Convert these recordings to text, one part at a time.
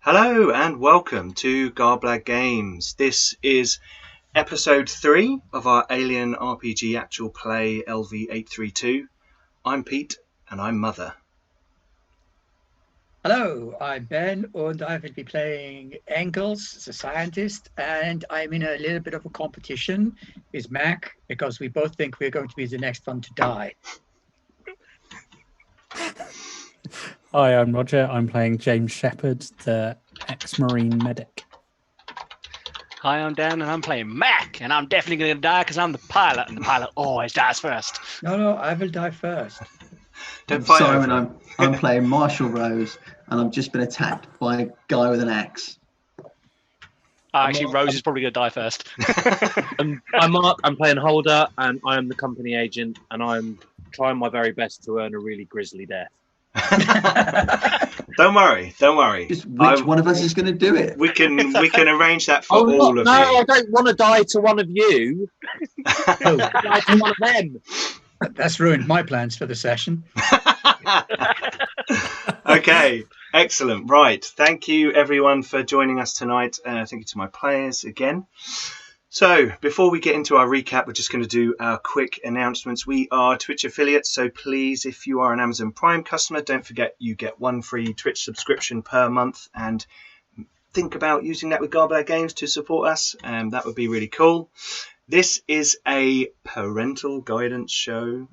Hello and welcome to Garblag Games. This is episode 3 of our Alien RPG actual play LV-832. I'm Pete and I'm Mother. Hello, I'm Ben and I will be playing Engels, the scientist, and I'm in a little bit of a competition with Mac because we both think we're going to be the next one to die. Hi, I'm Roger. I'm playing James Sheppard, the ex-Marine medic. Hi, I'm Dan, and I'm playing Mac, and I'm definitely going to die because I'm the pilot, and the pilot always dies first. No, I will die first. Don't fight Simon, over it. I'm playing Marshall Rose, and I've just been attacked by a guy with an axe. Actually, Rose is probably going to die first. I'm Mark, I'm playing Holder, and I am the company agent, and I'm trying my very best to earn a really grisly death. Don't worry. Just which one of us is going to do it? We can arrange that for all of no, you. I don't want to die to one of you. Oh, Die to one of them. that's ruined my plans for the session. Okay, excellent. Right, thank you everyone for joining us tonight. Thank you to my players again. So before we get into our recap, we're just going to do our quick announcements. We are Twitch affiliates, so please, if you are an Amazon Prime customer, don't forget you get one free Twitch subscription per month, and think about using that with Garblag Games to support us. That would be really cool. This is a parental guidance show.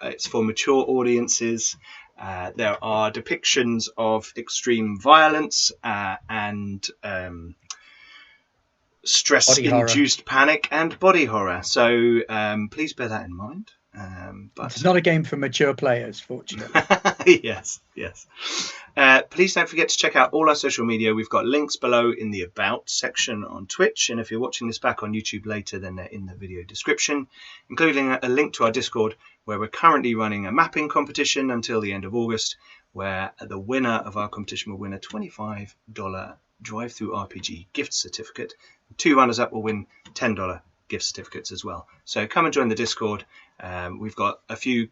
It's for mature audiences. There are depictions of extreme violence and stress-induced panic and body horror. So please bear that in mind. But It's not a game for mature players, fortunately. yes. Please don't forget to check out all our social media. We've got links below in the About section on Twitch, and if you're watching this back on YouTube later, then they're in the video description, including a link to our Discord, where we're currently running a mapping competition until the end of August, where the winner of our competition will win a $25 drive-through RPG gift certificate. 2 runners-up will win $10 gift certificates as well. So come and join the Discord. We've got a few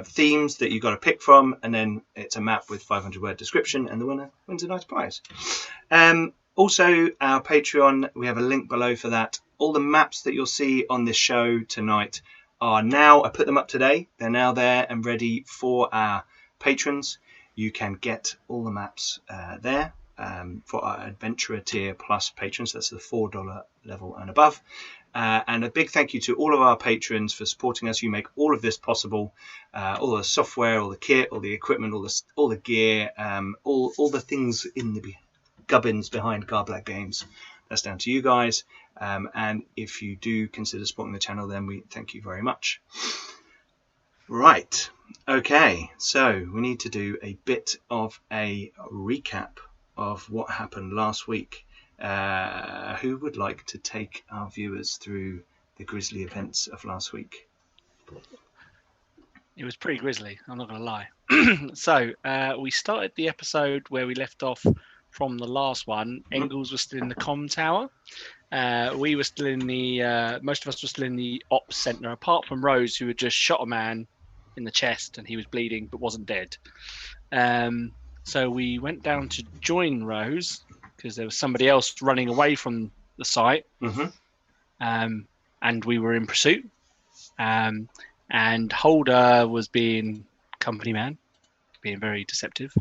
themes that you've got to pick from, and then it's a map with 500-word description, and the winner wins a nice prize. Also, our Patreon, we have a link below for that. All the maps that you'll see on this show tonight are now, I put them up today, they're now there and ready for our patrons. You can get all the maps there. For our Adventurer tier plus patrons, that's the $4 level and above. And a big thank you to all of our patrons for supporting us. You make all of this possible. All the software, all the kit, all the equipment, all the gear, all the things in the gubbins behind Garblag Games. That's down to you guys. And if you do consider supporting the channel, then we thank you very much. Right. Okay. So we need to do a bit of a recap of what happened last week. Who would like to take our viewers through the grisly events of last week? It was pretty grisly, I'm not going to lie. So we started the episode where we left off from the last one. Engels was still in the comm tower. We were still in the, most of us were still in the ops center, apart from Rose, who had just shot a man in the chest and he was bleeding but wasn't dead. So we went down to join Rose because there was somebody else running away from the site. And we were in pursuit. And Holder was being company man, being very deceptive.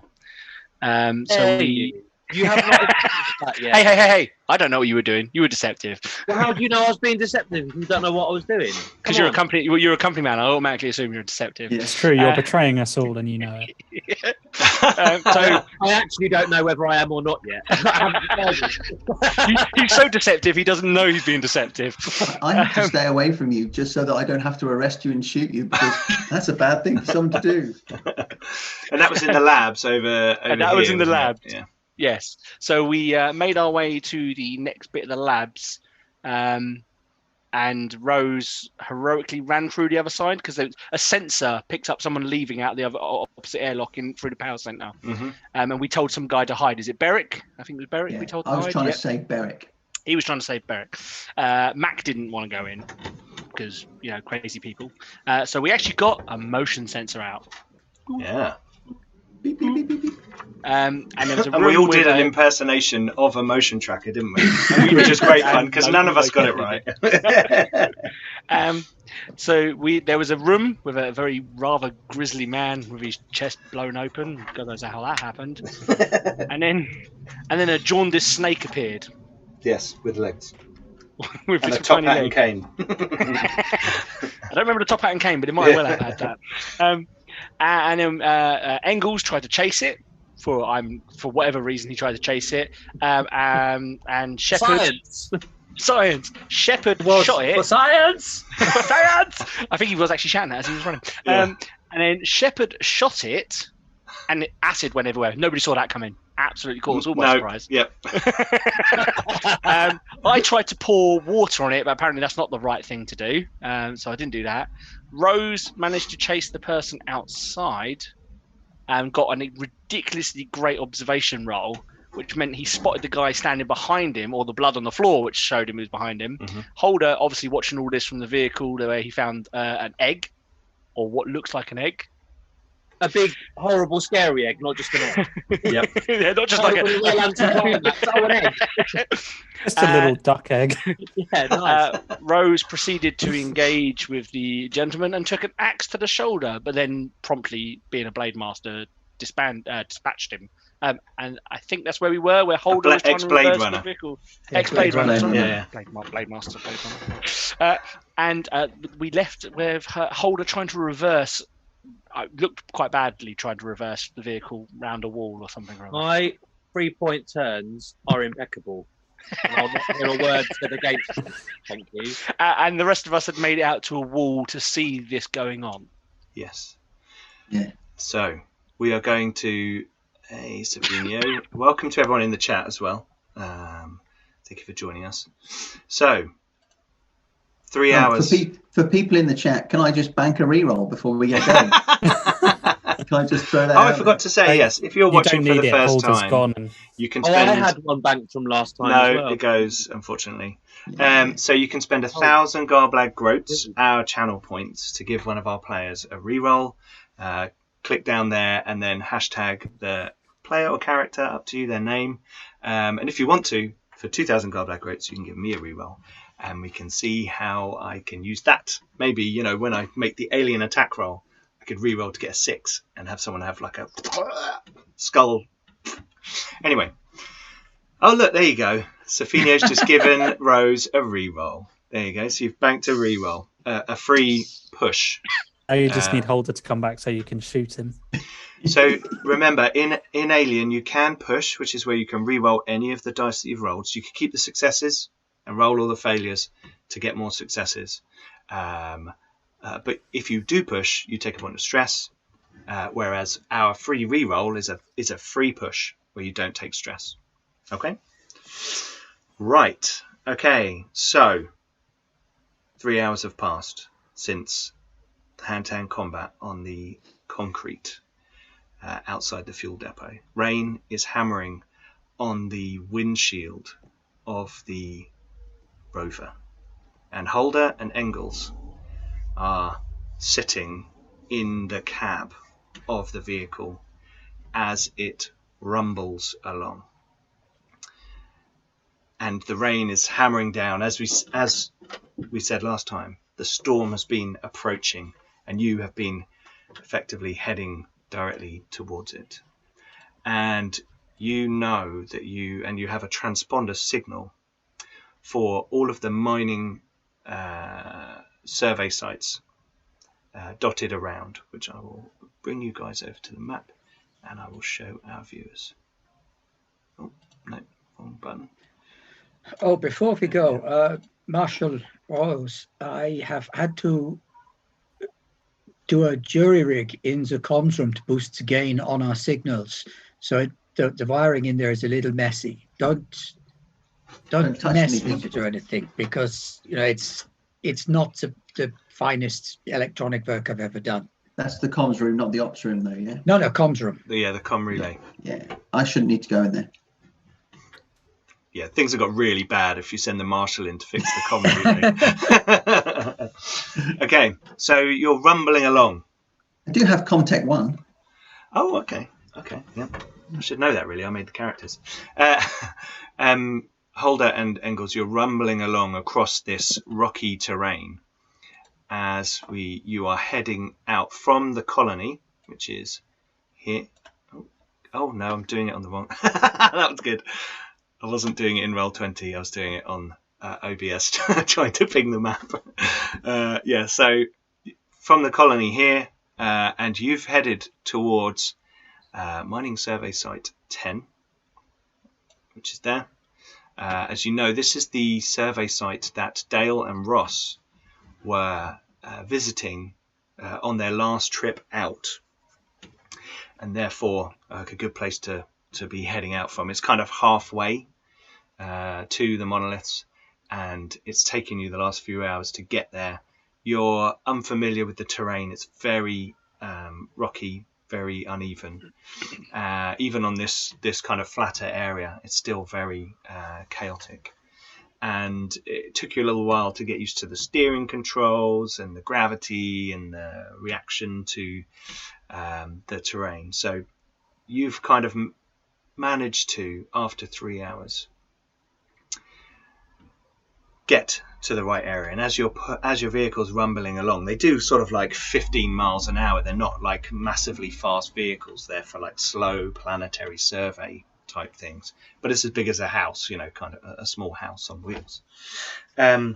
You have not experienced that yet. Hey! I don't know what you were doing. You were deceptive. Well, how do you know I was being deceptive if you don't know what I was doing? Because you're a company man. I automatically assume you're deceptive. It's true, you're betraying us all and you know it. So I actually don't know whether I am or not yet. He's so deceptive, he doesn't know he's being deceptive. I have to stay away from you just so that I don't have to arrest you and shoot you, because that's a bad thing for someone to do. And that was in the labs over And that here, was in the wasn't it? lab. Yeah. Yes. So we made our way to the next bit of the labs, and Rose heroically ran through the other side because a sensor picked up someone leaving out the other opposite airlock in through the power center. And we told some guy to hide. Is it Beric? I think it was Beric. Yeah, We told. I was to trying hide. to save Beric. He was trying to save Beric. Mac didn't want to go in because crazy people. So we actually got a motion sensor out. Yeah. Beep, beep, beep, beep, beep. And there was a And room we all with did an a- impersonation of a motion tracker, didn't we? Which was great fun because none of us got it right. So there was a room with a very rather grisly man with his chest blown open. God knows how that happened. And then a jaundiced snake appeared Yes, with legs. with And a his top tiny hat and leg. cane. I don't remember the top hat and cane, but it might well have had that. And then Engels tried to chase it for whatever reason he tried to chase it. And Sheppard. Science. Sheppard shot it. For science! For science! I think he was actually shouting that as he was running. Yeah. And then Sheppard shot it, and acid went everywhere. Nobody saw that coming. Absolutely caught us all by surprise. Yep. I tried to pour water on it, but apparently that's not the right thing to do. So I didn't do that. Rose managed to chase the person outside and got a ridiculously great observation roll, which meant he spotted the guy standing behind him, or the blood on the floor, which showed him he was behind him. Mm-hmm. Holder, obviously watching all this from the vehicle, where he found an egg, or what looks like an egg. A big, horrible, scary egg, not just an egg. Yep. Yeah, not just like an egg. Just a little duck egg. Yeah, nice. Rose proceeded to engage with the gentleman and took an axe to the shoulder, but then promptly, being a blade master, dispatched him. And I think that's where we were, where Holder was trying to reverse the vehicle. Ex-Blade Runner. Sorry. Yeah. Blade Master. And we left with Holder trying to reverse. Looked quite badly trying to reverse the vehicle round a wall or something. My 3-point turns are impeccable. And I'll not hear a word said against them. Thank you. And the rest of us had made it out to a wall to see this going on. Yes. Yeah. So we are going to Savino. Welcome to everyone in the chat as well. Thank you for joining us. So 3 hours. For people in the chat, can I just bank a reroll before we get going? Can I just throw that out? I forgot to say, yes, if you're watching for the first Holder's time, gone. you can I spend... had one banked from last time No, as well. it goes, unfortunately. So you can spend 1,000 Garblag Groats, our channel points, to give one of our players a reroll. Click down there and then hashtag the player or character, up to you, their name. And if you want to, for 2,000 Garblag Groats, you can give me a reroll. And we can see how I can use that. Maybe, when I make the alien attack roll, I could reroll to get a 6 and have someone have like a skull. Anyway. Oh, look, there you go. Sophinio's just given Rose a reroll. There you go. So you've banked a reroll. A free push. Oh, you just need Holder to come back so you can shoot him. So remember, in Alien, you can push, which is where you can reroll any of the dice that you've rolled. So you can keep the successes and roll all the failures to get more successes. But if you do push, you take a point of stress, whereas our free reroll is a free push where you don't take stress. Okay? Right. Okay, so 3 hours have passed since hand-to-hand combat on the concrete outside the fuel depot. Rain is hammering on the windshield of the rover, and Holder and Engels are sitting in the cab of the vehicle as it rumbles along, and the rain is hammering down. As we said last time, the storm has been approaching and you have been effectively heading directly towards it, and you know that you have a transponder signal for all of the mining survey sites dotted around, which I will bring you guys over to the map and I will show our viewers. Oh, no, wrong button. Oh, before we go, Marshal Rose, I have had to do a jury rig in the comms room to boost the gain on our signals. So the wiring in there is a little messy. Don't mess with it or anything, because it's not the finest electronic work I've ever done. That's the comms room, not the ops room, though. Yeah. No, comms room. Yeah, the comm relay. Yeah, I shouldn't need to go in there. Yeah, things have got really bad if you send the marshal in to fix the comm relay. Okay, so you're rumbling along. I do have Comtech 1. Oh, okay. Okay, yeah. I should know that, really. I made the characters. Holder and Engels, you're rumbling along across this rocky terrain as you are heading out from the colony, which is here. Oh no, I'm doing it on the wrong. That was good. I wasn't doing it in Roll20. I was doing it on OBS, trying to ping the map. Yeah, so from the colony here, and you've headed towards Mining Survey Site 10, which is there. As you know, this is the survey site that Dale and Ross were visiting on their last trip out, and therefore a good place to be heading out from. It's kind of halfway to the Monoliths, and it's taken you the last few hours to get there. You're unfamiliar with the terrain. It's very rocky, very uneven. Even on this kind of flatter area, it's still very chaotic. And it took you a little while to get used to the steering controls and the gravity and the reaction to the terrain. So you've kind of managed to, after 3 hours, get to the right area. And as your vehicle's rumbling along, they do sort of like 15 miles an hour. They're not like massively fast vehicles. They're for like slow planetary survey type things, but it's as big as a house, kind of a small house on wheels. The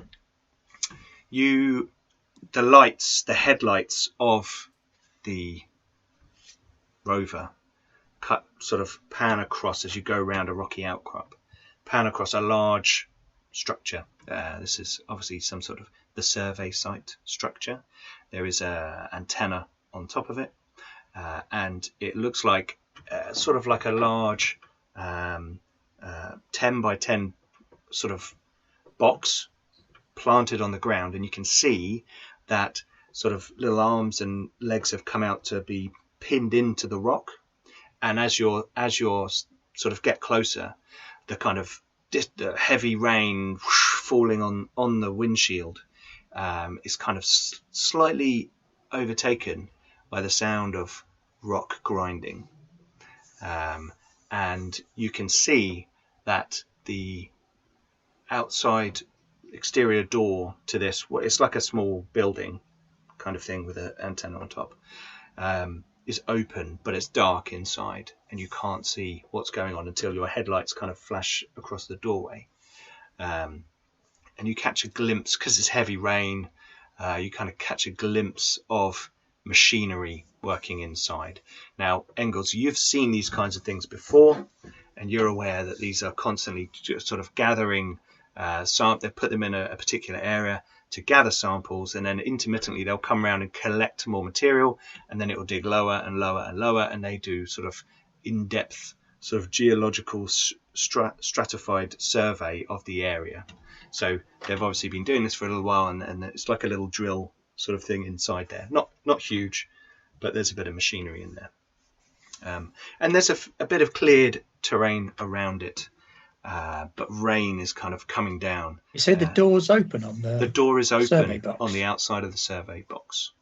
headlights of the rover sort of pan across as you go around a rocky outcrop, pan across a large structure. This is obviously some sort of the survey site structure. There is a antenna on top of it, and it looks like sort of like a large 10 by 10 sort of box planted on the ground, and you can see that sort of little arms and legs have come out to be pinned into the rock. And as you're sort of get closer, the kind of the heavy rain falling on the windshield is kind of slightly overtaken by the sound of rock grinding. And you can see that the outside exterior door to this, it's like a small building kind of thing with an antenna on top, is open, but it's dark inside and you can't see what's going on until your headlights kind of flash across the doorway. And you catch a glimpse, because it's heavy rain, you kind of catch a glimpse of machinery working inside. Now, Engels, you've seen these kinds of things before, and you're aware that these are constantly just sort of gathering they put them in a particular area to gather samples, and then intermittently they'll come around and collect more material, and then it will dig lower and lower and lower, and they do sort of in-depth sort of geological stratified survey of the area. So they've obviously been doing this for a little while, and it's like a little drill sort of thing inside there. Not huge, but there's a bit of machinery in there. And there's a bit of cleared terrain around it, but rain is kind of coming down. You say the door's open on the door is survey open box. On the outside of the survey box.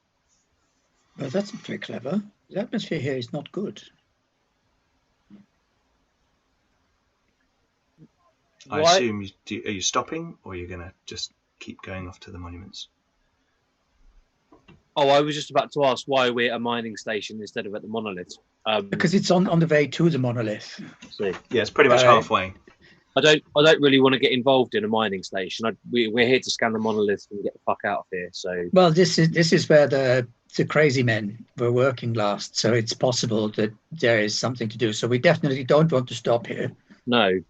Well, that's very clever. The atmosphere here is not good. I assume, are you stopping, or are you going to just keep going off to the monuments? Oh, I was just about to ask why we're at a mining station instead of at the Monoliths. Because it's on the way to the Monolith. See. Yeah, it's pretty much halfway. I don't really want to get involved in a mining station. We're here to scan the Monoliths and get the fuck out of here. So, well, this is where the crazy men were working last. So it's possible that there is something to do. So we definitely don't want to stop here. No.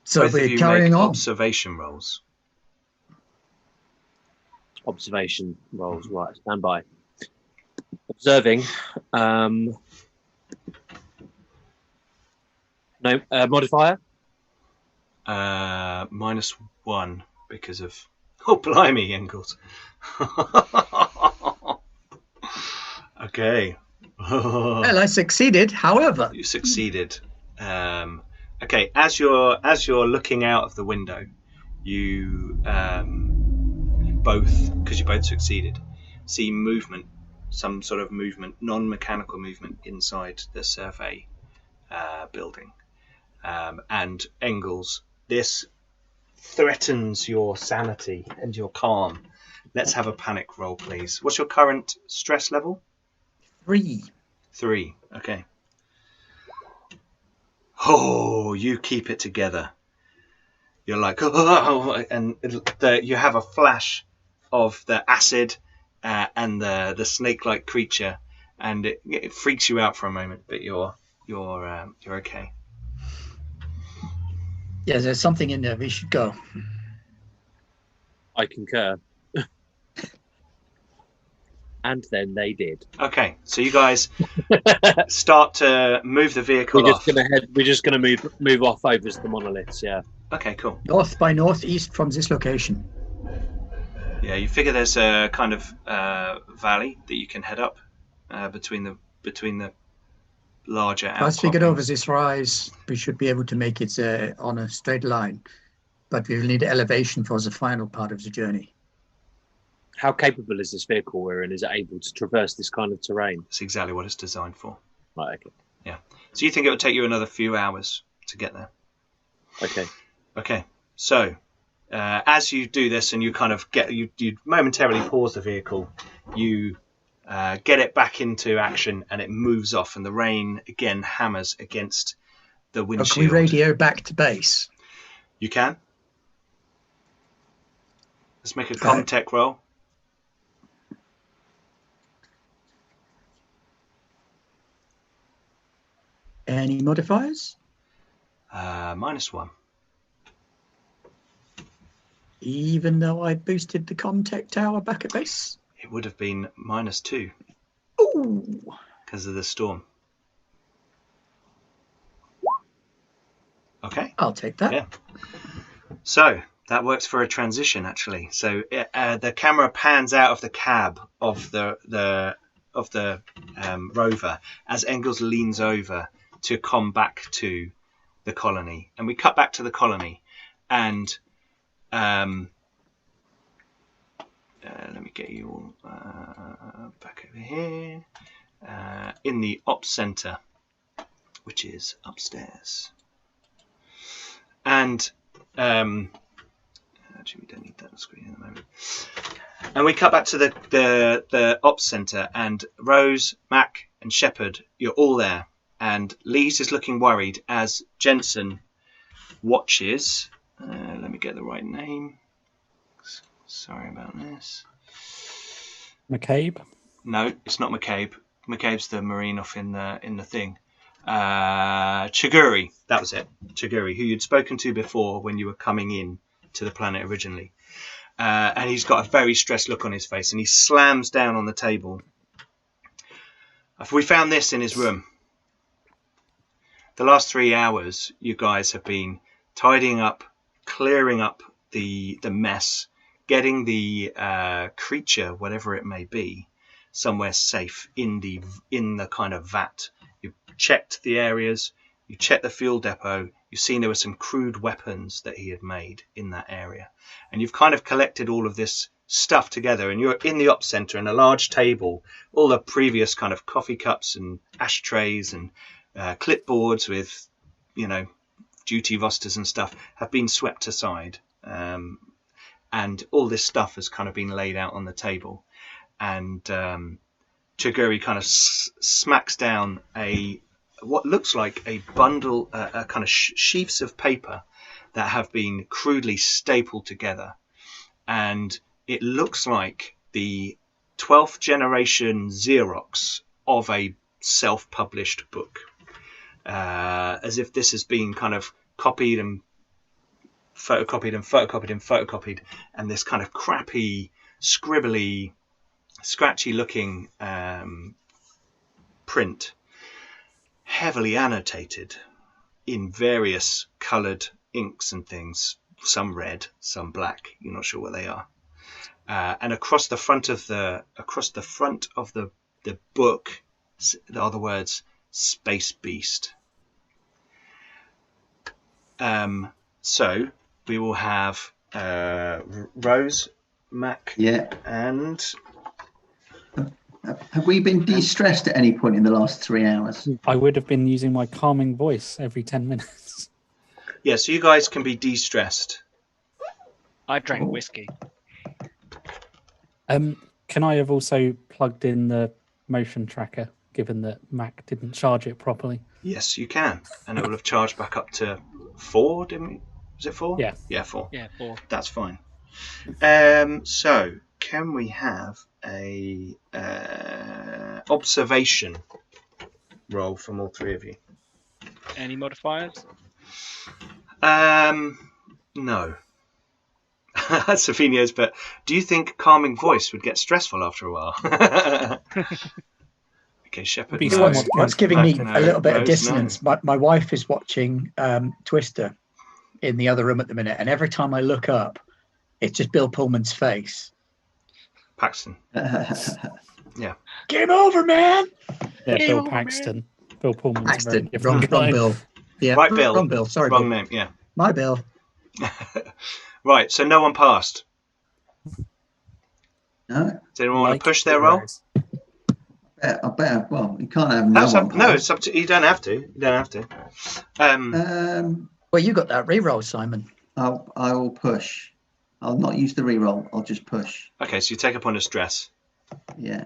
So we're carrying on. Observation rolls. Observation rolls, right? Stand by. Observing. No modifier. -1 because of. Oh blimey, Engels. Okay. Well, I succeeded. However, you succeeded. Okay, as you're looking out of the window, you both, because you both succeeded, see movement some sort of movement, non-mechanical movement inside the survey building. And Engels, this threatens your sanity and your calm. Let's have a panic roll, please. What's your current stress level? 3. 3. Okay. Oh, you keep it together. You're like, oh, and you have a flash of the acid and the snake-like creature, and it freaks you out for a moment, but you're okay. Yeah, there's something in there. We should go. I concur. And then they did. Okay, so you guys start to move the vehicle off. We're just gonna move off over to the monoliths. Yeah. Okay, cool. North by northeast from this location. Yeah, you figure there's a kind of valley that you can head up between the larger outcroppings. Let's figure over this rise. We should be able to make it on a straight line, but we will need elevation for the final part of the journey. How capable is this vehicle we're in? Is it able to traverse this kind of terrain? That's exactly what it's designed for. Right, okay. Yeah. So you think it would take you another few hours to get there? Okay. Okay. So as you do this and you kind of you momentarily pause the vehicle, you get it back into action and it moves off, and the rain again hammers against the windshield. Can we radio back to base? You can. Let's make a Comtech roll. Any modifiers? -1. Even though I boosted the Comtech tower back at base? It would have been -2. Ooh. Because of the storm. Okay. I'll take that. Yeah. So that works for a transition, actually. So the camera pans out of the cab of the rover as Engels leans over to come back to the colony, and we cut back to the colony, and let me get you all back over here in the ops center, which is upstairs. And actually, we don't need that screen at the moment. And we cut back to the ops center, and Rose, Mac, and Sheppard, you're all there. And Lees is looking worried as Jensen watches. Let me get the right name. Sorry about this. McCabe? No, it's not McCabe. McCabe's the Marine off in the thing. Chiguri, that was it. Chiguri, who you'd spoken to before when you were coming in to the planet originally. And he's got a very stressed look on his face, and he slams down on the table. We found this in his room. The last 3 hours, you guys have been tidying up, clearing up the mess, getting the creature, whatever it may be, somewhere safe in the kind of vat. You checked the areas, you checked the fuel depot, you've seen there were some crude weapons that he had made in that area. And you've kind of collected all of this stuff together, and you're in the ops center, and a large table, all the previous kind of coffee cups and ashtrays and clipboards with, duty rosters and stuff have been swept aside, and all this stuff has kind of been laid out on the table. And Chiguri kind of smacks down what looks like a bundle, a kind of sheafs of paper that have been crudely stapled together, and it looks like the 12th generation Xerox of a self-published book. As if this has been kind of copied and photocopied and photocopied and photocopied, and this kind of crappy, scribbly, scratchy looking print, heavily annotated in various coloured inks and things, some red, some black, you're not sure what they are. And across the front of the book are the words Space Beast. So we will have Rose, Mac, Yeah. and Have we been de-stressed at any point in the last 3 hours? I would have been using my calming voice every 10 minutes. Yeah, so you guys can be de-stressed. I drank whiskey. Can I have also plugged in the motion tracker, given that Mac didn't charge it properly? Yes, you can, and it will have charged back up to 4. Didn't we? Was it 4? Yeah. Yeah, 4. Yeah, 4. That's fine. So can we have a observation roll from all 3 of you? Any modifiers? No. Sophia's, but do you think calming voice would get stressful after a while? Okay, Sheppard. Be No. somewhat- What's giving me No. a little bit of Rose, dissonance, my wife is watching Twister in the other room at the minute, and every time I look up, it's just Bill Pullman's face. Paxton. Game over, man! Yeah, Game Bill over, Paxton. Bill Pullman's a very Paxton. different Wrong guy. Bill. Yeah, Right, Bill. Wrong Bill. Sorry, Wrong Bill. name, yeah. My Bill. Right, so no one passed. No, Does anyone want to push their roll? I better. Well, you can't have no one. No, it's up to you. Don't have to. You don't have to. Well, you got that reroll, Simon. I will push. I'll not use the reroll. I'll just push. Okay, so you take up on a stress. Yeah.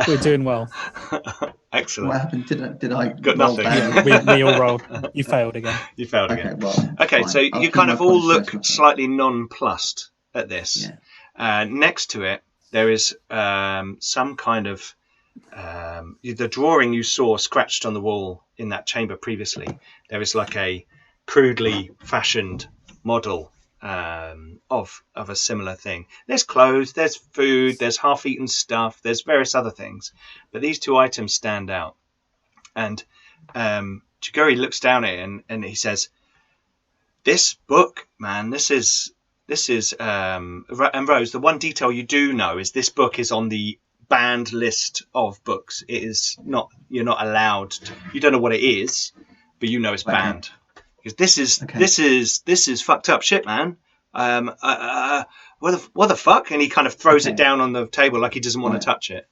We're doing well. Excellent. What happened? Did I Got roll nothing. badly? We all rolled. You failed again. You failed Okay, again. well. Okay, fine. so I'll you keep kind my of all point look stress slightly nonplussed at this. Yeah. Next to it, there is some kind of the drawing you saw scratched on the wall in that chamber previously. There is like a crudely fashioned model of a similar thing. There's clothes, there's food, there's half-eaten stuff, there's various other things, but these 2 items stand out. And Chiguri looks down at it and he says, "This book, man, this is and Rose, the one detail you do know is this book is on the banned list of books. It is not, you're not allowed to, you don't know what it is, but you know it's banned. Because this is fucked up shit, man. What the fuck?" And he kind of throws it down on the table like he doesn't want to touch it.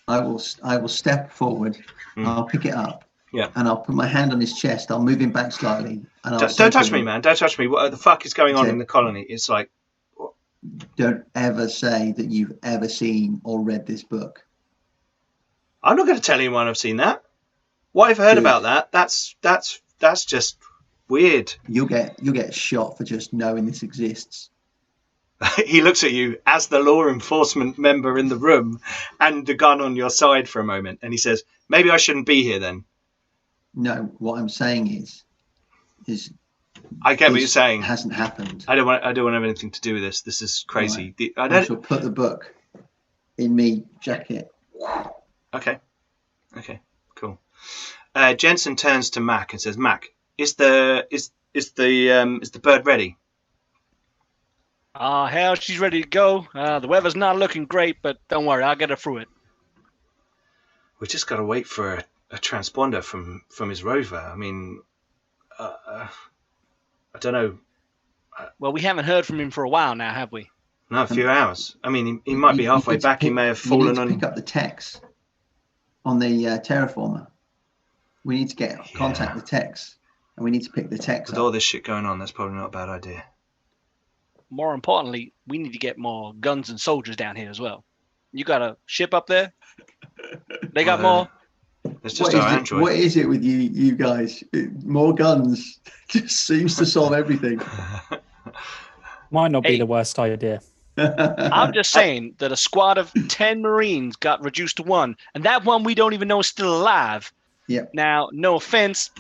I will step forward. I'll pick it up. Yeah. And I'll put my hand on his chest. I'll move him back slightly. And I'll Don't touch me, man. Don't touch me. What the fuck is going on in the colony? It's like, don't ever say that you've ever seen or read this book. I'm not going to tell anyone I've seen that. What I've heard about that, that's just weird. You'll get shot for just knowing this exists. He looks at you as the law enforcement member in the room and the gun on your side for a moment, and he says, "Maybe I shouldn't be here then." No, what I'm saying is I get what you're saying. It hasn't happened. I don't want to have anything to do with this. This is crazy. Right. I shall put the book in me jacket. Okay, cool. Jensen turns to Mac and says, "Mac, is the bird ready?" Hell, she's ready to go. The weather's not looking great, but don't worry, I'll get her through it. We just got to wait for a transponder from his rover. I mean, I don't know. Well, we haven't heard from him for a while now, have we? No, a few hours. I mean, he might be halfway back. He may have fallen on. Pick up the techs on the terraformer. We need to contact the techs, and we need to pick the techs With up. all this shit going on, that's probably not a bad idea. More importantly, we need to get more guns and soldiers down here as well. You got a ship up there? They got more? It's just our android. What is it with you guys? More guns just seems to solve everything. Might not be the worst idea. I'm just saying that a squad of 10 Marines got reduced to 1, and that one we don't even know is still alive. Yeah. Now, no offense,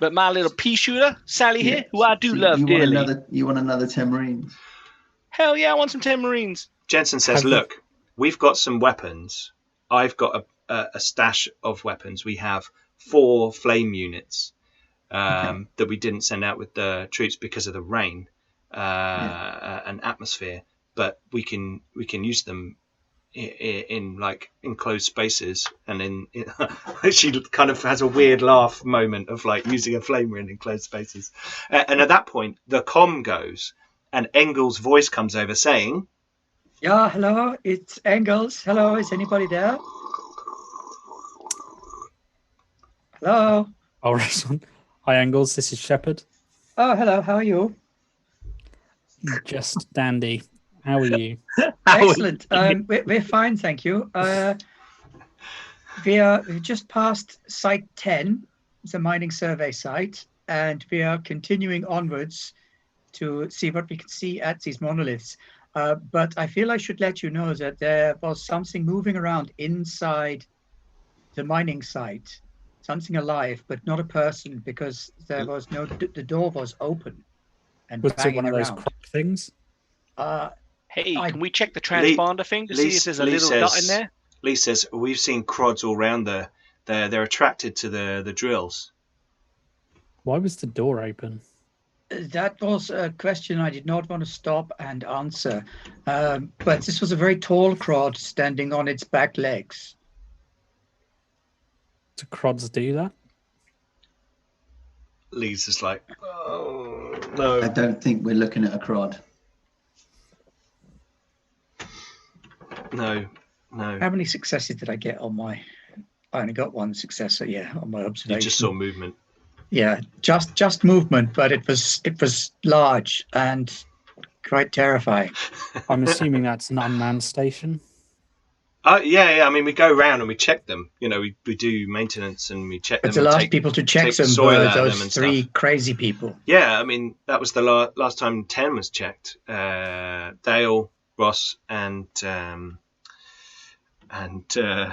but my little pea shooter, Sally here, who I do love dearly. You want another 10 Marines? Hell yeah, I want some 10 Marines. Jensen says, "Look, we've got some weapons. I've got a stash of weapons. We have 4 flame units that we didn't send out with the troops because of the rain and atmosphere. But we can use them in like enclosed spaces." And in she kind of has a weird laugh moment of like using a flamer in enclosed spaces. And at that point, the comm goes, and Engels' voice comes over saying, Yeah, hello, it's Engels. Hello, is anybody there? Hello. I'll respond. Hi, Engels. This is Sheppard. Oh, hello. How are you? Just dandy. How are you? Excellent. We're fine, thank you. We've just passed site 10, the mining survey site, and we are continuing onwards to see what we can see at these monoliths. But I feel I should let you know that there was something moving around inside the mining site, something alive, but not a person, because there was the door was open and Was it banging one of those around. crop things? Hey, I- can we check the transponder thing to see if there's a little dot in there? Lee says, we've seen crods all around there. They're attracted to the drills. Why was the door open? That was a question I did not want to stop and answer. But this was a very tall crod standing on its back legs. Do crods do that? Lee's just like, oh, no. I don't think we're looking at a crod. No. How many successes did I get on my... I only got one success, on my observation. You just saw movement. Yeah, just movement, but it was large and quite terrifying. I'm assuming that's an unmanned station. Yeah. I mean, we go around and we check them. You know, we do maintenance and we check them. But the last people to check them were those three crazy people. Yeah, I mean, that was the last time 10 was checked. Dale, Ross, and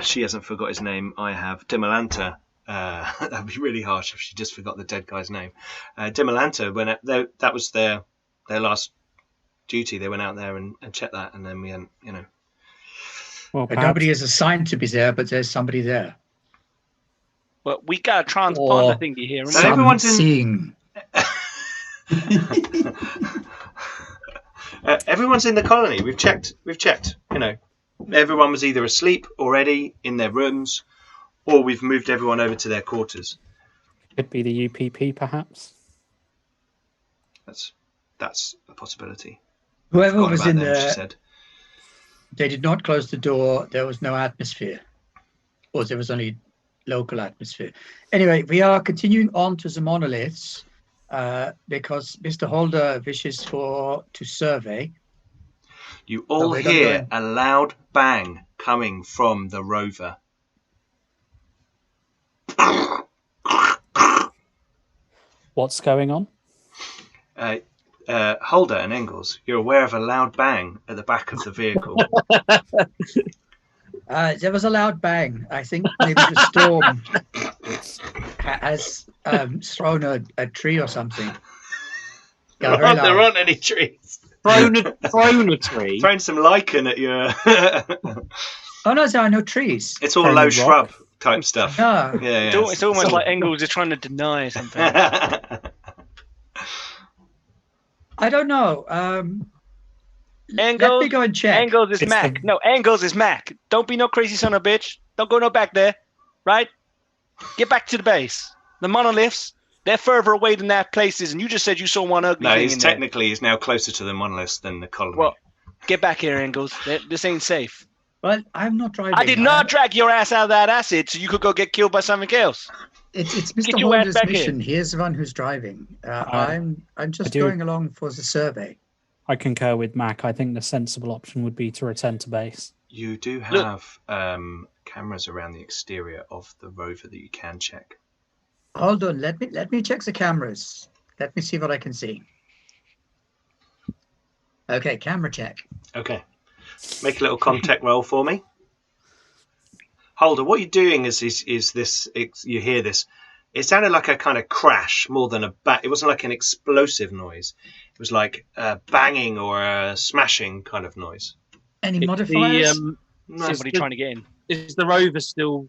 she hasn't forgot his name. I have Dimolanta. That'd be really harsh if she just forgot the dead guy's name. Dimolanta, when that was their last duty, they went out there and checked that, and then we hadn't, you know. Well, But nobody is assigned to be there, but there's somebody there. Well, we got a transponder thingy here. So everyone's in. Everyone's in the colony. We've checked. You know, everyone was either asleep already in their rooms, or we've moved everyone over to their quarters. Could be the UPP, perhaps. That's a possibility. Whoever was in them, there, she said. they did not close the door. There was no atmosphere, or there was only local atmosphere. Anyway, we are continuing on to the monoliths because Mr. Holder wishes to survey. You all hear a loud bang coming from the rover. What's going on? Holder and Engels, you're aware of a loud bang at the back of the vehicle. There was a loud bang. I think maybe the storm has thrown a tree or something. Yeah, there aren't any trees. Thrown a tree. Thrown some lichen at your. Oh no, there are no trees. It's all low shrub type stuff. No. Yeah. It's almost like Engels is trying to deny something. I don't know. Engels, let me go and check. Engels is Mac. No, Engels is Mac. Don't be no crazy son of a bitch. Don't go no back there. Right? Get back to the base. The monoliths, they're further away than that place is, and you just said you saw one ugly thing No, he's now closer to the monoliths than the colony. Well, get back here, Engels. This ain't safe. Well, I'm not driving. I did not drag your ass out of that acid so you could go get killed by something else. It's Mr. Holder's mission. He's the one who's driving. I'm just going along for the survey. I concur with Mac. I think the sensible option would be to return to base. You do have cameras around the exterior of the rover that you can check. Hold on, let me check the cameras. Let me see what I can see. Okay, camera check. Okay. Make a little contact roll for me. Holder, what you're doing is this. You hear this. It sounded like a kind of crash more than a bang. It wasn't like an explosive noise. It was like a banging or a smashing kind of noise. Any modifiers? Somebody trying to get in. Is the rover still?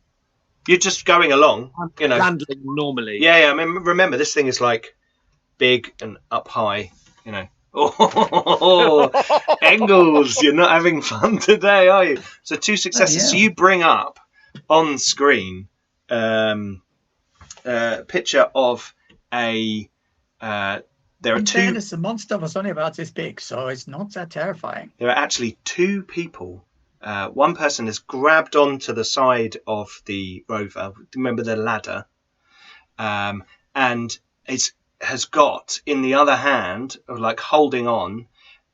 You're just going along, you know. Landing normally. Yeah. I mean, remember this thing is like big and up high, you know. Oh, Engels, you're not having fun today, are you? So 2 successes. Oh, yeah. So you bring up on screen picture of a there are In two. fairness, the monster was only about this big, so it's not that terrifying. There are actually two people. One person has grabbed onto the side of the rover. Remember the ladder, and has got in the other hand, like holding on,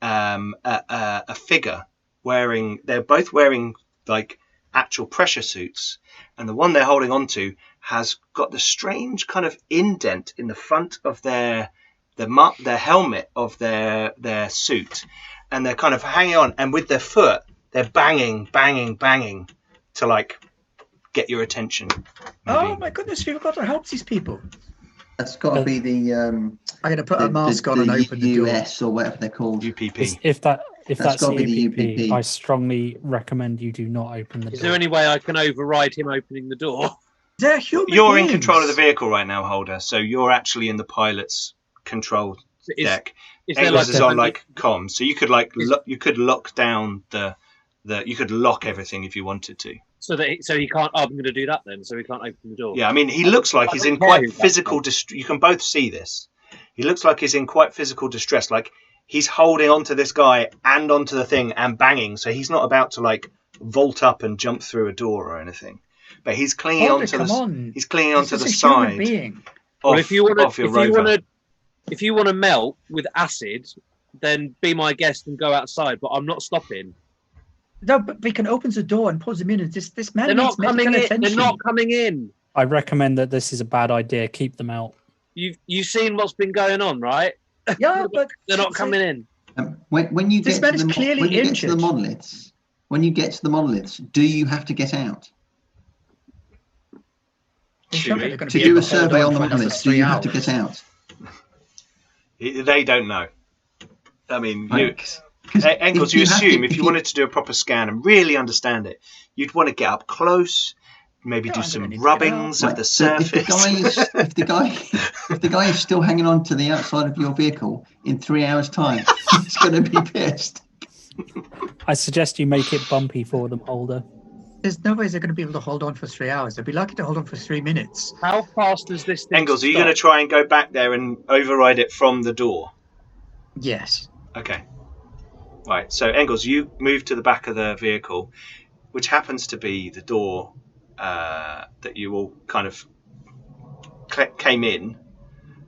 a figure wearing. They're both wearing like actual pressure suits, and the one they're holding on to has got the strange kind of indent in the front of their helmet of their suit, and they're kind of hanging on, and with their foot they're banging to like get your attention. Maybe. Oh my goodness, we've got to help these people. That's got to be the. I'm going to put a mask on and open the door. US or whatever they're called. UPP. If that's gotta the be UPP, the UPP. I strongly recommend you do not open the door. Is there any way I can override him opening the door? They're human You're beings. in control of the vehicle right now, Holder. So you're actually in the pilot's control deck. Is there Engels like is a- on like comms, so you could like you could lock down you could lock everything if you wanted to. so he can't? Oh, I'm going to do that then. So he can't open the door. Yeah, I mean he looks like he's in quite physical distress. You can both see this. He looks like he's in quite physical distress. Like he's holding onto this guy and onto the thing and banging. So he's not about to like vault up and jump through a door or anything. But he's clinging onto He's clinging onto the This is a human side being. Well, of your rover. if you want to melt with acid, then be my guest and go outside. But I'm not stopping. No, but we can open the door and pull them in. And this man They're not needs coming medical in. attention. They're not coming in. I recommend that this is a bad idea. Keep them out. You've seen what's been going on, right? Yeah, but They're not coming in. When you This get man to is the clearly when you get to injured. the monoliths, do you have to get out It's not gonna to be do able a to hold survey on the for another monoliths? Do 3 you have to hours. get out? They don't know. I mean, Right. Engels, you have to- assume if you wanted to do a proper scan and really understand it, you'd want to get up close, maybe No, do I'm gonna some need to get rubbings of Right, the so surface. if the guy is still hanging on to the outside of your vehicle in 3 hours' time, he's going to be pissed. I suggest you make it bumpy for them, Holder. There's no way they're going to be able to hold on for 3 hours. They'll be lucky to hold on for 3 minutes. How fast does this thing Engels, are you stop? going to try and go back there and override it from the door? Yes. Okay. Right, so Engels, you move to the back of the vehicle, which happens to be the door that you all kind of came in,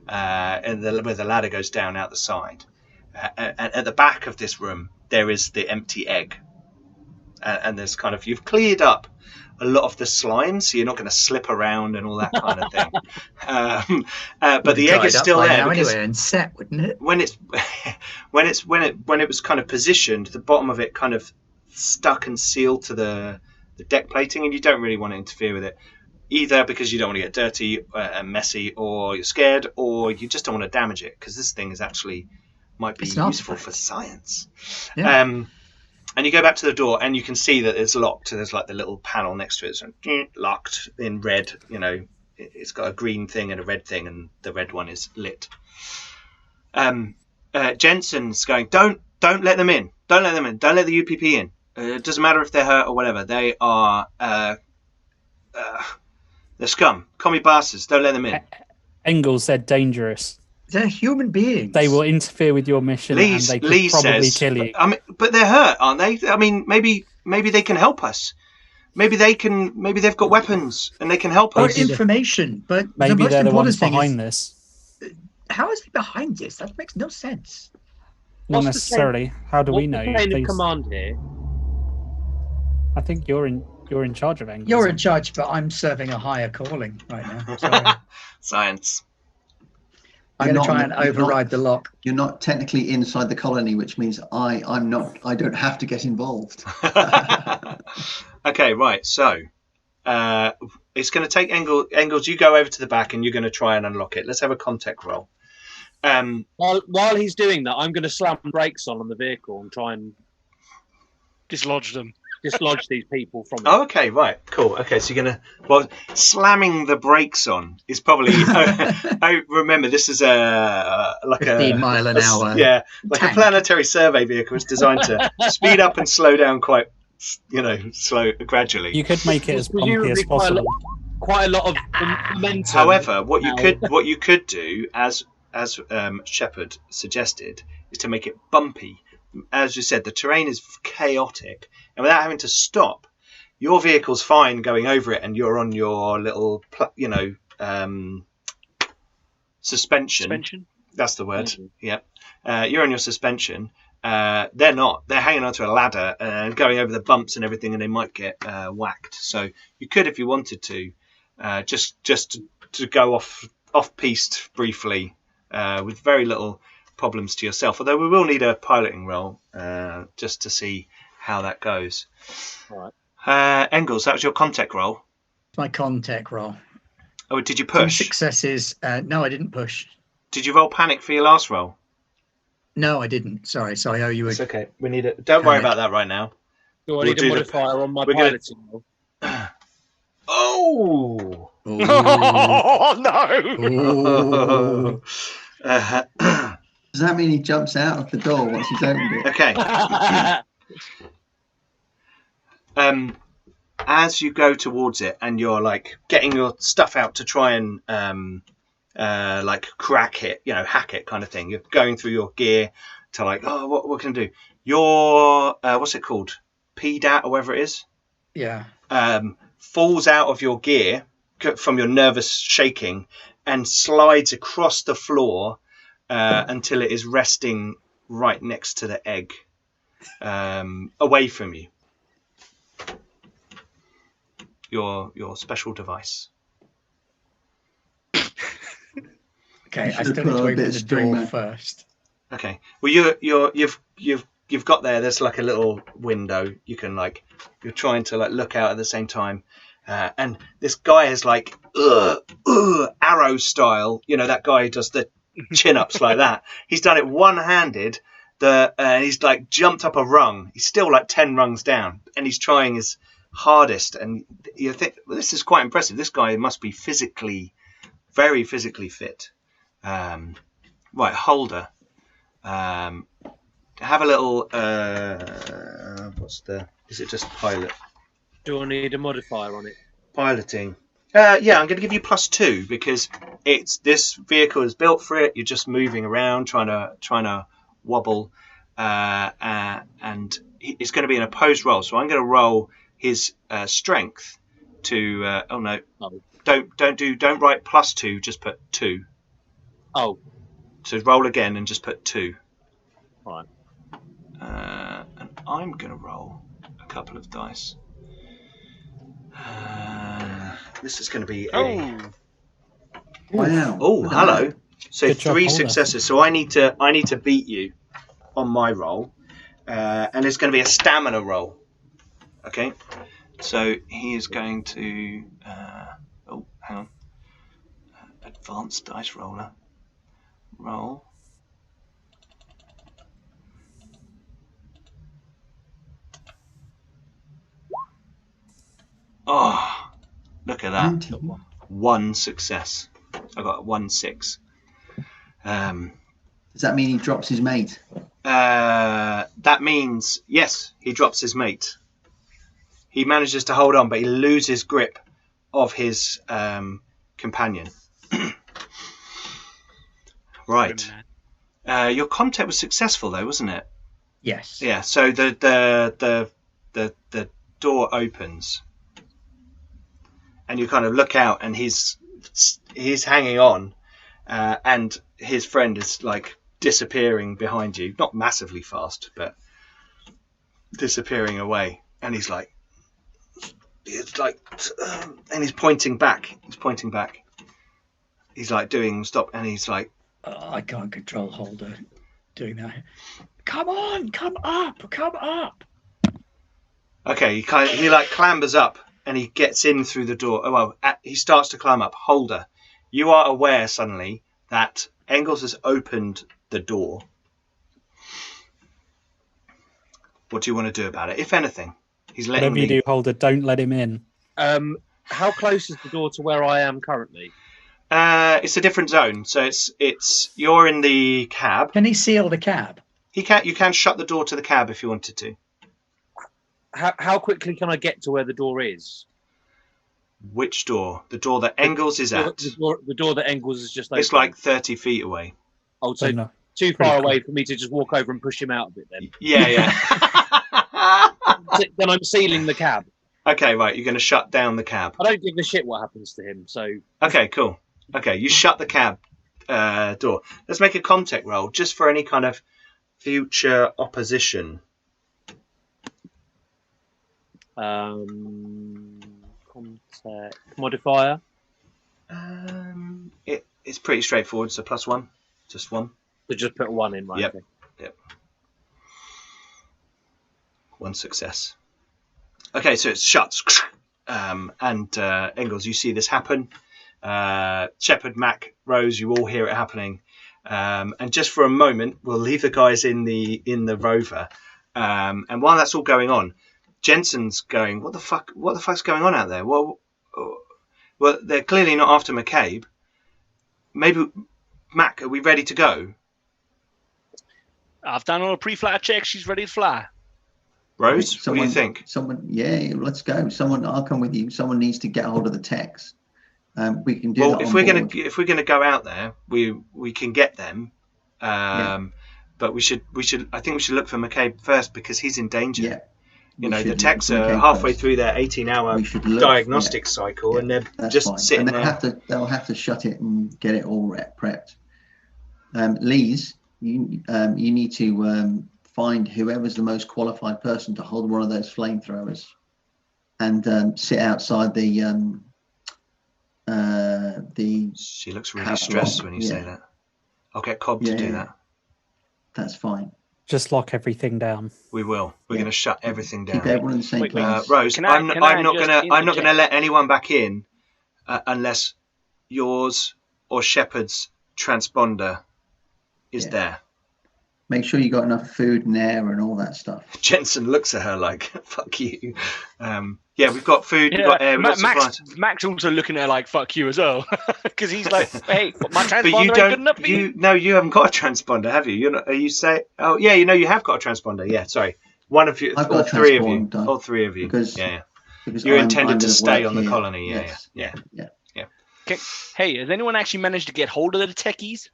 and where the ladder goes down out the side. And at the back of this room, there is the empty egg. And there's kind of, you've cleared up a lot of the slime, so you're not going to slip around and all that kind of thing. But the egg is still there because anyway, and set, wouldn't it? when it was kind of positioned, the bottom of it kind of stuck and sealed to the deck plating, and you don't really want to interfere with it either because you don't want to get dirty and messy, or you're scared, or you just don't want to damage it because this thing is actually might be It's not useful right. for science. Yeah. And you go back to the door and you can see that it's locked. There's like the little panel next to it. So locked in red. You know, it's got a green thing and a red thing, and the red one is lit. Jensen's going, don't let them in. Don't let them in. Don't let the UPP in. It doesn't matter if they're hurt or whatever. They are they're scum. Commie bastards. Don't let them in. Engels said dangerous. They're human beings. They will interfere with your mission Lee and they could probably says, kill you. I mean, but they're hurt, aren't they? I mean, maybe they can help us. Maybe they've got weapons and they can help Or us. information, but the Maybe most they're the important ones thing behind is, this. how is he behind this? That makes no sense. Not What's the necessarily. How do we know? What's the chain of Please. command here? I think you're in charge of Engels. You're in charge, but I'm serving a higher calling right now. Sorry. Science. I'm going to try and You're not- override the lock. You're not technically inside the colony, which means I don't have to get involved. Okay, right. So it's going to take Engels. You go over to the back and you're going to try and unlock it. Let's have a contact roll. While he's doing that, I'm going to slam brakes on the vehicle and try and Dislodge them. dislodge these people from it. Oh, okay, right, cool. Okay, so you're gonna slamming the brakes on is probably. Remember, this is like 15 mile an hour. Yeah, like tank. a planetary survey vehicle. It's designed to speed up and slow down quite, slow gradually. You could make it as bumpy as Presumably quite a possible. Quite a lot of momentum. However, what you could do as as Sheppard suggested, is to make it bumpy. As you said, the terrain is chaotic, and without having to stop, your vehicle's fine going over it, and you're on your little, suspension. That's the word. Mm-hmm. Yep. You're on your suspension. They're not. They're hanging onto a ladder and going over the bumps and everything, and they might get whacked. So you could, if you wanted to, just to go off piste briefly with very little problems to yourself. Although we will need a piloting roll just to see how that goes. All right. Engels, that was your contact roll. My contact roll. Oh, did you push? 2 successes. No, I didn't push. Did you roll panic for your last roll? No, I didn't. Sorry, I owe you a... It's okay. We need it. Don't worry about that right now. Do I need a modifier on my piloting roll? Oh! Oh no! Does that mean he jumps out of the door once he's opened it? Okay. As you go towards it and you're like getting your stuff out to try and like crack it, hack it kind of thing. You're going through your gear to like, what can I do? Your what's it called? PDAT or whatever it is. Yeah. Falls out of your gear from your nervous shaking and slides across the floor until it is resting right next to the egg, away from you. Your special device. Okay, I still need to open the door first. Okay. Well, you've got there. There's like a little window. You can you're trying to look out at the same time, and this guy is like arrow style. That guy who does the chin ups like that. He's done it one-handed. He's jumped up a rung. He's still 10 rungs down, and he's trying his hardest. And you think, well, this is quite impressive. This guy must be very physically fit. Right, holder. Have a little. Is it just pilot? Do I need a modifier on it? Piloting. Yeah, I'm going to give you +2 because this vehicle is built for it. You're just moving around, trying to wobble, and it's going to be an opposed roll. So I'm going to roll his strength to. Oh no! Don't write +2. Just put 2. Oh. So roll again and just put 2. Right. And I'm going to roll a couple of dice. This is going to be Wow. Oh, hello. So Good job, 3 Holder. successes. So I need to beat you on my roll, and it's going to be a stamina roll. Okay. So he is going to. Hang on. Advanced dice roller. Roll. Oh, look at that. 1 success. I got 1 6. Does that mean he drops his mate? That means, yes, he drops his mate. He manages to hold on, but he loses grip of his companion. Right. Your contact was successful, though, wasn't it? Yes. Yeah. So the door opens, and you kind of look out, and he's hanging on, and his friend is disappearing behind you. Not massively fast, but disappearing away. And he's and he's pointing back. He's doing stop, and he's like. I can't control Holder doing that. Come on, come up. Okay, he clambers up and he gets in through the door. Oh well, he starts to climb up. Holder, you are aware suddenly that Engels has opened the door. What do you want to do about it? If anything, he's letting Whatever you do, Holder, don't let him in. How close is the door to where I am currently? It's a different zone, so it's you're in the cab. Can he seal the cab? You can shut the door to the cab if you wanted to. How quickly can I get to where the door is? Which door? The door that Engels is at. The door that Engels is just opened. It's 30 feet away. Oh, so no, too pretty far cool. away for me to just walk over and push him out a bit then. Yeah. Then I'm sealing the cab. Okay, right. You're going to shut down the cab. I don't give a shit what happens to him. So Okay, cool. Okay, you shut the cab door. Let's make a contact roll just for any kind of future opposition. Contact modifier. It's pretty straightforward. So +1, just 1. So just put 1 in, right? Yep. Okay. Yep. 1 success. Okay, so it shuts. And Engels, you see this happen. Sheppard, Mac, Rose, you all hear it happening. And just for a moment, we'll leave the guys in the rover. And while that's all going on, Jensen's going, what the fuck's going on out there? Well, they're clearly not after McCabe. Maybe, Mac, are we ready to go? I've done all the pre-flight checks. She's ready to fly. Rose, what do you think? Yeah, let's go. I'll come with you. Someone needs to get hold of the techs. We can do that. If we're gonna go out there, we can get them. But we should. I think we should look for McCabe first because he's in danger. Yeah. The techs are halfway through their 18-hour diagnostic cycle, and they're just fine. sitting and there. They'll have to shut it and get it all prepped. Lees, you need to find whoever's the most qualified person to hold one of those flamethrowers, and sit outside the. She looks really stressed when you say that. I'll get Cobb to do that. That's fine. Just lock everything down. We will. We're going to shut everything down. Keep everyone in the same place. Rose, I'm not going to let anyone back in unless yours or Sheppard's transponder is there. Make sure you got enough food and air and all that stuff. Jensen looks at her like, "Fuck you." We've got food, we've got air, we've got supplies. Max also looking at her like, "Fuck you" as well, because he's like, "Hey, my transponder But you ain't don't. good enough for you." You haven't got a transponder, have you? You're not. Are you say? Oh yeah, you have got a transponder. Yeah, sorry. One of you, all three of you, because you're intended to stay on the colony. Yeah. Okay. Hey, has anyone actually managed to get hold of the techies?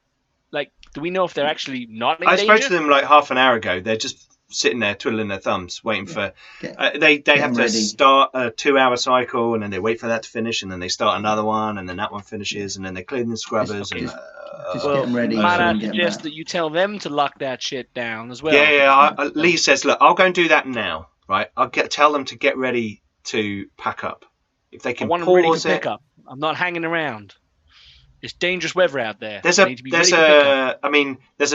Like, do we know if they're actually not in danger? I spoke to them like half an hour ago. They're just sitting there twiddling their thumbs, waiting for. They have to start a 2-hour cycle, and then they wait for that to finish, and then they start another one, and then that one finishes, and then they clean the scrubbers. Just get them ready. Might I suggest that you tell them to lock that shit down as well? Yeah. Lee says, "Look, I'll go and do that now. Right? Tell them to get ready to pack up. If they can pause ready to pick up. I'm not hanging around. It's dangerous weather out there. There's an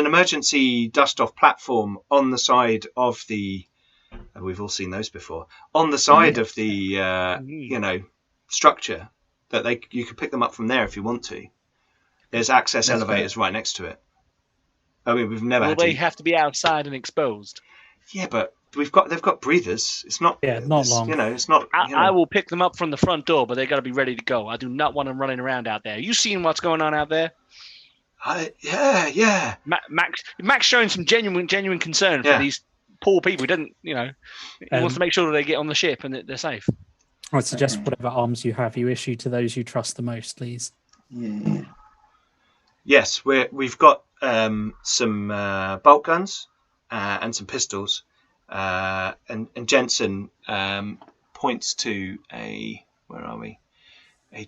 emergency dust-off platform on the side of the. We've all seen those before. On the side of the, structure that you can pick them up from there if you want to. There's access elevators right next to it. I mean, we've never. They have to be outside and exposed. Yeah, but they've got breathers. It's not. Yeah, not long. It's not. I will pick them up from the front door, but they got to be ready to go. I do not want them running around out there. You seen what's going on out there? Yeah. Max showing some genuine concern for these poor people. He doesn't, he wants to make sure that they get on the ship and that they're safe. I'd suggest whatever arms you have, you issue to those you trust the most, please. Yeah. Yes, we've got some bolt guns and some pistols, and Jensen points to a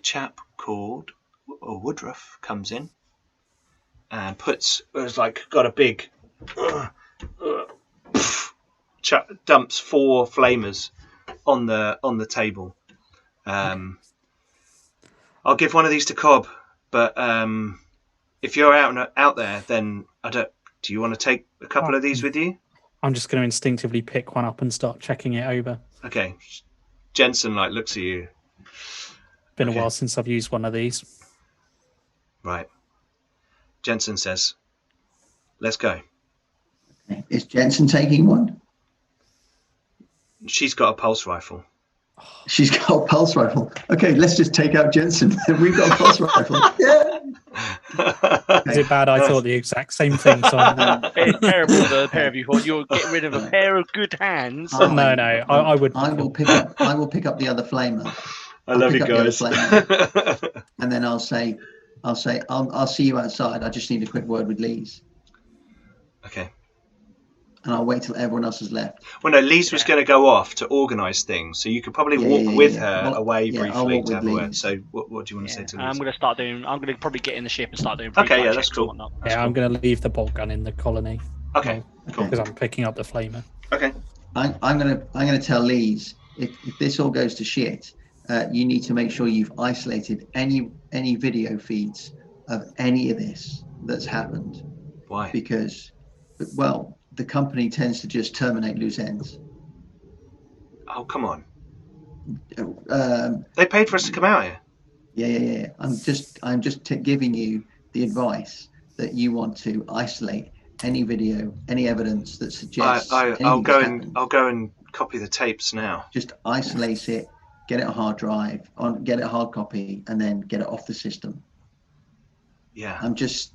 chap called Woodruff comes in and got a big dumps 4 flamers on the table. I'll give one of these to Cobb, but if you're out there, then do you want to take a couple of these with you? I'm just going to instinctively pick one up and start checking it over. Okay. Jensen looks at you. Been a while since I've used one of these. Right. Jensen says, "Let's go." Okay. Is Jensen taking one? She's got a pulse rifle. She's got a pulse rifle. Okay, let's just take out Jensen. We've got a pulse rifle. Yeah. Is it bad? I thought the exact same thing. So it's terrible. The pair of you thought you'll get rid of a pair of good hands. No. I would. I will pick up the other flamer. I love you guys. And then I'll say, I'll say I'll see you outside. I just need a quick word with Lise, Okay. and I'll wait till everyone else has left. Well, no, Lise was going to go off to organise things, so you could probably walk with her Well, away yeah, I'll briefly walk to with have a word. Lise. So, what do you want to say to Lise? I'm going to probably get in the ship and start doing Okay, pre-flight yeah, that's checks cool. and whatnot. That's Yeah, I'm going to leave the bolt gun in the colony. Okay, cool. Because I'm picking up the flamer. Okay. I'm gonna tell Lise if this all goes to shit, you need to make sure you've isolated any video feeds of any of this that's happened. Why? Because, well, the company tends to just terminate loose ends. Oh, come on. Um, They paid for us to come out here. yeah. I'm just giving you the advice that you want to isolate any video, any evidence that suggests I'll go and copy the tapes now. Just isolate it, get it a hard drive, get it a hard copy, and then get it off the system. Yeah. I'm just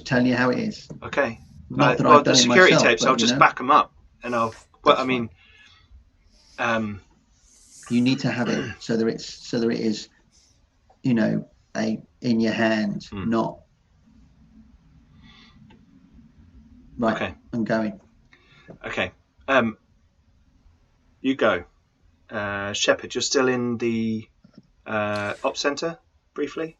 telling you how it is. Okay. Not that well, I've done the it security myself, tapes, but, I'll just back them up, and I'll. Well, I mean, you need to have it so that it is, in your hand, not. Right. Okay. I'm going. Okay. You go. Sheppard, you're still in the ops center briefly?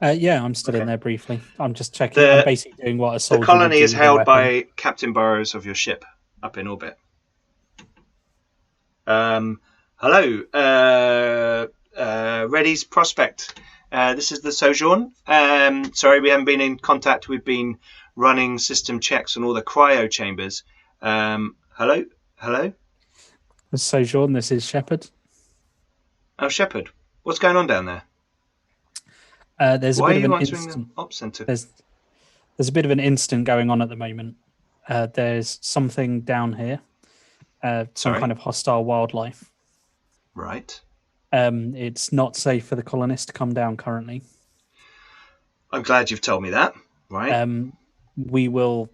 Yeah, I'm still Okay. in there briefly. I'm just checking. I'm basically doing what a soldier The colony would do is with a held weapon. by Captain Burrows of your ship up in orbit. Hello. Reddy's Prospect. This is the Sojourn. Sorry, we haven't been in contact. We've been running system checks on all the cryo chambers. Hello? Sojourn, this is Sheppard. Oh, Sheppard. What's going on down there? There's Why a bit are you of an answering instant. the ops center? There's a bit of an instant going on at the moment. There's something down here. Some kind of hostile wildlife. Right. It's not safe for the colonists to come down currently. I'm glad you've told me that. Right. We will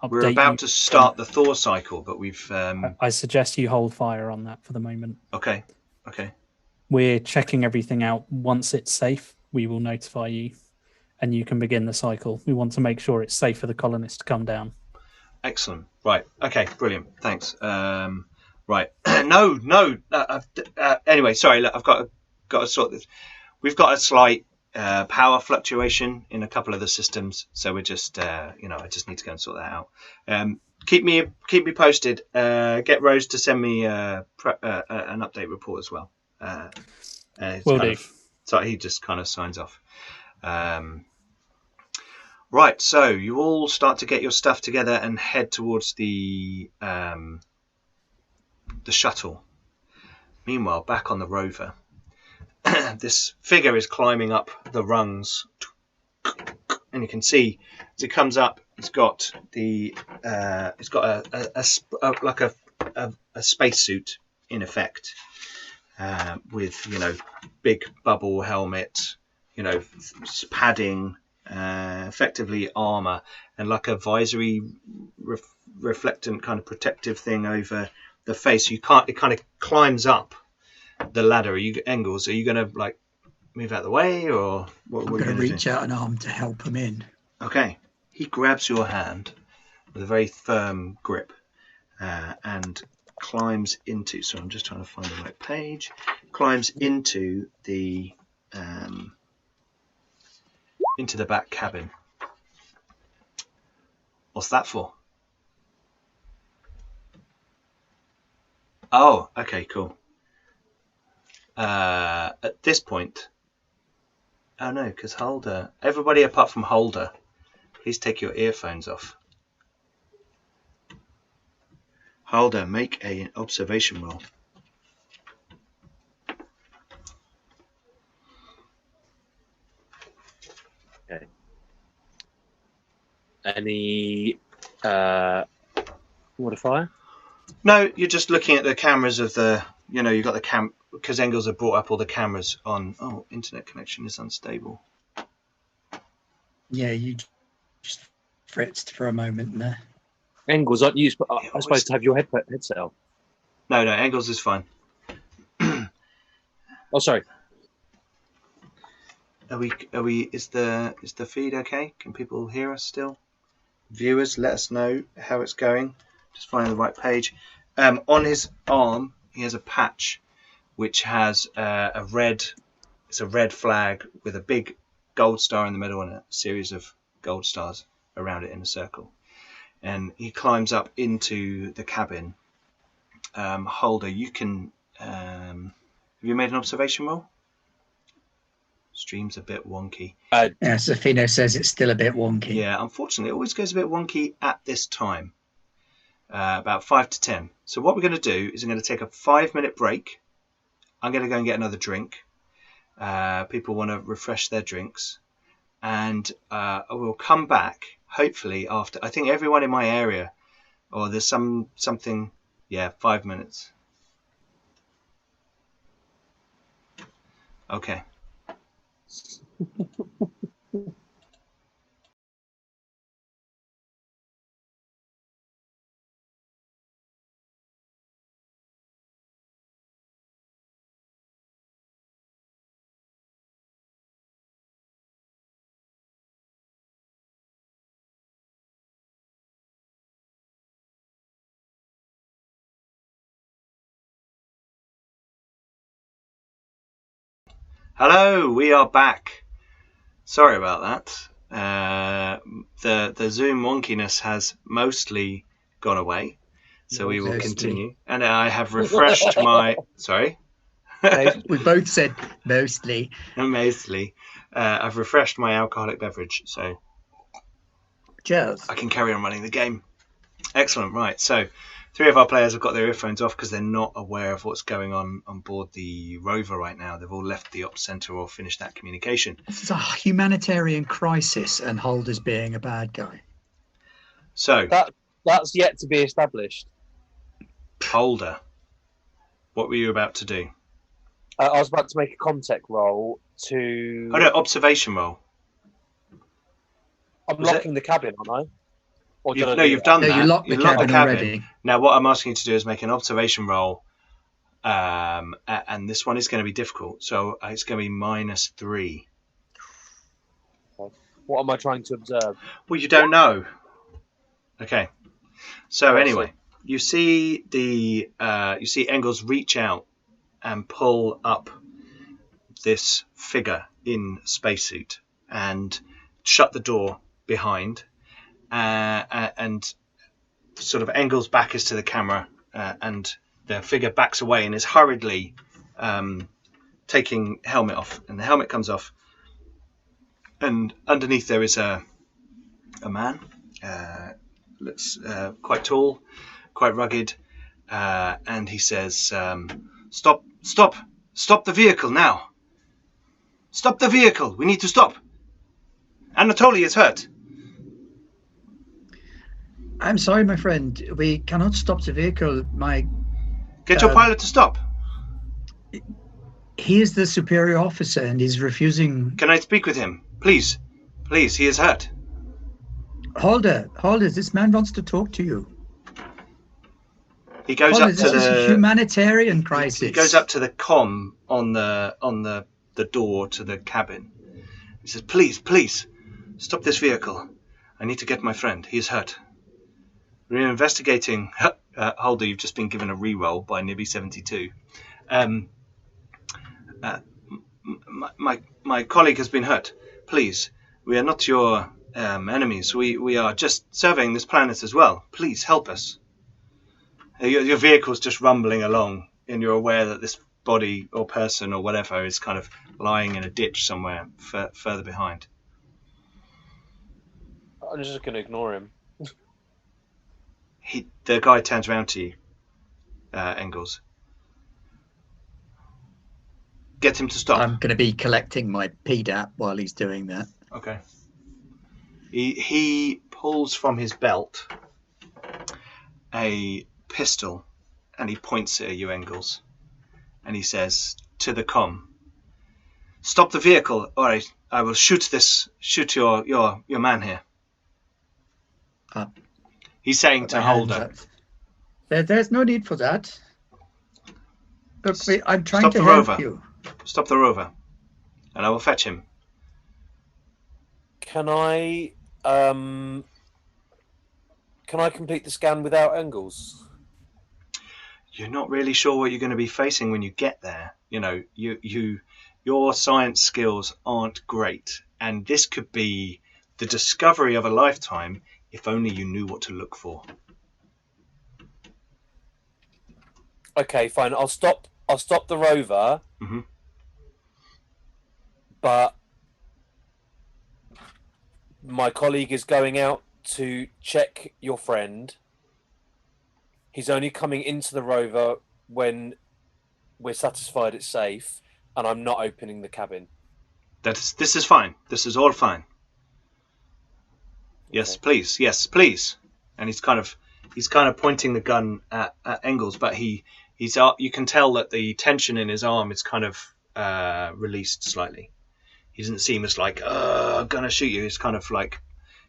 update. We're about to start the thaw cycle, but we've. I suggest you hold fire on that for the moment. Okay. We're checking everything out. Once it's safe, we will notify you, and you can begin the cycle. We want to make sure it's safe for the colonists to come down. Excellent. Right. Okay. Brilliant. Thanks. Right. No. Anyway, sorry. Look, I've got to sort this. We've got a slight power fluctuation in a couple of the systems, so we're just, I just need to go and sort that out. Keep me posted. Get Rose to send me an update report as well. Will do. So he just kind of signs off. Right, so you all start to get your stuff together and head towards the shuttle. Meanwhile, back on the rover, this figure is climbing up the rungs, and you can see as it comes up, it's got a spacesuit in effect, with big bubble helmet, padding. Effectively armor and like a visory reflectant kind of protective thing over the face. It kind of climbs up the ladder. Engels, are you going to move out of the way, or what? I'm going to reach out an arm to help him in. Okay. He grabs your hand with a very firm grip and climbs into. So I'm just trying to find the right page. Climbs into the back cabin. What's that for? Oh, okay, cool. At this point, oh no, because Holder, everybody apart from Holder, please take your earphones off. Holder, make an observation roll. Okay. Any modifier? No, you're just looking at the cameras of the. You've got the because Engels have brought up all the cameras on. Oh, internet connection is unstable. Yeah, you just fritzed for a moment there. Engels, aren't you supposed to have your headset on? No, Engels is fine. Oh, sorry. Are we? Is the feed okay? Can people hear us still? Viewers, let us know how it's going. Just finding the right page. On his arm, he has a patch which has a red. It's a red flag with a big gold star in the middle and a series of gold stars around it in a circle. And he climbs up into the cabin. Holder, you can. Have you made an observation roll? Stream's a bit wonky. Yeah, Safino says it's still a bit wonky. Yeah, unfortunately, it always goes a bit wonky at this time. About 5 to 10. So what we're going to do is I'm going to take a 5-minute break. I'm going to go and get another drink. People want to refresh their drinks. And we'll come back, hopefully, after. I think everyone in my area, or there's something. Yeah, 5 minutes. Okay. Hello, we are back. Sorry about that. The Zoom wonkiness has mostly gone away, so we will continue. And I have refreshed my. Sorry. We both said mostly. Mostly. I've refreshed my alcoholic beverage, so Cheers. I can carry on running the game. Excellent. Right. So 3 of our players have got their earphones off because they're not aware of what's going on board the rover right now. They've all left the ops center or finished that communication. It's a humanitarian crisis, and Holder's being a bad guy. So that's yet to be established. Holder, what were you about to do? I was about to make a contact roll to. Oh no, observation roll. I'm locking the cabin, aren't I? You've done that. You locked the cabin already. Now, what I'm asking you to do is make an observation roll, and this one is going to be difficult. So it's going to be -3. What am I trying to observe? Well, you don't know. Okay. So anyway, you see Engels reach out and pull up this figure in spacesuit and shut the door behind. And sort of Engels' back is to the camera, and the figure backs away and is hurriedly taking helmet off, and the helmet comes off, and underneath there is a man, looks quite tall, quite rugged, and he says, "Stop the vehicle now! Stop the vehicle! We need to stop! Anatoly is hurt!" I'm sorry, my friend. We cannot stop the vehicle. Get your pilot to stop. He is the superior officer and he's refusing. Can I speak with him? Please, he is hurt. Holder, this man wants to talk to you. He goes Holder, up to this is a humanitarian crisis. He goes up to the comm on the door to the cabin. He says, please, stop this vehicle. I need to get my friend. He is hurt. We're investigating. Holder, you've just been given a re-roll by Nibby72. My colleague has been hurt. Please, we are not your enemies. We are just surveying this planet as well. Please help us. Your vehicle's just rumbling along, and you're aware that this body or person or whatever is kind of lying in a ditch somewhere further behind. I'm just going to ignore him. The guy turns around to you, Engels. Get him to stop. I'm going to be collecting my PDAP while he's doing that. Okay. He pulls from his belt a pistol and he points it at you, Engels. And he says to the comm, "Stop the vehicle, or I will shoot your man here." He's saying to Holder. There's no need for that. Look, I'm trying to help you. Stop the rover, and I will fetch him. Can I complete the scan without Engels? You're not really sure what you're going to be facing when you get there. You know, your science skills aren't great, and this could be the discovery of a lifetime if only you knew what to look for. Okay, fine. I'll stop the rover. Mhm. But my colleague is going out to check your friend. He's only coming into the rover when we're satisfied it's safe, and I'm not opening the cabin. This is fine. This is all fine. Yes, Okay. please. Yes, please. And he's kind of pointing the gun at Engels, but you can tell that the tension in his arm is kind of released slightly. He doesn't seem as like, I'm gonna shoot you. He's kind of like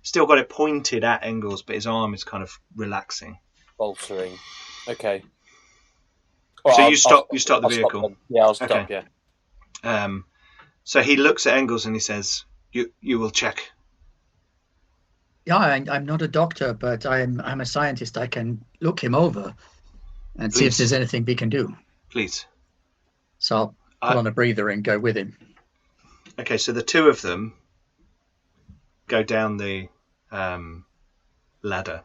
still got it pointed at Engels, but his arm is kind of relaxing. Faltering. Okay. So you stop the vehicle. I'll stop. Okay. Yeah. So he looks at Engels and he says, "You will check." Yeah, I'm not a doctor, but I'm a scientist. I can look him over and see if Please. there's anything we can do. Please. So I'll put on a breather and go with him. Okay, so the two of them go down the ladder,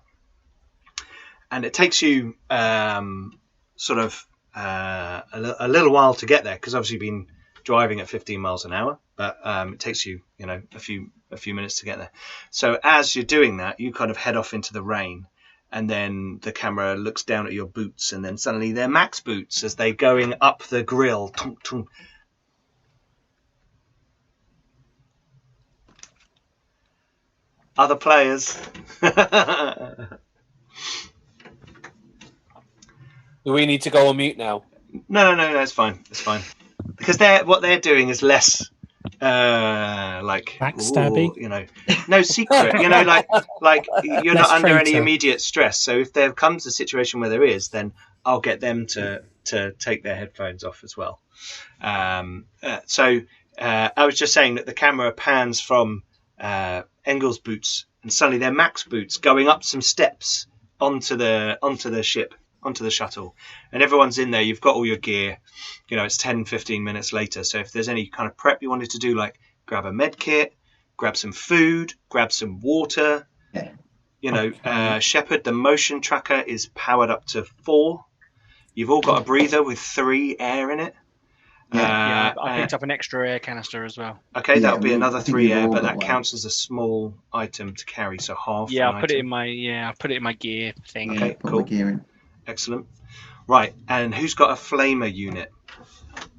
and it takes you sort of a little while to get there because obviously you've been driving at 15 miles an hour, but it takes you a few minutes to get there. So as you're doing that, you kind of head off into the rain, and then the camera looks down at your boots, and then suddenly they're Max boots as they're going up the grill. Tum, tum. Other players. Do we need to go on mute now? No, it's fine. It's fine. Because what they're doing is less like backstabby. No secret. like you're Less not under any traitor. immediate stress. So if there comes a situation where there is, then I'll get them to take their headphones off as well. So I was just saying that the camera pans from Engels' boots, and suddenly they're Max boots going up some steps onto the ship, onto the shuttle, and everyone's in there. You've got all your gear. It's 10-15 minutes later, so if there's any kind of prep you wanted to do, like grab a med kit, grab some food, grab some water. Sheppard, the motion tracker is powered up to 4. You've all got a breather with 3 air in it. I picked up an extra air canister as well. Okay, that'll be another I think 3 we've air, all but got that one. counts as a small item to carry, so half. Yeah, an I put it item. in my gear thing. Okay, Put cool. my gear in. Excellent. Right, and who's got a flamer unit?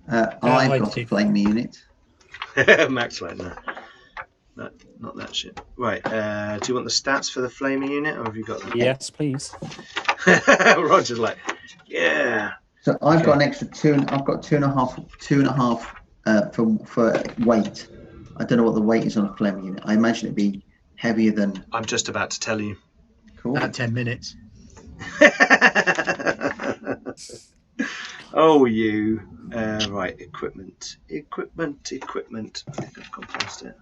I've I got do. a flame unit. Max like no, not that shit. Right, do you want the stats for the flamer unit, or have you got them? Yes, please. Roger's like, yeah. So I've got an extra 2. I've got 2.5 for weight. I don't know what the weight is on a flame unit. I imagine it'd be heavier than. I'm just about to tell you. Cool. About 10 minutes. Oh, you. Right, equipment. I think I've gone past it.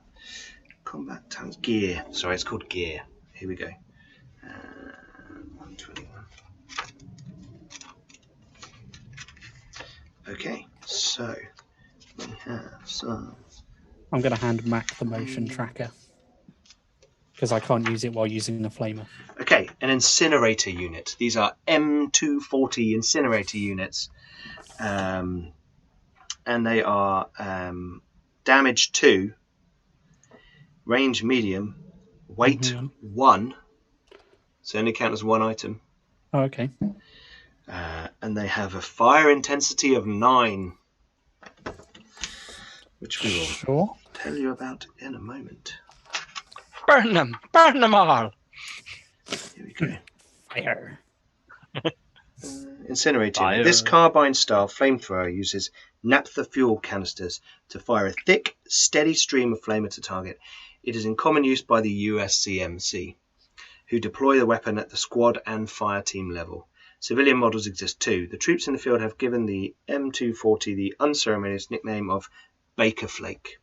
Combat talents. Gear. Sorry, it's called gear. Here we go. 121. Okay, so we have some. I'm going to hand Mac the motion tracker because I can't use it while using the flamer. Okay, an incinerator unit. These are M240 incinerator units. And they are damage 2, range medium, weight 1. So only count as 1 item. Oh, okay. And they have a fire intensity of 9, which we will Sure. tell you about in a moment. Burn them all. Here we go. Fire. Incinerating. Fire. This carbine-style flamethrower uses naphtha fuel canisters to fire a thick, steady stream of flame at a target. It is in common use by the USCMC, who deploy the weapon at the squad and fire team level. Civilian models exist too. The troops in the field have given the M240 the unceremonious nickname of Baker Flake.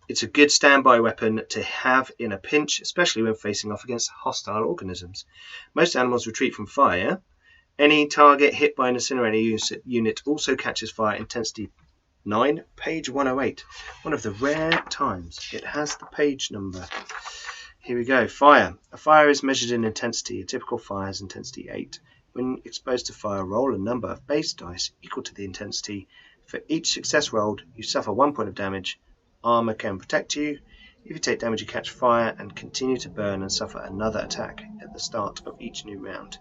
It's a good standby weapon to have in a pinch, especially when facing off against hostile organisms. Most animals retreat from fire. Any target hit by an incinerator unit also catches fire. Intensity 9, page 108. One of the rare times it has the page number. Here we go. Fire. A fire is measured in intensity. A typical fire is intensity 8. When exposed to fire, roll a number of base dice equal to the intensity. For each success rolled, you suffer 1 point of damage. Armor can protect you. If you take damage, you catch fire and continue to burn and suffer another attack at the start of each new round.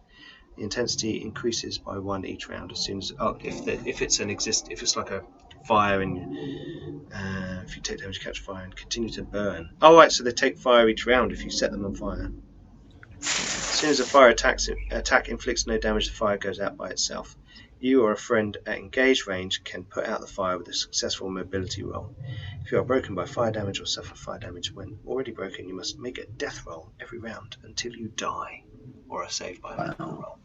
The intensity increases by 1 each round as soon as if it's like a fire and if you take damage, you catch fire and continue to burn. Oh right, so they take fire each round if you set them on fire. As soon as a fire attack inflicts no damage, the fire goes out by itself. You or a friend at engaged range can put out the fire with a successful mobility roll. If you are broken by fire damage or suffer fire damage when already broken, you must make a death roll every round until you die or are saved by a medical roll.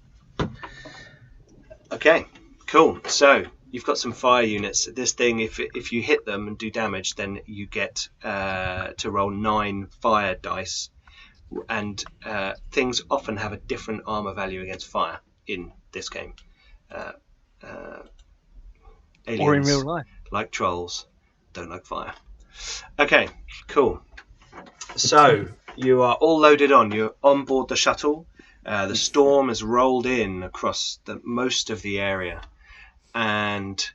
Okay, cool. So you've got some fire units. This thing, if you hit them and do damage, then you get to roll 9 fire dice. And things often have a different armor value against fire in this game. Aliens, or in real life, like trolls, don't like fire. Okay, cool. So you are all loaded on. You're on board the shuttle. The storm has rolled in across most of the area, and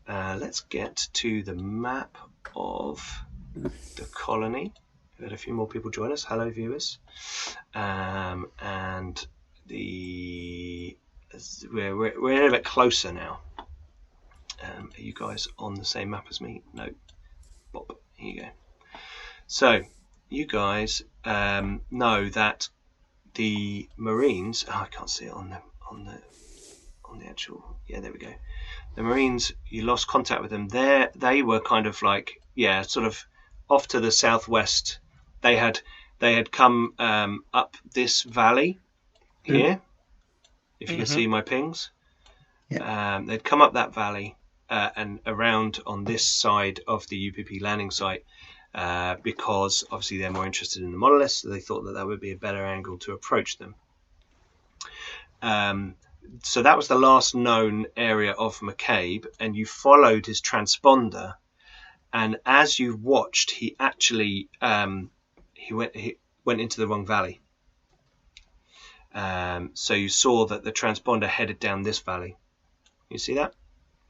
let's get to the map of the colony. We've had a few more people join us. Hello, viewers. And we're a bit closer now. Are you guys on the same map as me? No. Bob. Here you go. So you guys know that the Marines. Oh, I can't see it on the actual. Yeah, there we go. The Marines. You lost contact with them. They were kind of like sort of off to the southwest. They had come up this valley here. If you can see my pings. Yeah. They'd come up that valley and around on this side of the UPP landing site because obviously they're more interested in the monoliths, so they thought that would be a better angle to approach them. So that was the last known area of McCabe, and you followed his transponder, and as you watched, he actually he went into the wrong valley. So you saw that the transponder headed down this valley. You see that?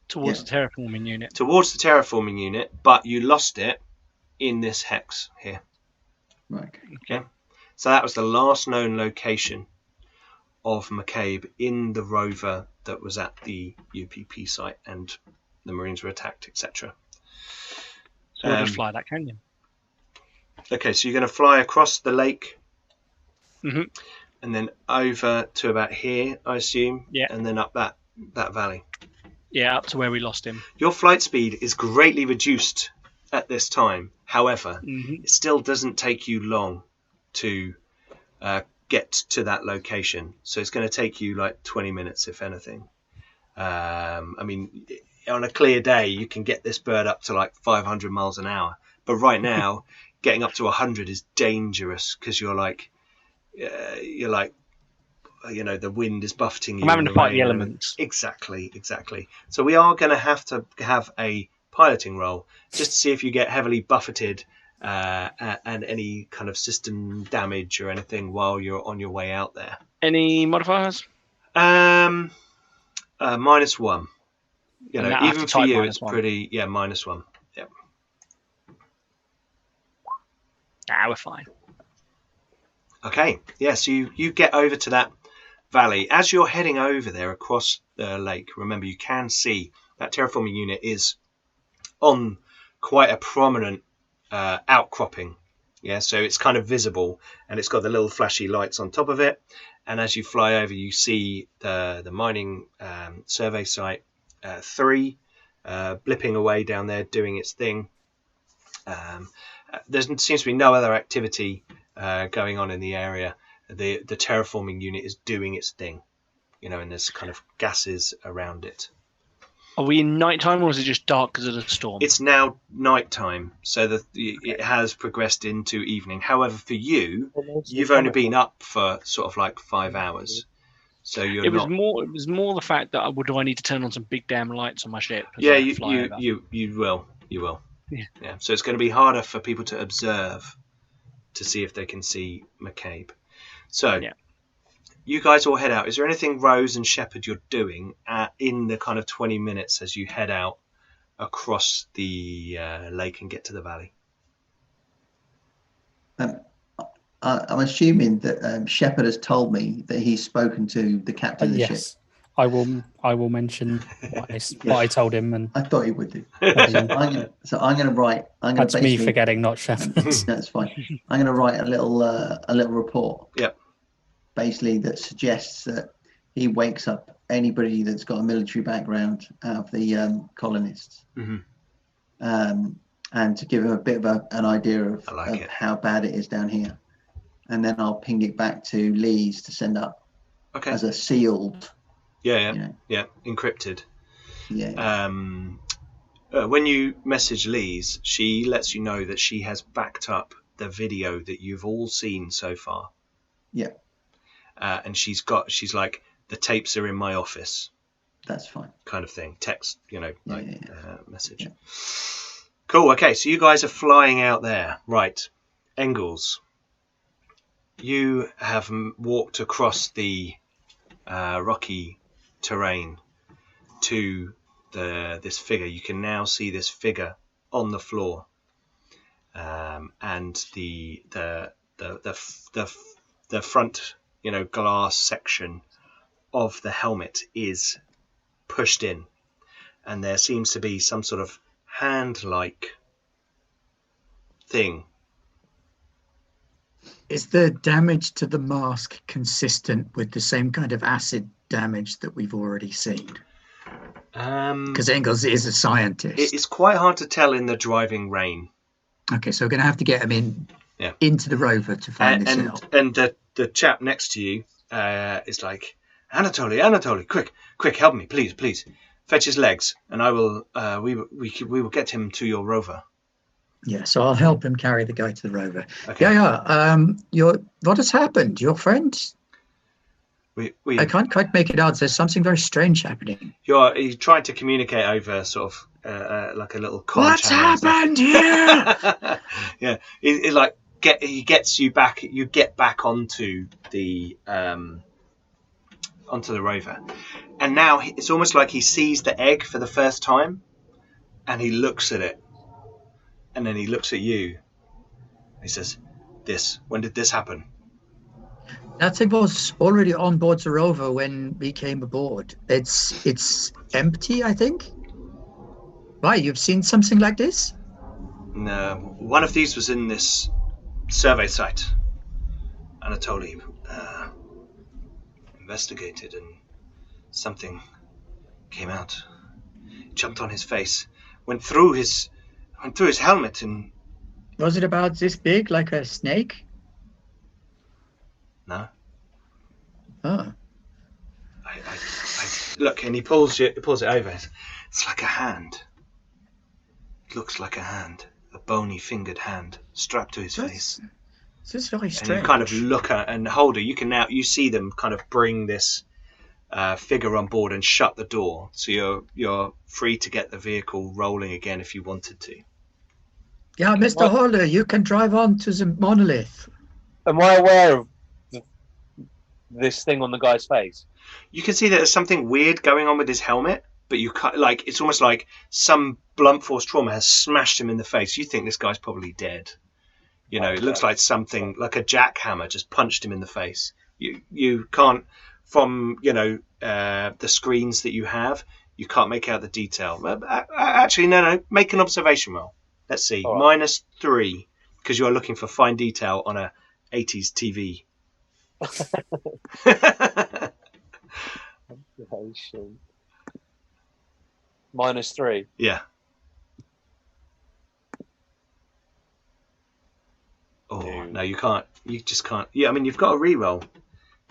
Towards the terraforming unit. Towards the terraforming unit, but you lost it in this hex here. Right. Okay. So that was the last known location of McCabe in the rover that was at the UPP site, and the Marines were attacked, etc. So we'll just fly that canyon. Okay, so you're going to fly across the lake. Mm-hmm. And then over to about here, I assume. Yeah. And then up that valley. Yeah, up to where we lost him. Your flight speed is greatly reduced at this time. However, it still doesn't take you long to get to that location. So it's going to take you like 20 minutes, if anything. I mean, on a clear day, you can get this bird up to like 500 miles an hour. But right now, getting up to 100 is dangerous because you're like, the wind is buffeting you. I'm having to fight the elements. Exactly. So we are going to have a piloting roll just to see if you get heavily buffeted and any kind of system damage or anything while you're on your way out there. Any modifiers? -1. Even for you, it's -1. pretty. Yeah, -1. Yep. We're fine. Okay. Yeah. So you get over to that valley. As you're heading over there across the lake, remember you can see that terraforming unit is on quite a prominent outcropping. Yeah, so it's kind of visible, and it's got the little flashy lights on top of it. And as you fly over, you see the mining survey site 3 blipping away down there, doing its thing. There seems to be no other activity going on in the area. The terraforming unit is doing its thing, and there's kind of gases around it. Are we in night time or is it just dark because of the storm? It's now night time, so that it has progressed into evening. However, for you, you've only been up for sort of like 5 hours, so It was more the fact that do I need to turn on some big damn lights on my ship? Yeah, you will. Yeah. So it's going to be harder for people to observe to see if they can see McCabe. So you guys all head out. Is there anything Rose and Sheppard you're doing in the kind of 20 minutes as you head out across the lake and get to the valley? I'm assuming that Sheppard has told me that he's spoken to the captain of the ship. I will mention what I told him, and I thought he would do. So I'm going to write. That's me forgetting, not Sheppard. That's fine. I'm going to write a little report. Yep. Basically, that suggests that he wakes up anybody that's got a military background out of the colonists, and to give him a bit of an idea of how bad it is down here, and then I'll ping it back to Lee's to send up as a sealed. Encrypted. When you message Lee's, she lets you know that she has backed up the video that you've all seen so far. Yeah. And she's like, the tapes are in my office. That's fine. Kind of thing. Text, message. Yeah. Cool. Okay, so you guys are flying out there, right? Engels, you have walked across the rocky terrain to this figure. You can now see this figure on the floor, and the front glass section of the helmet is pushed in, and there seems to be some sort of hand-like thing. Is the damage to the mask consistent with the same kind of acid damage that we've already seen? Because Engels is a scientist. It's quite hard to tell in the driving rain. Okay, so we're going to have to get him into the rover to find this out. And the chap next to you is like, Anatoly, quick, help me, please. Fetch his legs, and I will. We will get him to your rover. Yeah, so I'll help him carry the guy to the rover. Okay. What has happened? Your friend? I can't quite make it out. There's something very strange happening. He's trying to communicate over sort of like a little conch. What's happened here? Yeah, he gets you back. You get back onto the rover, and now it's almost like he sees the egg for the first time, and he looks at it, and then he looks at you. He says, when did this happen? That thing was already on board the rover when we came aboard. It's empty, I think. Why, you've seen something like this? No, one of these was in this survey site. Anatoly investigated, and something came out. It jumped on his face, went through his helmet, and... Was it about this big, like a snake? No. Oh. I look, and he pulls it over. It's like a hand. It looks like a hand, a bony fingered hand strapped to his face. This is very strange. And you kind of look at and hold it. You see them kind of bring this figure on board and shut the door, so you're free to get the vehicle rolling again if you wanted to. Yeah, Mr. Holder, you can drive on to the monolith. Am I aware of this thing on the guy's face? You can see that there's something weird going on with his helmet, but it's almost like some blunt force trauma has smashed him in the face. You think this guy's probably dead. It looks like something like a jackhammer just punched him in the face. You can't, from the screens that you have, you can't make out the detail. Actually, no. Make an observation roll. Let's see, right. -3, because you're looking for fine detail on a 80s TV. -3. Yeah. Oh no, you can't. You just can't. Yeah, I mean, you've got a reroll.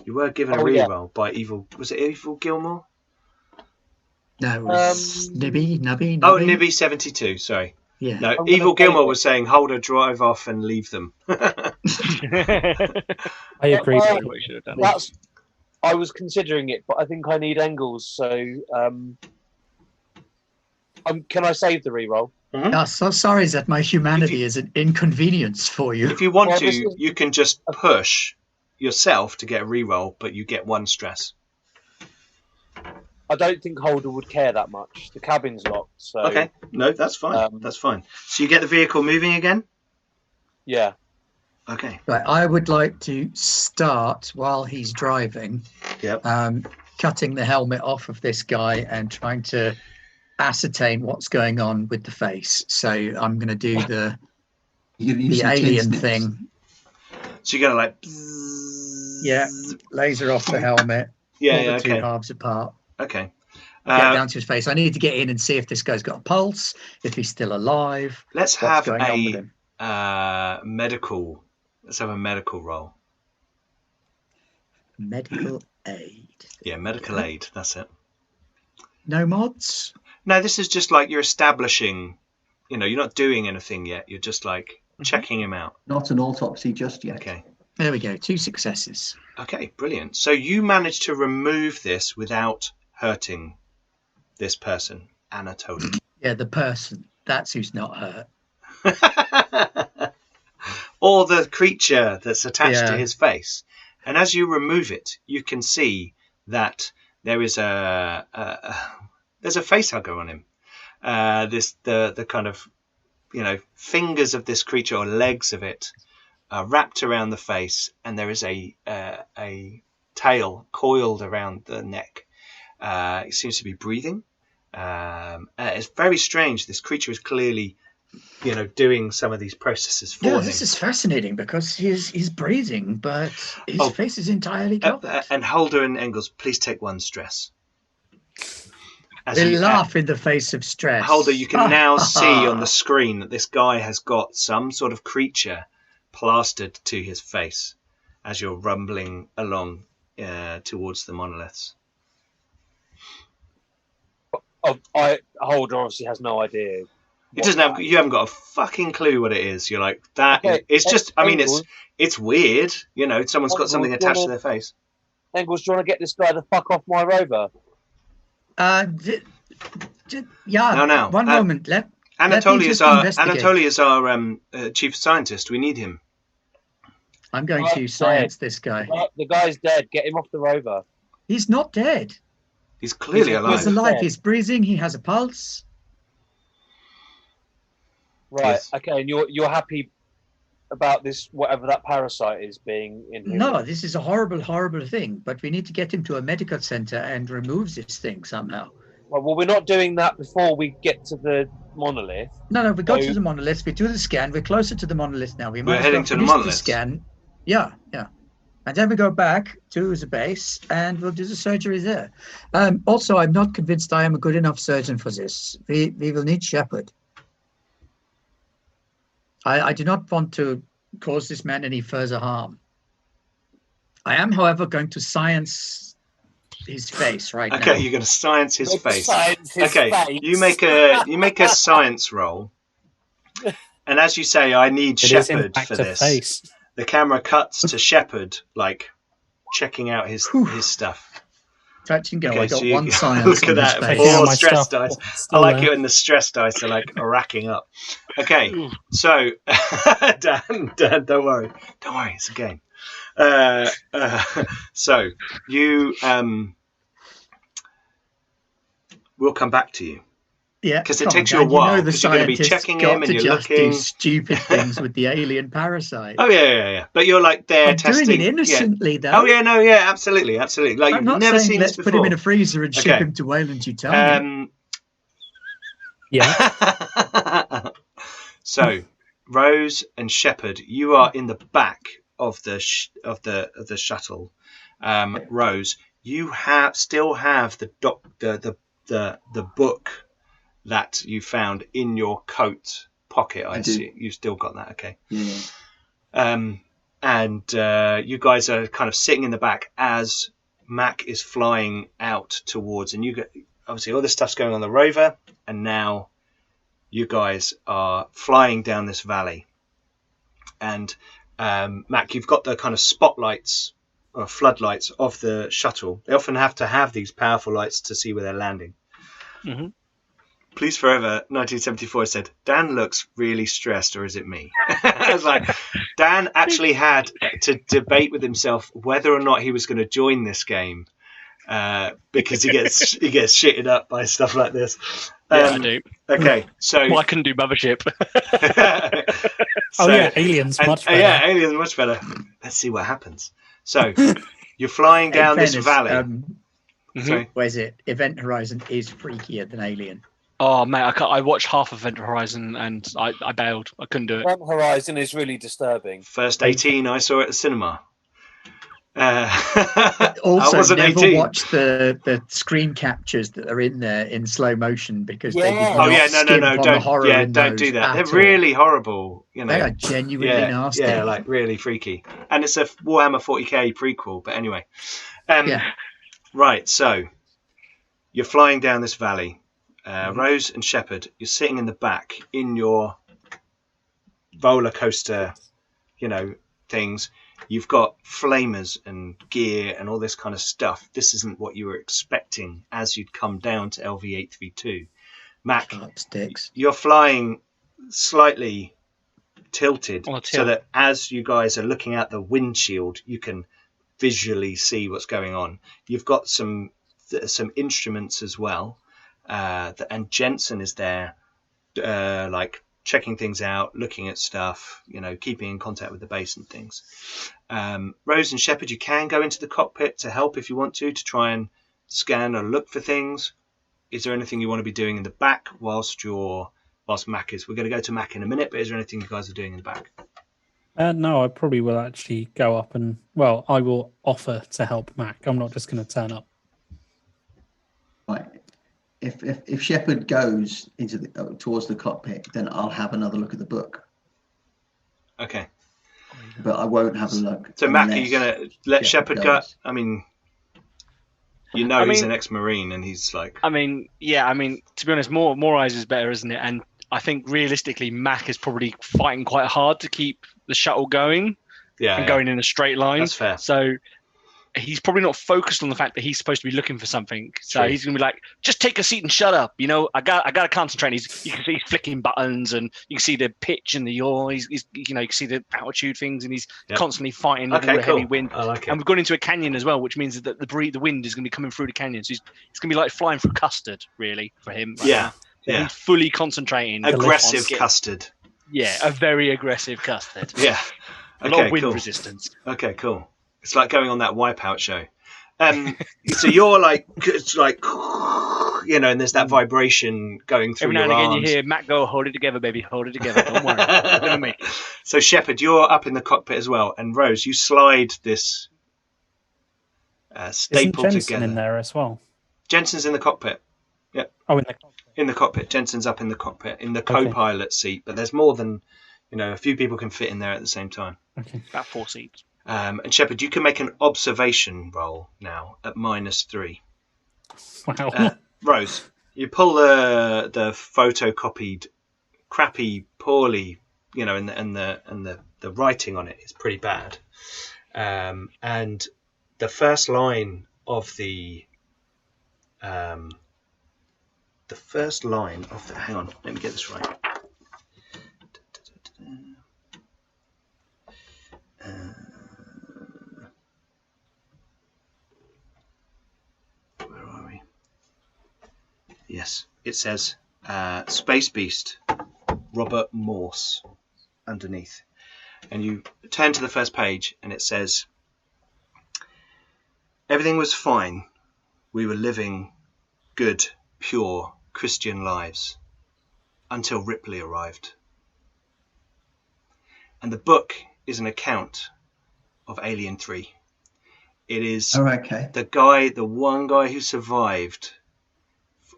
You were given a reroll by Evil. Was it Evil Gilmore? No, it was Nibby. Oh, Nibby 72. Sorry. Yeah. No, I'm Evil gonna Gilmore take was saying, "Holder, drive off and leave them." I agree. Well, What you should have done. That's. I was considering it, but I think I need Engels. So, can I save the reroll? Oh, so sorry that my humanity is an inconvenience for you. If you want Well, to, this is- you can just push yourself to get a reroll, but you get 1 stress. I don't think Holder would care that much. The cabin's locked, so Okay, no, that's fine. That's fine. So you get the vehicle moving again. yeah. Okay. Right, I would like to start while he's driving, Yep. cutting the helmet off of this guy and trying to ascertain what's going on with the face. So I'm going to do the alien thing. So you're gonna like. Yeah, laser off the helmet. Yeah. pull Yeah. the two Okay. halves apart. Okay. Get down to his face. I need to get in and see if this guy's got a pulse, if he's still alive. Let's What's have going on with him? medical. Let's have a medical roll. Medical aid. Yeah, medical aid. That's it. No mods? No, this is just like you're establishing. You're not doing anything yet. You're just like checking him out. Not an autopsy just yet. Okay. There we go. 2 successes. Okay, brilliant. So you managed to remove this without hurting this person, Anatoly. Yeah, the person. That's who's not hurt. Or the creature that's attached to Yeah. his face. And as you remove it, you can see that there is there's a face hugger on him. The kind of fingers of this creature or legs of it are wrapped around the face, and there is a tail coiled around the neck. It seems to be breathing. It's very strange. This creature is clearly, doing some of these processes for Yeah, him. this is fascinating because he's breathing, but his face is entirely covered. And Holder and Engels, please take 1 stress. As They you- laugh in the face of stress. Holder, you can now see on the screen that this guy has got some sort of creature plastered to his face as you're rumbling along towards the monoliths. Holder obviously has no idea. It doesn't have. You haven't got a fucking clue what it is. You're like that. Okay, It's just. I mean, Engels- it's weird. Someone's got something Engels, attached to wanna- their face. Engels, do you want to get this guy the fuck off my rover? Yeah. No. One moment. Let me Anatoly just is our investigate. chief scientist. We need him. I'm going Right, to science this guy. The guy's dead. Get him off the rover. He's not dead. He's clearly He's alive. He's alive. He's breathing. He has a pulse. Right. Yes. Okay. And you're happy about this, whatever that parasite is being in here? No, this is a horrible, horrible thing. But we need to get him to a medical center and remove this thing somehow. Well, we're not doing that before we get to the monolith. No, we got So- to the monolith. We do the scan. We're closer to the monolith now. We We're might as heading well to the finish monolith. scan. Yeah. And then we go back to the base and we'll do the surgery there. Also, I'm not convinced I am a good enough surgeon for this. We will need Sheppard. I do not want to cause this man any further harm. I am, however, going to science his face right now. Okay, you're going to science his face. Science his Okay, face. you make a science roll, and as you say, I need It is in Sheppard fact for a this. face. The camera cuts to Sheppard, like checking out his Whew. stuff. Touch and go. Okay, I got so you- one science look on at his that. face. Checking out Four my stress stuff. dice. I Still like there. it when the stress dice are like racking up. Okay, so Dan, don't worry, it's a game. So you we'll come back to you. Yeah, 'Cause it come takes on, you a Dan, while, You know the 'cause you're gonna be scientists checking got him and to you're just looking. do stupid things with the alien parasite. Oh yeah. But you're like there I'm testing. doing it innocently, though. Yeah. Oh yeah, no, yeah, absolutely. Like I'm you've not never saying seen let's this put him before. in a freezer and ship Okay. him to Wayland-Yutani. Yeah. So, Rose and Sheppard, you are in the back of the shuttle. Rose, you still have the book that you found in your coat pocket. I do. see. You've still got that. Okay. Yeah. And you guys are kind of sitting in the back as Mac is flying out towards, and obviously all this stuff's going on the rover, and now you guys are flying down this valley. And Mac, you've got the kind of spotlights or floodlights of the shuttle. They often have to have these powerful lights to see where they're landing. Mm-hmm. Police Forever 1974 said, Dan looks really stressed, or is it me? I was like, Dan actually had to debate with himself whether or not he was going to join this game because he gets shitted up by stuff like this. I do. Okay, so well, I couldn't do Mothership. Aliens much better. Yeah, Aliens much better. Let's see what happens. So you're flying down this valley. Sorry. Where's it? Event Horizon is freakier than Alien. Oh mate, I watched half of Event Horizon and I bailed. I couldn't do it. Event Horizon is really disturbing. First 18 I saw at the cinema. Also, never 18. Watch the screen captures that are in there in slow motion because they did not no, don't do that. They're really horrible. You know, they are genuinely nasty. Yeah, like really freaky. And it's a Warhammer 40k prequel. But anyway, right. So you're flying down this valley. Rose and Sheppard, you're sitting in the back in your roller coaster, things. You've got flamers and gear and all this kind of stuff. This isn't what you were expecting as you'd come down to LV-832. Mac, you're flying slightly tilted so that as you guys are looking at the windshield, you can visually see what's going on. You've got some instruments as well. And Jensen is there, like checking things out, looking at stuff, keeping in contact with the base and things. Rose and Sheppard, you can go into the cockpit to help if you want to try and scan or look for things. Is there anything you want to be doing in the back whilst Mac is? We're going to go to Mac in a minute, but is there anything you guys are doing in the back? No, I probably will actually go up and, I will offer to help Mac. I'm not just going to turn up. Right. If Sheppard goes into towards the cockpit, then I'll have another look at the book. Okay. But I won't have a look. So Mac, are you going to let Sheppard go? I mean, he's an ex-Marine, and he's like. To be honest, more eyes is better, isn't it? And I think realistically, Mac is probably fighting quite hard to keep the shuttle going. And going in a straight line. That's fair. So he's probably not focused on the fact that he's supposed to be looking for something. So he's going to be like, just take a seat and shut up. I got to concentrate. You can see he's flicking buttons and you can see the pitch and the yaw. You can see the altitude things and he's constantly fighting with the heavy wind. I like it. And we've gone into a canyon as well, which means that the wind is going to be coming through the canyon. So it's going to be like flying through custard, really, for him. Right now. He's fully concentrating. Aggressive custard. Yeah, a very aggressive custard. Yeah. A lot of wind resistance. Okay, cool. It's like going on that Wipeout show. So you're like, it's like, and there's that vibration going through your arms. Every now and again you hear Matt go, hold it together, baby, hold it together. Don't worry. We're going to make it. So Sheppard, you're up in the cockpit as well. And Rose, you slide this staple Isn't Jensen together. In there as well? Jensen's in the cockpit. Yeah. Oh, in the cockpit. In the cockpit. Jensen's up in the cockpit, in the co-pilot seat. But there's more than, a few people can fit in there at the same time. Okay. About 4 seats. And Sheppard, you can make an observation roll now at -3. Wow. Rose, you pull the photocopied, crappy, poorly, and the writing on it is pretty bad. And the first line of the hang on, let me get this right. Where are we? Yes, it says Space Beast, Robert Morse underneath. And you turn to the first page and it says, everything was fine. We were living good, pure Christian lives until Ripley arrived. And the book is an account of Alien 3. It is the one guy who survived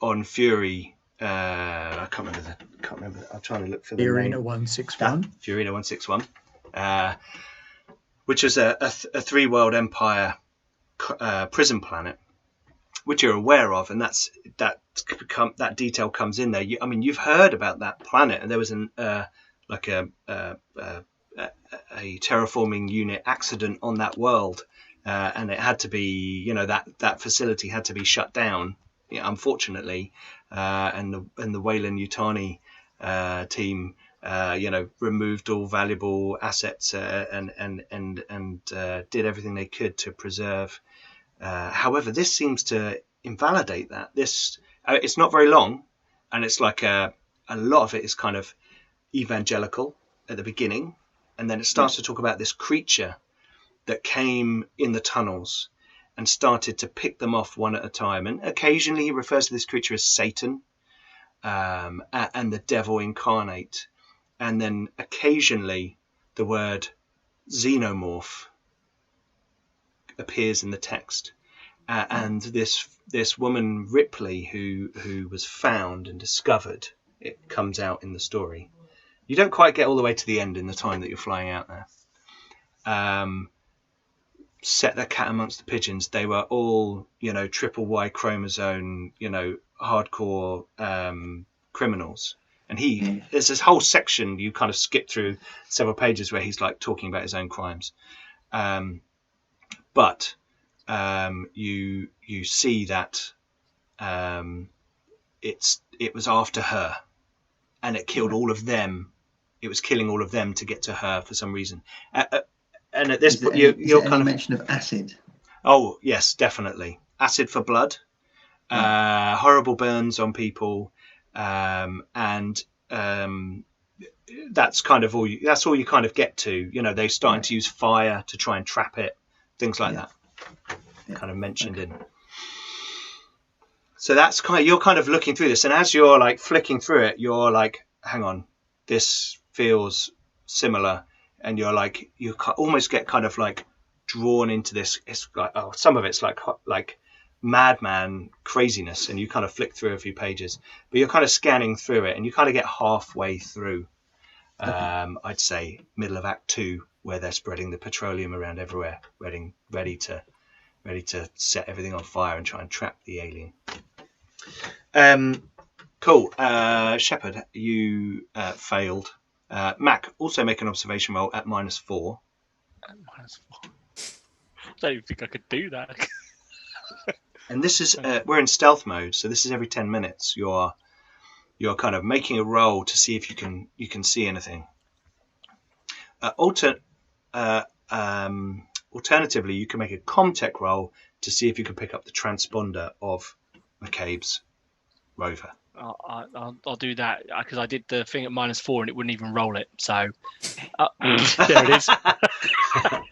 on Fury. I can't remember. I'm trying to look for the name. Furina 161. Furina 161, which was a 3-world empire prison planet, which you're aware of, and that detail comes in there. You've heard about that planet, and there was a terraforming unit accident on that world, and it had to be, that facility had to be shut down, unfortunately, and the Weyland-Yutani team, removed all valuable assets and did everything they could to preserve. However, this seems to invalidate that. It's not very long, and it's like a lot of it is kind of evangelical at the beginning, and then it starts to talk about this creature that came in the tunnels and started to pick them off one at a time. And occasionally he refers to this creature as Satan, and the devil incarnate. And then occasionally the word xenomorph appears in the text. And this woman Ripley who was found and discovered, it comes out in the story. You don't quite get all the way to the end in the time that you're flying out there. Set the cat amongst the pigeons. They were all, triple Y chromosome, hardcore criminals. And there's this whole section you kind of skip through several pages where he's like talking about his own crimes. But you see that it was after her, and it killed all of them. It was killing all of them to get to her for some reason. And at this point, you're kind of mention of acid. Oh yes, definitely acid for blood, horrible burns on people, and that's kind of all. That's all you kind of get to. They're starting to use fire to try and trap it, things like that. Kind of mentioned in. So that's you're kind of looking through this, and as you're like flicking through it, you're like, hang on, this feels similar. And you're like, you almost get kind of like drawn into this. It's like, some of it's like madman craziness, and you kind of flick through a few pages, but you're kind of scanning through it, and you kind of get halfway through. I'd say middle of Act 2, where they're spreading the petroleum around everywhere, ready to set everything on fire and try and trap the alien. Cool. Sheppard, you failed. Mac, also make an observation roll at -4. At -4. I don't even think I could do that. And this is we're in stealth mode, so this is every 10 minutes. You're kind of making a roll to see if you can see anything. Alternatively, you can make a Comtech roll to see if you can pick up the transponder of McCabe's rover. I'll do that because I did the thing at -4 and it wouldn't even roll it. So there it is.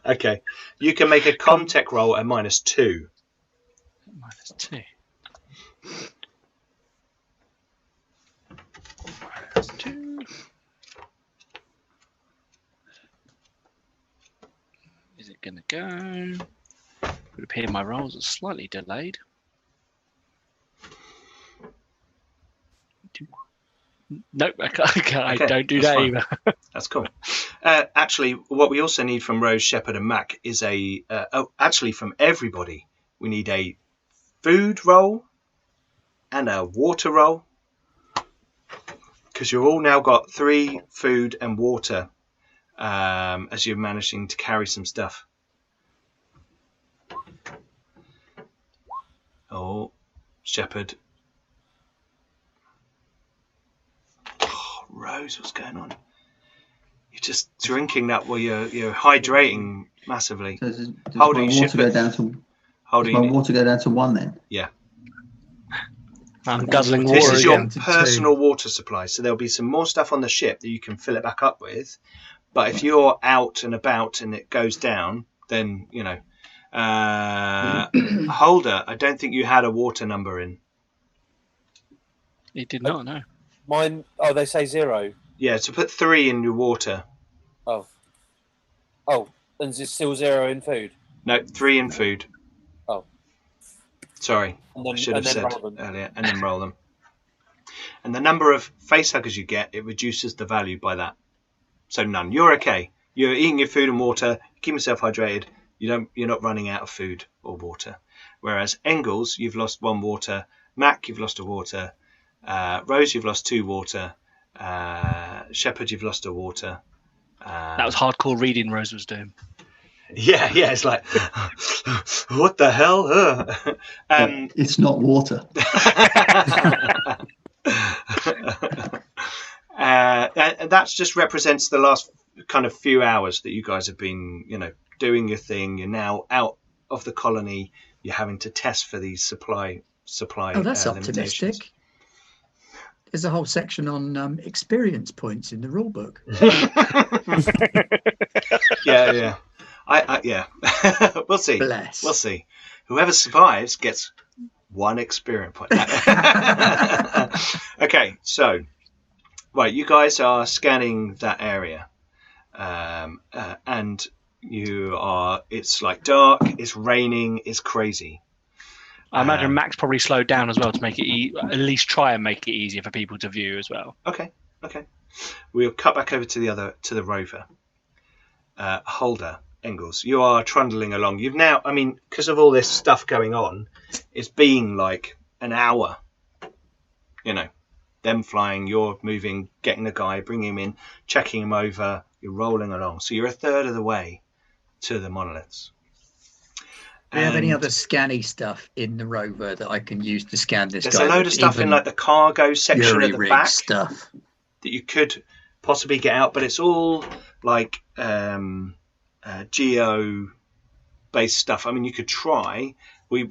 Okay, you can make a Comtech roll at -2. -2. -2. Is it gonna go? It would appear my rolls are slightly delayed. Nope, I don't do that either. That's cool. Actually, what we also need from Rose, Sheppard, and Mac is actually from everybody, we need a food roll and a water roll, because you've all now got 3 food and water as you're managing to carry some stuff. Oh, Sheppard. Rose, what's going on? You're just drinking that while you're hydrating massively. So does my water go down to 1 then? Yeah. I'm guzzling water. This is your again. personal water supply, so there'll be some more stuff on the ship that you can fill it back up with. But if you're out and about and it goes down, then Holder, I don't think you had a water number in. It did not, no. Mine. Oh, they say 0. Yeah, so put 3 in your water. Oh, and is it still 0 in food? No, 3 in food. Oh, sorry, I should have said earlier, and then roll them. And the number of face huggers you get, it reduces the value by that. So none. You're okay. You're eating your food and water. Keep yourself hydrated. You're not running out of food or water. Whereas Engels, you've lost 1 water. Mac, you've lost a water. Rose, you've lost 2 water. Sheppard, you've lost a water. That was hardcore reading Rose was doing. Yeah, it's like, what the hell? It's not water. That just represents the last kind of few hours that you guys have been, doing your thing. You're now out of the colony. You're having to test for these supply. Oh, that's limitations. optimistic. There's a whole section on experience points in the rule book. Yeah. Yeah. We'll see. Bless. We'll see. Whoever survives gets 1 experience point. Okay, so right, you guys are scanning that area, and you are. It's like dark. It's raining. It's crazy. I imagine Max probably slowed down as well to make it at least try and make it easier for people to view as well. Okay. We'll cut back over to the rover. Holder, Engels, you are trundling along. You've now, because of all this stuff going on, it's been like an hour. Them flying, you're moving, getting the guy, bringing him in, checking him over. You're rolling along. So you're a third of the way to the monoliths. Do you have any other scanny stuff in the rover that I can use to scan this There's guy? a load of stuff in like the cargo section at the back stuff that you could possibly get out, but it's all like geo-based stuff. You could try. We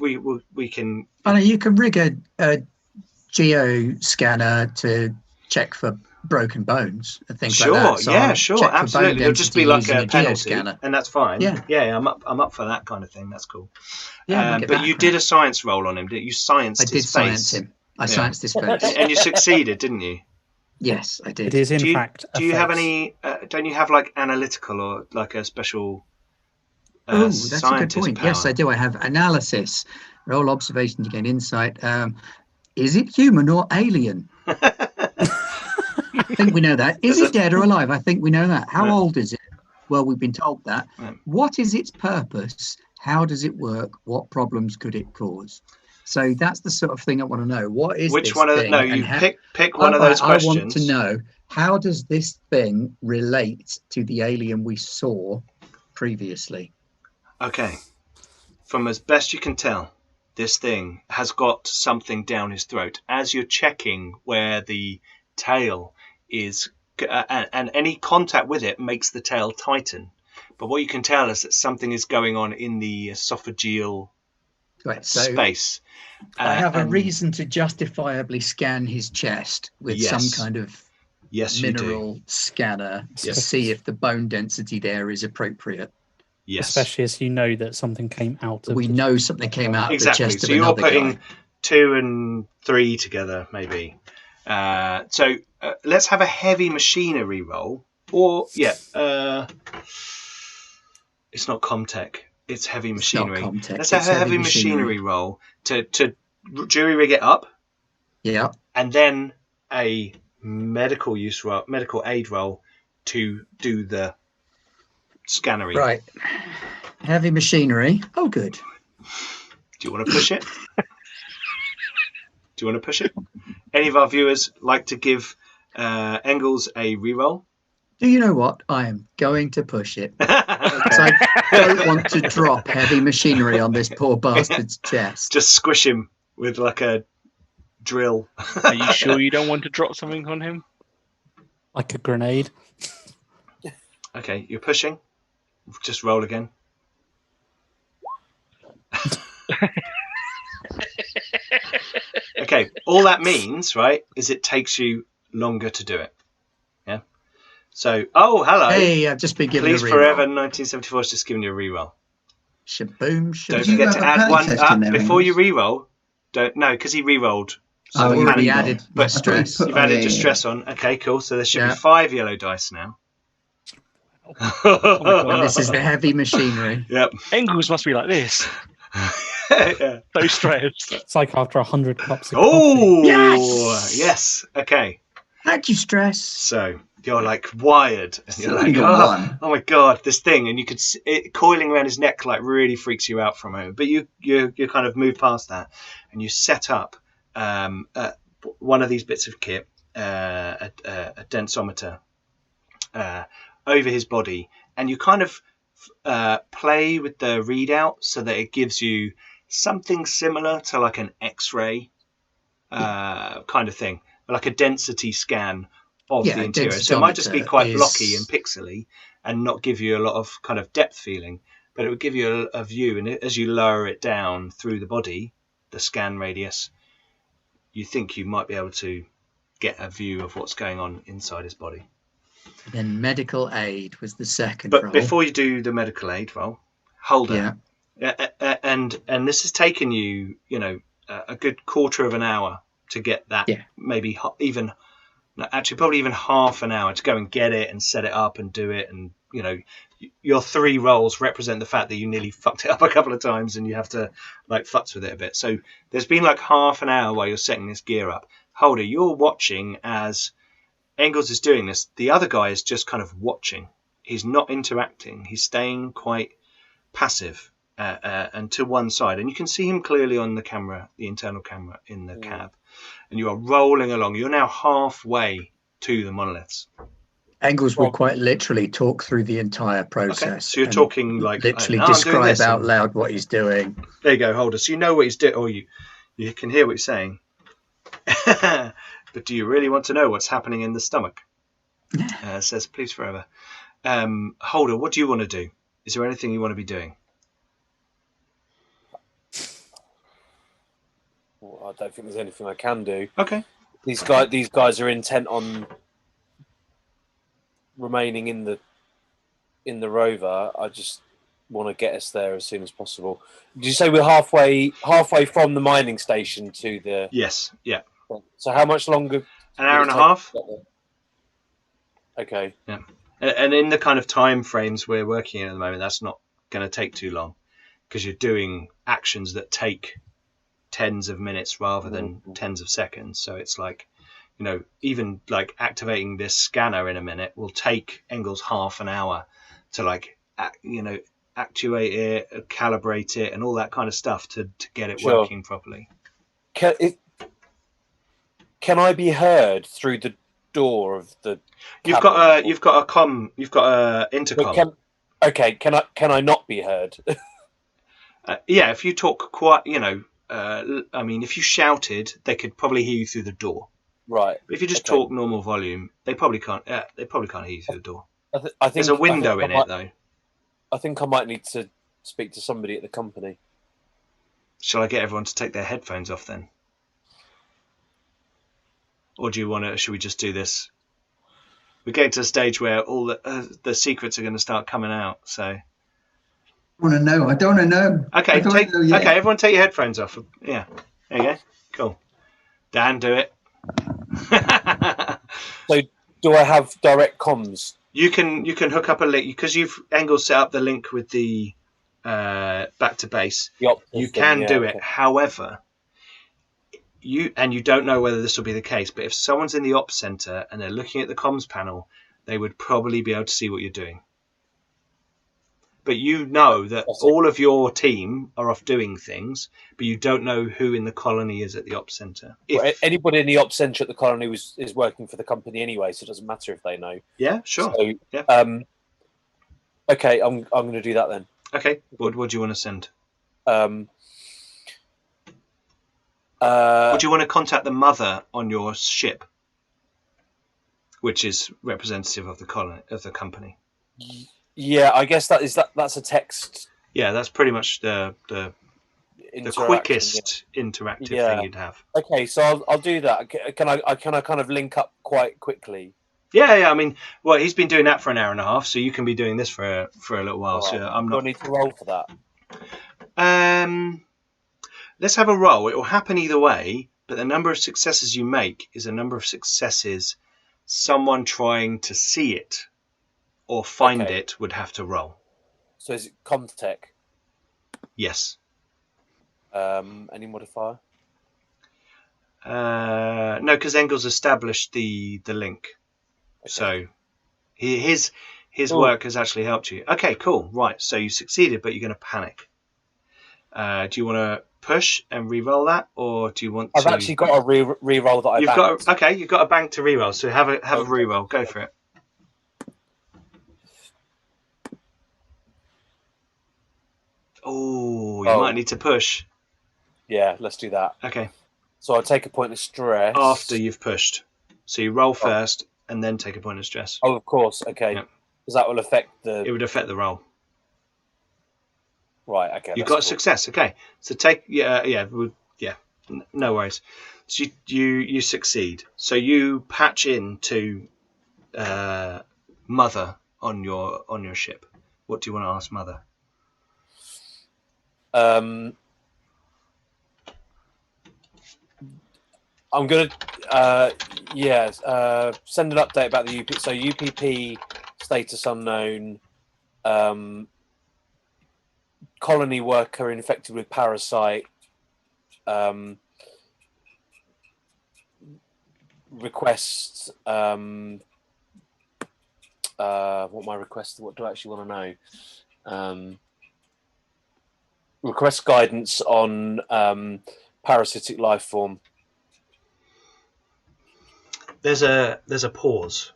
can. I know you can rig a geo scanner to check for broken bones and things like that. So Sure, absolutely. It'll just be like a penalty, and that's fine. Yeah, I'm up for that kind of thing. That's cool. Yeah, but you did a science roll on him, didn't you? I did science him. I scienced his face, and you succeeded, didn't you? Yes, I did. It is in fact. Do you have any? Don't you have like analytical or like a special? Oh, that's a good point. Power? Yes, I do. I have analysis, roll observation to gain insight. Is it human or alien? I think we know that. Is it dead or alive? I think we know that. How old is it? Well, we've been told that. What is its purpose? How does it work? What problems could it cause? So that's the sort of thing I want to know. What is which this one of thing? No, you pick one of those questions. I want to know, how does this thing relate to the alien we saw previously? Okay. From as best you can tell, this thing has got something down his throat. As you're checking where the tail is, and any contact with it makes the tail tighten. But what you can tell is that something is going on in the esophageal space. I have a reason to justifiably scan his chest with some kind of mineral scanner to see if the bone density there is appropriate. Yes. Especially as you know that something came out of know something came out of the chest so of another guy. So you're putting 2 and 3 together, maybe. So let's have a heavy machinery roll. Or, it's not Comtech. It's heavy machinery. Let's have a heavy machinery roll to jury rig it up. Yeah. And then a medical aid roll to do the scannery. Right. Heavy machinery. Oh, good. Do you want to push it? Any of our viewers like to give Engels a reroll? Do you know what? I am going to push it. Because I don't want to drop heavy machinery on this poor bastard's chest. Just squish him with like a drill. Are you sure you don't want to drop something on him? Like a grenade. Okay, you're pushing. Just roll again. Okay, all that means, right, is it takes you longer to do it. Yeah. So, hello. Hey, I've just been given Please a reroll. Forever 1974 is just giving you a reroll. Shaboom, shaboom. Don't forget to add one up before you reroll. Because he rerolled. So I've already added my stress. You've added your stress on. Okay, cool. So there should be 5 yellow dice now. Oh my God, this is the heavy machinery. Yep. Engels must be like this. Yeah. So stressed. It's like after 100 cups of coffee. Yes! Okay. Thank you, stress. So you're like wired, and you're like, oh my god, this thing, and you could see it coiling around his neck, like really freaks you out for a moment. But you kind of move past that, and you set up one of these bits of kit, a densometer, over his body, and you kind of play with the readout so that it gives you something similar to like an X-ray kind of thing, like a density scan of the interior. So it might just be quite blocky and pixely and not give you a lot of kind of depth feeling, but it would give you a view. And as you lower it down through the body, the scan radius, you think you might be able to get a view of what's going on inside his body. Then medical aid was the second But role. before you do the medical aid role, Holder, and this has taken you, a good quarter of an hour to get that, maybe even, actually probably even half an hour to go and get it and set it up and do it. And, your 3 roles represent the fact that you nearly fucked it up a couple of times and you have to like futz with it a bit. So there's been like half an hour while you're setting this gear up. Holder, you're watching as Engels is doing this. The other guy is just kind of watching. He's not interacting. He's staying quite passive and to one side. And you can see him clearly on the camera, the internal camera in the cab. And you are rolling along. You're now halfway to the monoliths. Engels would quite literally talk through the entire process. Okay. So you're talking like literally describe out loud what he's doing. There you go, Holder. So you know what he's doing, or you can hear what he's saying. But do you really want to know what's happening in the stomach? Says Please Forever. Holder, what do you want to do? Is there anything you want to be doing? Well, I don't think there's anything I can do. Okay. These guys are intent on remaining in the rover. I just want to get us there as soon as possible. Did you say we're halfway from the mining station to the? Yes. Yeah. So how much longer? An hour and a half. Okay. Yeah. And in the kind of time frames we're working in at the moment, that's not going to take too long because you're doing actions that take tens of minutes rather than tens of seconds. So it's like, even like activating this scanner in a minute will take Engels half an hour to like, actuate it, calibrate it, and all that kind of stuff to get it working properly. Can I be heard through the door of the? You've got a intercom. Can I not be heard? Yeah, if you talk quite, if you shouted, they could probably hear you through the door. Right. But if you just talk normal volume, they probably can't. They probably can't hear you through the door. I think there's a window in it, though. I think I might need to speak to somebody at the company. Shall I get everyone to take their headphones off then? Or do you want to? Should we just do this? We're getting to a stage where all the secrets are going to start coming out. So. I don't want to know. Okay, everyone take your headphones off. Yeah, there you go. Cool. Dan, do it. So, do I have direct comms? You can hook up a link because Engels set up the link with the back to base. You can do it. However, you don't know whether this will be the case, but if someone's in the ops center and they're looking at the comms panel, they would probably be able to see what you're doing. But you know that all of your team are off doing things, but you don't know who in the colony is at the ops center. Anybody in the ops center at the colony is working for the company anyway, so it doesn't matter if they know. Yeah, sure. So, yeah. Okay, I'm going to do that then. Okay. What do you want to send? Would you want to contact the mother on your ship, which is representative of the company? Yeah, I guess that's a text. Yeah, that's pretty much the quickest interactive thing you'd have. Okay, so I'll do that. Can I kind of link up quite quickly? Yeah. I mean, well, he's been doing that for an hour and a half, so you can be doing this for a little while. Right. So I'm not. Do I need to roll for that? Let's have a roll. It will happen either way, but the number of successes you make is a number of successes someone trying to see it or find it would have to roll. So is it Comtech? Yes. Any modifier? No, because Engels established the link. Okay. So His work has actually helped you. Okay, cool. Right, so you succeeded, but you're going to panic. Do you want to push and re-roll that, or do you want to? I've actually got a re-roll that I banked. You've got a bank to re-roll, so have a re-roll. Go for it. Oh, you might need to push. Yeah, let's do that. Okay. So I'll take a point of stress. After you've pushed. So you roll first and then take a point of stress. Oh, of course. Okay. Yep. Because that will affect It would affect the roll. Right, okay. You've got a success. Okay. So take... no worries. So you succeed. So you patch into Mother on your ship. What do you want to ask Mother? I'm going to, send an update about the UPP. So UPP status unknown, colony worker infected with parasite, request, what my request, what do I actually want to know? Request guidance on parasitic life form. There's a pause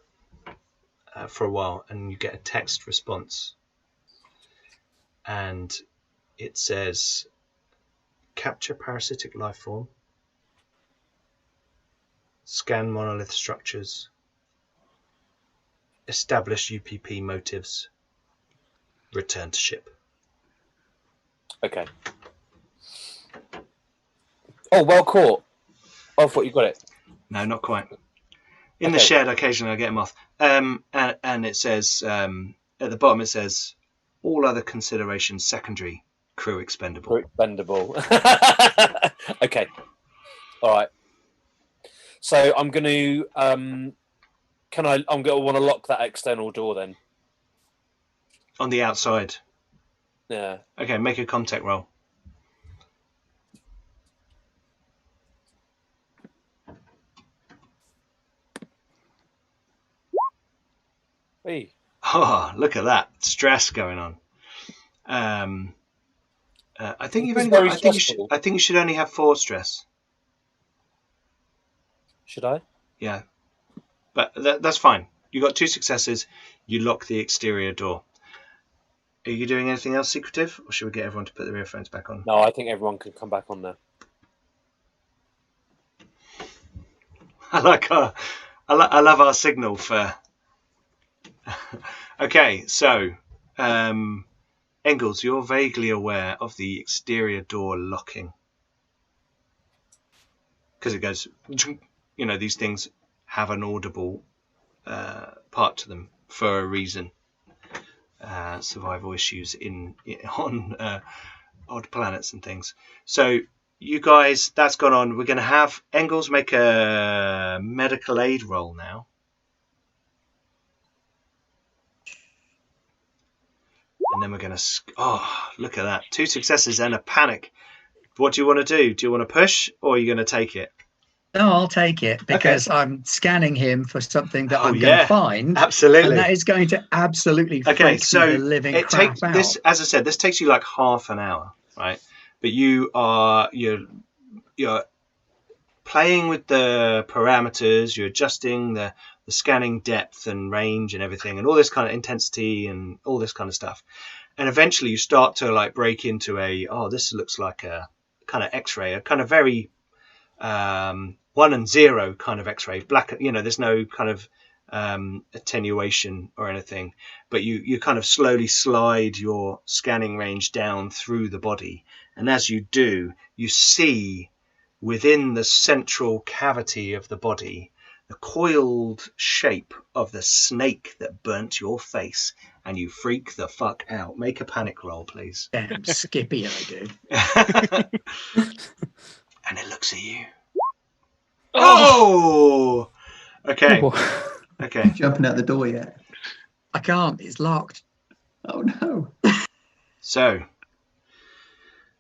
for a while, and you get a text response, and it says, "Capture parasitic life form. Scan monolith structures. Establish UPP motives. Return to ship." Okay. Oh, well caught. I thought you got it. No, not quite. In the shed, occasionally I get them off. And it says, at the bottom it says, "All other considerations secondary, crew expendable." Crew expendable. Okay. All right. So I'm going to, I'm going to want to lock that external door then. On the outside. Yeah. Okay, make a contact roll. Hey. Oh, look at that stress going on. I think you've only. I think you should only have 4 stress. Should I? Yeah, but that's fine. You got 2 successes. You lock the exterior door. Are you doing anything else secretive, or should we get everyone to put their earphones back on? No, I think everyone can come back on there. I love our signal for. Okay, so Engels, you're vaguely aware of the exterior door locking because it goes. You know, these things have an audible part to them for a reason. Survival issues on odd planets and things. So you guys, that's gone on. We're going to have Engels make a medical aid roll now. And then we're going to... Oh, look at that. 2 successes and a panic. What do you want to do? Do you want to push, or are you going to take it? No, I'll take it because I'm scanning him for something that I'm going to find. Absolutely. And that is going to absolutely freak the living crap out. This, as I said, this takes you like half an hour, right? But you're playing with the parameters, you're adjusting the scanning depth and range and everything, and all this kind of intensity and all this kind of stuff. And eventually you start to like break into this looks like a kind of X-ray, a kind of very 1 and 0 kind of X-ray, black, there's no kind of attenuation or anything, but you kind of slowly slide your scanning range down through the body, and as you do, you see within the central cavity of the body the coiled shape of the snake that burnt your face, and you freak the fuck out. Make a panic roll, please. Damn Skippy, I do. And it looks at you. Oh! Okay. Okay. Jumping out the door yet? I can't. It's locked. Oh no. So,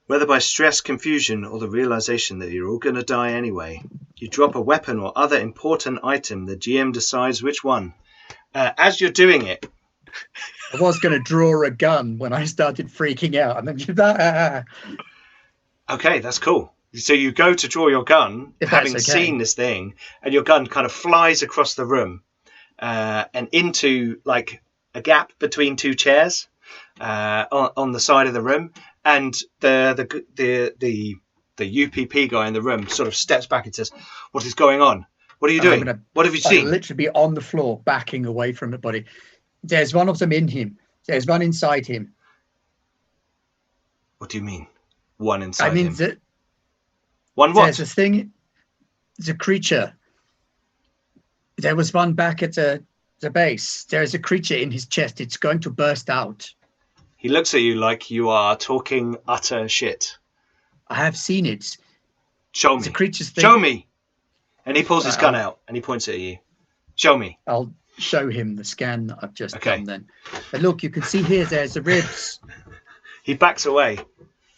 whether by stress, confusion, or the realization that you're all going to die anyway, you drop a weapon or other important item. The GM decides which one. As you're doing it, I was going to draw a gun when I started freaking out, and then okay, that's cool. So you go to draw your gun, If having that's okay. seen this thing, and your gun kind of flies across the room and into like a gap between two chairs on the side of the room, and the UPP guy in the room sort of steps back and says, "What is going on? What are you doing? What have you I'll seen?" literally be on the floor, backing away from the body. There's one of them in him. There's one inside him. What do you mean? One inside I mean, him? One what? There's a thing. It's a creature. There was one back at the base. There's a creature in his chest. It's going to burst out. He looks at you like you are talking utter shit. I have seen it. Show It's me. a creature's thing. Show me. And he pulls his gun out and he points it at you. Show me. I'll show him the scan that I've just done then. But look, you can see here, there's the ribs. He backs away.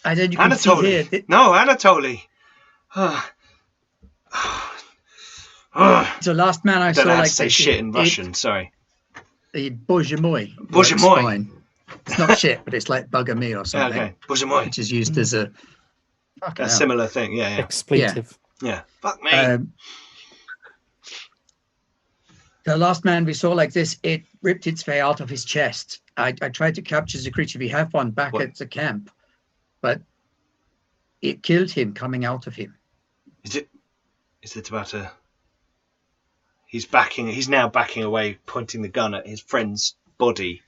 And then you can see here. No, Anatoly. The last man I don't saw know how like to say this, shit in Russian, sorry. The Bоже mой. Bоже mой. It's not shit, but it's like bugger me or something. Okay, Bоже mой. Which is used as a similar thing, yeah. Expletive. Yeah, fuck me. The last man we saw like this, it ripped its way out of his chest. I tried to capture the creature. We have one back at the camp, but it killed him coming out of him. Is it about to... He's now backing away, pointing the gun at his friend's body.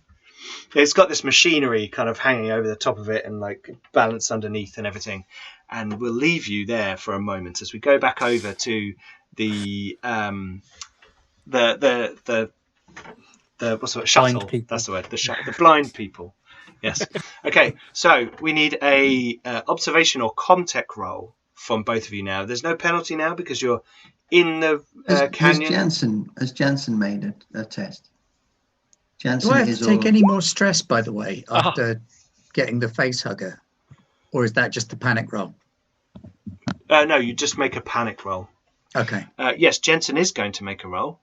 It's got this machinery kind of hanging over the top of it and like balanced underneath and everything. And we'll leave you there for a moment as we go back over to the what's the word? Shuttle. Blind people. That's the word. The blind people. Yes. Okay. So we need a observation or comtech roll from both of you now. There's no penalty now because you're in the canyon. Has Jansen made a test? Jansen Do I have to take any more stress, by the way, after getting the face hugger? Or is that just the panic roll? No, you just make a panic roll. Okay. Yes, Jensen is going to make a roll.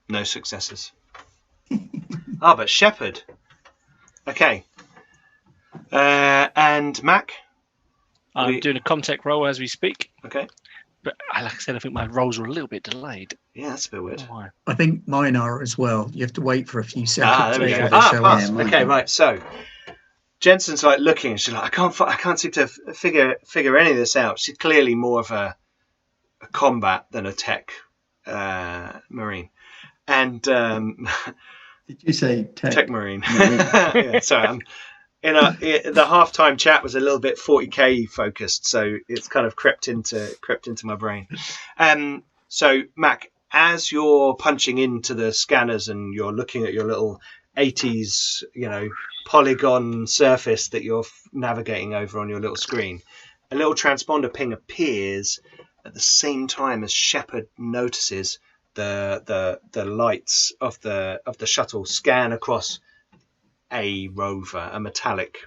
No successes. But Sheppard. Okay. And Mac? I'm doing a comtech roll as we speak. Okay. But like I said, I think my rolls were a little bit delayed. Yeah, that's a bit weird. Why? I think mine are as well. You have to wait for a few seconds. There we go. before they show up. Pass. Okay, right. So Jensen's like looking, and she's like, I can't seem to figure any of this out. She's clearly more of a combat than a tech marine. And did you say tech marine? Yeah, sorry, I'm the halftime chat was a little bit 40k focused, so it's kind of crept into my brain. So Mac, as you're punching into the scanners and you're looking at your little 80s, polygon surface that you're navigating over on your little screen, a little transponder ping appears at the same time as Sheppard notices the lights of the shuttle scan across a rover, a metallic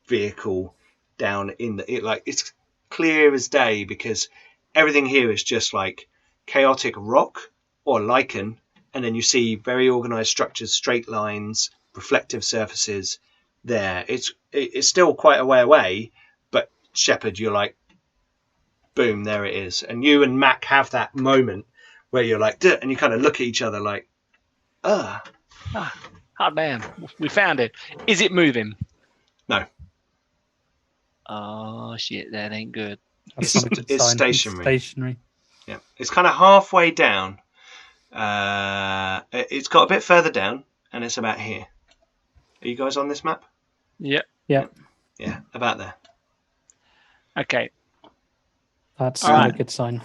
vehicle down in it's clear as day because everything here is just like chaotic rock or lichen, and then you see very organized structures, straight lines, reflective surfaces there. It's still quite a way away, but Sheppard, you're like, boom, there it is. And you and Mac have that moment where you're like, duh, and you kind of look at each other like, Oh, damn. We found it. Is it moving? No. Oh, shit. That ain't good. It's stationary. Stationary. Yeah. It's kind of halfway down. It's got a bit further down, and it's about here. Are you guys on this map? Yeah. Yeah. Yeah, about there. Okay. That's All a good sign.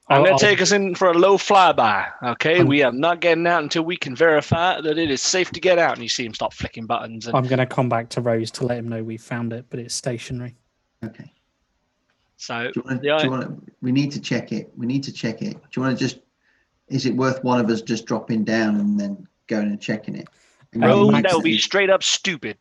I'm going to take us in for a low flyby, okay? We are not getting out until we can verify that it is safe to get out. And you see him start flicking buttons. And I'm going to come back to Rose to let him know we found it, but it's stationary. Okay. So we need to check it. Do you want to is it worth one of us just dropping down and then going and checking it? No, that would be straight up stupid.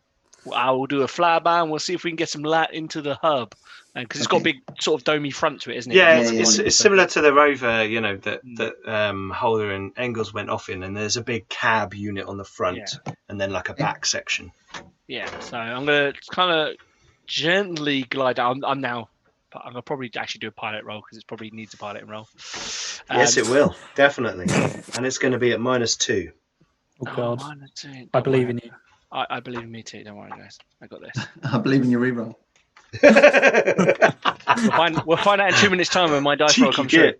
I will do a flyby and we'll see if we can get some light into the hub. Because it's got a big sort of domey front to it, isn't it? Yeah, Yeah, it's similar to the rover, that Holder and Engels went off in, and there's a big cab unit on the front, and then like a back section. Yeah, so I'm gonna kind of gently glide down. I'm gonna probably actually do a pilot roll because it probably needs a pilot roll. Yes, it will, definitely, and it's going to be at -2. Oh God, -2. I believe in you. I believe in me too. Don't worry, guys. I got this. I believe in your reroll. We'll find out in 2 minutes' time when my dice roll comes through.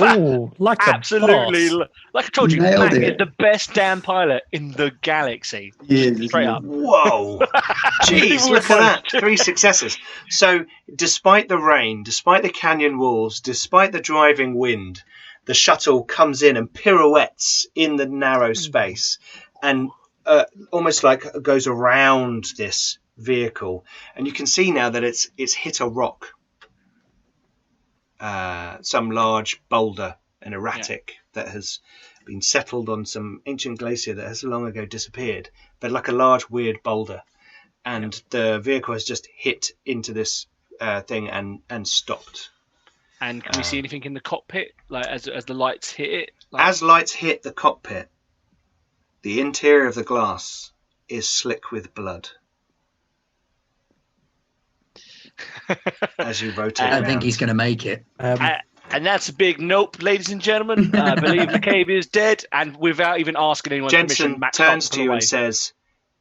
Oh, like Absolutely, a boss. like I told you, Nailed Mac it. is the best damn pilot in the galaxy. Straight up. Whoa! Jeez, look at that! 3 successes. So, despite the rain, despite the canyon walls, despite the driving wind, the shuttle comes in and pirouettes in the narrow space, and almost like goes around this vehicle. And you can see now that it's hit a rock. Some large boulder, an erratic that has been settled on some ancient glacier that has long ago disappeared, but like a large weird boulder, and the vehicle has just hit into this thing and stopped. And can we see anything in the cockpit, like as the lights hit it? Like... As lights hit the cockpit, the interior of the glass is slick with blood. As you rotate I don't think he's going to make it. And that's a big nope, ladies and gentlemen. I believe McCabe is dead, and without even asking anyone's Jensen permission, Max turns to you and says,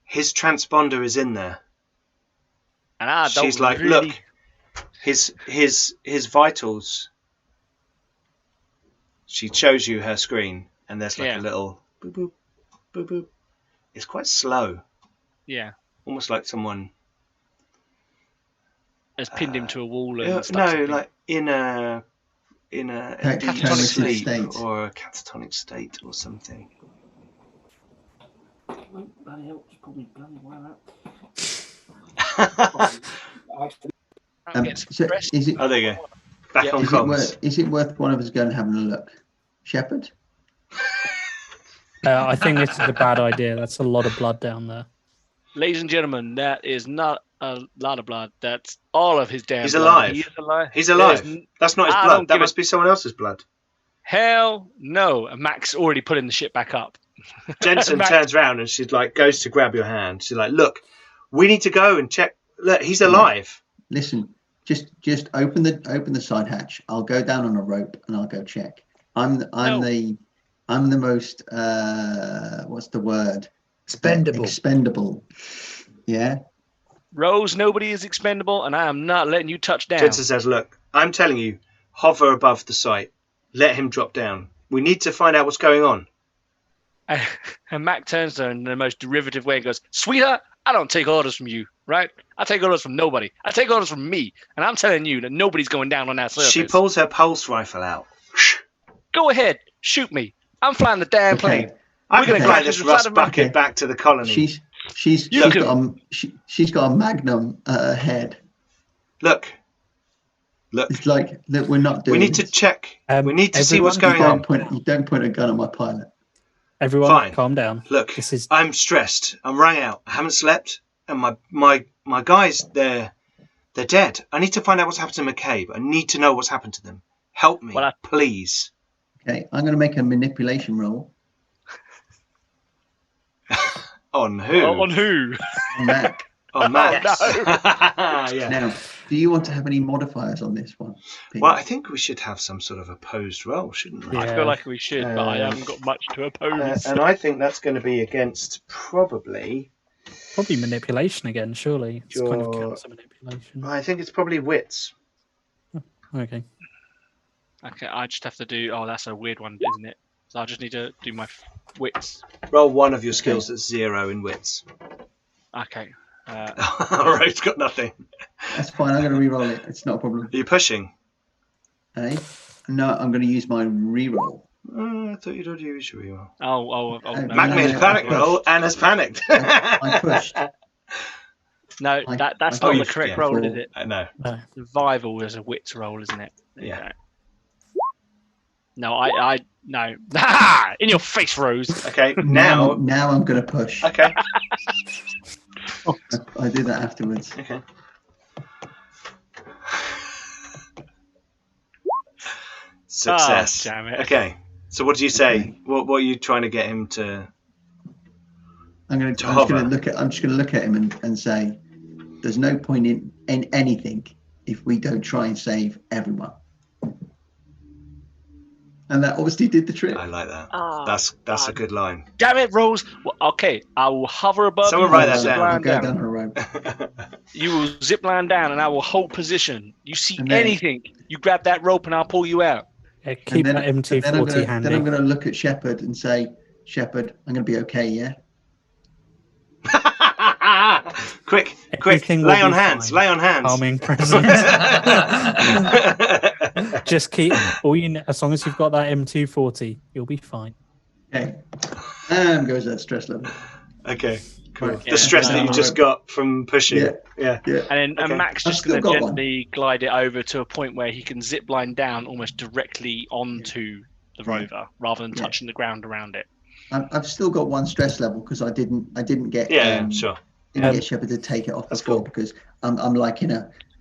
"His transponder is in there." And I don't She's like, really... "Look, his vitals." She shows you her screen, and there's like a little boop boop boop boop. It's quite slow. Yeah. Almost like someone has pinned him to a wall and no, something. like in a catatonic sleep state. or a catatonic state or something. So is it? Oh, there you go. Back on comms. Is it worth one of us going and having a look? Sheppard? I think this is a bad idea. That's a lot of blood down there. Ladies and gentlemen, that is not a lot of blood. That's all of his damn He's blood. alive. He is alive. He's alive. That's not his blood. That must be someone else's blood. Hell no. And Max already putting the shit back up. Jensen turns around and she's like, goes to grab your hand. She's like, "Look, we need to go and check. Look, he's alive." Listen, just open the side hatch. I'll go down on a rope and I'll go check. I'm the most what's the word? Expendable. Yeah. Rose, nobody is expendable, and I am not letting you touch down. Jensen says, "Look, I'm telling you, hover above the site. Let him drop down. We need to find out what's going on." And Mac turns to her in the most derivative way and goes, "Sweetheart, I don't take orders from you, right? I take orders from nobody. I take orders from me, and I'm telling you that nobody's going down on that surface." She pulls her pulse rifle out. Go ahead, shoot me. I'm flying the damn plane. I'm going to fly this rust bucket back to the colony. She's got a magnum at her head. Look. It's like that. We're not doing. We need to check. We need to see what's going on. You don't point a gun at my pilot. Everyone, fine. Calm down. Look, I'm stressed. I'm rang out. I haven't slept, and my guys, they're dead. I need to find out what's happened to McCabe. I need to know what's happened to them. Help me, please. Okay, I'm going to make a manipulation roll. On who? On who? On Mac. On Mac. Yeah. Now, do you want to have any modifiers on this one, Pete? Well, I think we should have some sort of opposed roll, shouldn't we? Yeah. I feel like we should, but I haven't got much to oppose. And I think that's going to be against probably manipulation again, surely. It's kind of counts as manipulation. I think it's probably wits. Okay. Okay, I just have to do... Oh, that's a weird one, isn't it? So I just need to do my wits. Roll one of your skills that's 0 in wits. Okay. Alright, got nothing. That's fine, I'm going to re-roll it. It's not a problem. Are you pushing? Hey? No, I'm going to use my re-roll. I thought you'd already used your re-roll. Oh, Mac made a panic roll and has panicked. I pushed. No, that's not the correct roll, is it? No. Survival is a wits roll, isn't it? Yeah. No, I No. In your face, Rose. Okay, now. Now I'm going to push. Okay. I do that afterwards. Okay. Success. Oh, damn it. Okay. So what do you say? Okay. What are you trying to get him to? I'm To just hover. going to look at him and say, there's no point in anything if we don't try and save everyone. And that obviously did the trick. I like that. Oh, That's a good line. Damn it, Rose. Well, okay, I will hover above Someone you. write that zip down. line I'll go down a road. You will zip line down, and I will hold position. You see And then- anything, you grab that rope, and I'll pull you out. Yeah, keep that M240 handy. Then I'm going to look at Sheppard and say, Sheppard, I'm going to be okay, yeah? Quick, Everything will lay on be hands, fine. lay on hands. Calming presence. Just keep as long as you've got that M240, you'll be fine. Okay. And goes that stress level. Okay, cool. Right. The stress that you just got from pushing. Yeah. And Okay. Mac's I've just still going to got one. gently glide it over to a point where he can zip line down almost directly onto the rover, rather than touching the ground around it. I've still got one stress level because I didn't get Sure. didn't get Sheppard to take it off the That's floor cool. because I'm like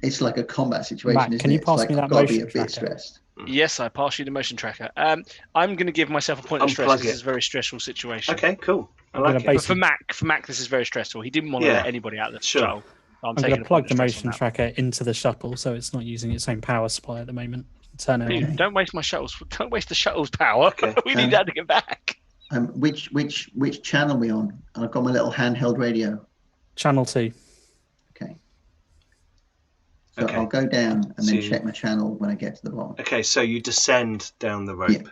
it's like a combat situation. Matt, isn't can you it? pass it's me like that I've got to be a motion bit tracker? stressed. Yes, I pass you the motion tracker. I'm going to give myself a point of stress. Unplug This it. is a very stressful situation. Okay, cool. I I'm like gonna it. But basically- for Mac, this is very stressful. He didn't want to Yeah. let anybody out of the Sure. shuttle. I'm going taking to a plug point the of stress motion on that. tracker into the shuttle so it's not using its own power supply at the moment. Turn it Dude, on. don't waste my shuttles. Don't waste the shuttle's power. Okay. We need that to get back. Which channel are we on? And I've got my little handheld radio. Channel 2. Okay. So Okay. I'll go down and So then you- check my channel when I get to the bottom. Okay, so you descend down the rope. Yeah.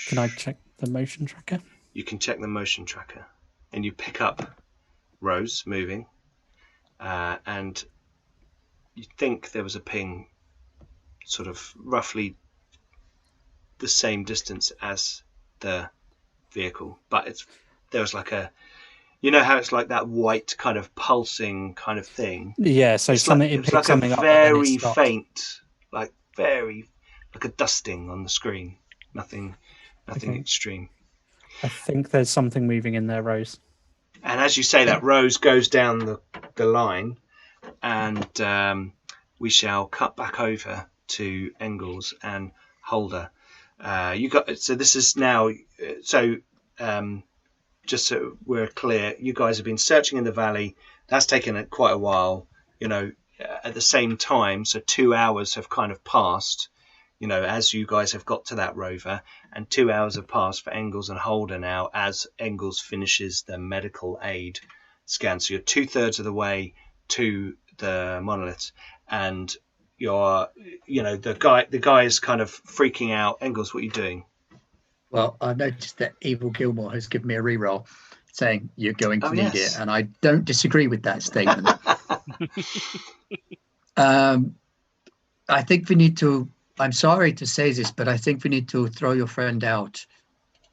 Can I check the motion tracker? You can check the motion tracker, and you pick up Rose moving, and you think there was a ping, sort of roughly the same distance as the vehicle, but there was like how it's like that white kind of pulsing kind of thing. Yeah, so It's something like, it it's picks like something a up. but then it very stops. faint, like a dusting on the screen. Nothing Okay. extreme. I think there's something moving in there, Rose. And as you say that, Rose goes down the line, and we shall cut back over to Engels and Holder. So this is now. Just so we're clear, you guys have been searching in the valley. That's taken quite a while. At the same time, so 2 hours have kind of passed. As you guys have got to that rover, and 2 hours have passed for Engels and Holder now as Engels finishes the medical aid scan. So you're 2/3 of the way to the monoliths, and the guy is kind of freaking out. Engels, what are you doing? Well, I've noticed that Evil Gilmore has given me a reroll saying you're going to Oh, need yes. it, and I don't disagree with that statement. I think we need to. I'm sorry to say this, but I think we need to throw your friend out.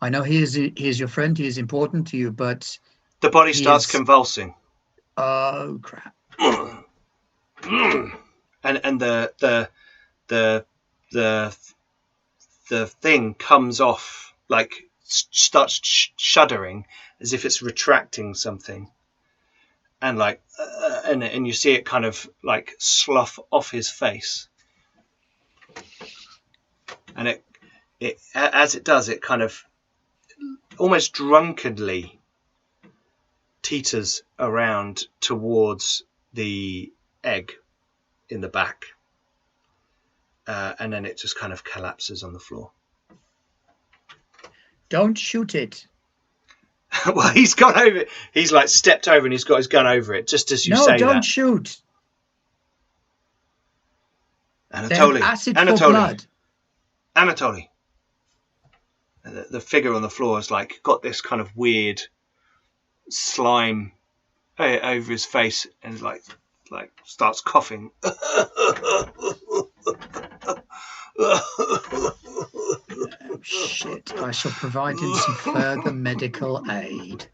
I know he is your friend. He is important to you, but The body He starts is- convulsing. oh crap! and the thing comes off, like starts shuddering as if it's retracting something, and and you see it kind of like slough off his face, and it as it does, it kind of almost drunkenly teeters around towards the egg in the back, and then it just kind of collapses on the floor. Don't shoot it. Well, he's gone over. He's like stepped over and he's got his gun over it. Just as you No, say don't that, shoot. They have Anatoly, acid for Anatoly, blood. Anatoly. And the figure on the floor has like got this kind of weird slime over his face, and like starts coughing. Oh, shit! I shall provide him some further medical aid.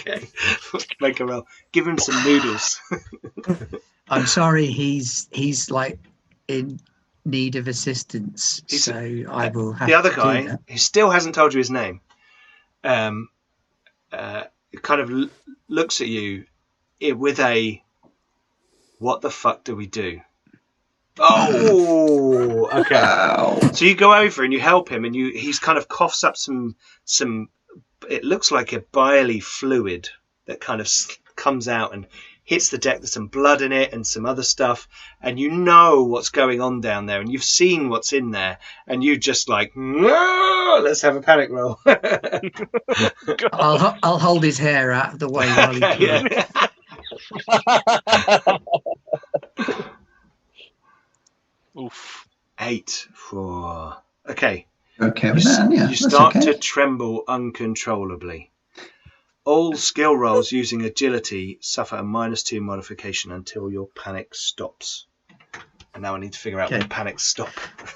Okay, make a roll. Give him some noodles. I'm sorry, he's like in need of assistance, so I will have the other to guy do that. who still hasn't told you his name. Kind of looks at you with a, what the fuck do we do? Oh, okay. Wow. So you go over and you help him, and he's kind of coughs up some. It looks like a biley fluid that kind of comes out and hits the deck. There's some blood in it and some other stuff, and you know what's going on down there, and you've seen what's in there, and you just like, no, let's have a panic roll. I'll hold his hair out of the way while he Yeah. Oof. 8. Whoa. Okay. Okay with that, yeah. You that's start okay. to tremble uncontrollably. All skill rolls using agility suffer a -2 modification until your panic stops. And now I need to figure out when panics stop.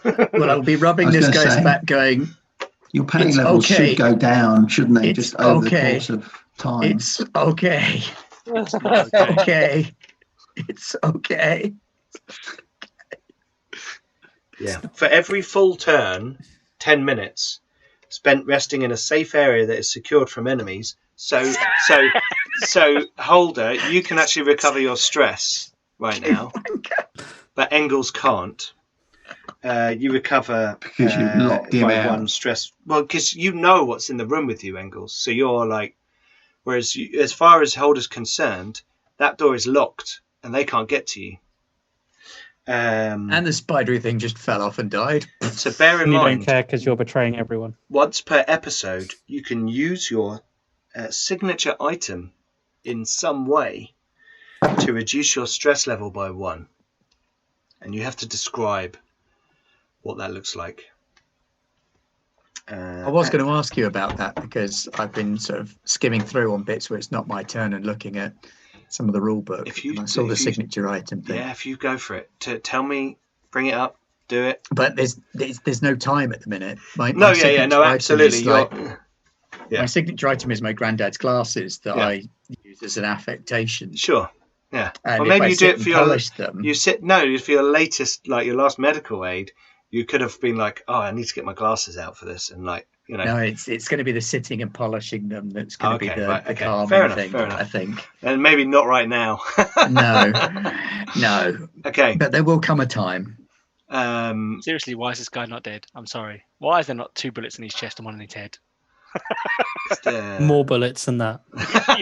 Well, I'll be I rubbing was this gonna guy's say, back going, Your panic It's levels okay. should go down, shouldn't they? It's Just over okay. the course of time. it's okay. It's not okay. Okay. It's okay. Yeah. For every full turn, 10 minutes spent resting in a safe area that is secured from enemies. So Holder, you can actually recover your stress right now, but Engels can't. You recover Because you've locked him by out. 1 stress. Well, because you know what's in the room with you, Engels. So you're like, whereas as far as Holder's concerned, that door is locked and they can't get to you. And the spidery thing just fell off and died. So bear in And you don't mind, care because you're betraying everyone. once per episode, you can use your signature item in some way to reduce your stress level by 1. And you have to describe what that looks like. I was going to ask you about that because I've been sort of skimming through on bits where it's not my turn and looking at some of the rule book. And I saw the signature item thing. Yeah, if you go for it, tell me, bring it up, do it. But there's no time at the minute. My No, signature item absolutely. is like- Yeah. My signature item is my granddad's glasses that I use as an affectation. Sure. Yeah. And Well, if maybe I you do sit it and for your. polish them. For your latest, like your last medical aid, you could have been like, oh, I need to get my glasses out for this, and like, you know. No, it's going to be the sitting and polishing them that's going to be the calming Fair enough, thing, fair enough. I think. And maybe not right now. No. Okay. But there will come a time. Seriously, why is this guy not dead? I'm sorry. Why is there not 2 bullets in his chest and 1 in his head? More bullets than that.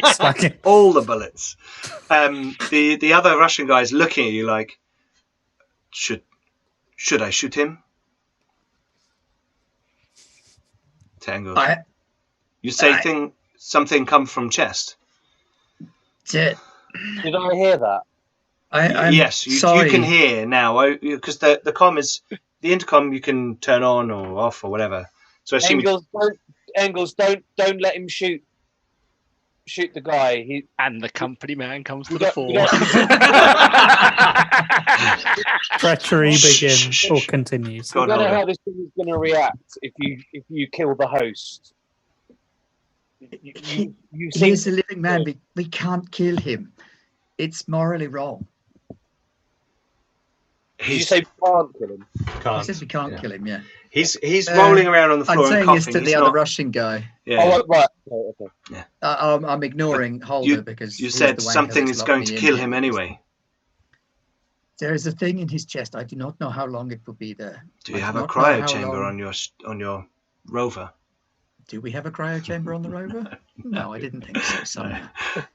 Stacking. All the bullets. The other Russian guy is looking at you like, should I shoot him? Tango. You say something come from chest. Did I hear that? Yes, you can hear now because the comm is the intercom. You can turn on or off or whatever. So I assume Engels, don't let him shoot the guy. And the company man comes to the fore. Treachery begins or continues. I don't know how this thing is going to react if you kill the host. He's a living man. We can't kill him. It's morally wrong. Did you say we can't kill him? I said we can't kill him, yeah. He's rolling around on the floor I'm saying and coughing. this to the other Russian guy. Yeah. Oh, right. Okay. Yeah. I'm ignoring Holder because you he's said the wanker something that's is locked going me to in kill here. him anyway. There is a thing in his chest. I do not know how long it will be there. Do you have a cryo chamber on your rover? Do we have a cryo chamber on the rover? No, I didn't think so. Sorry.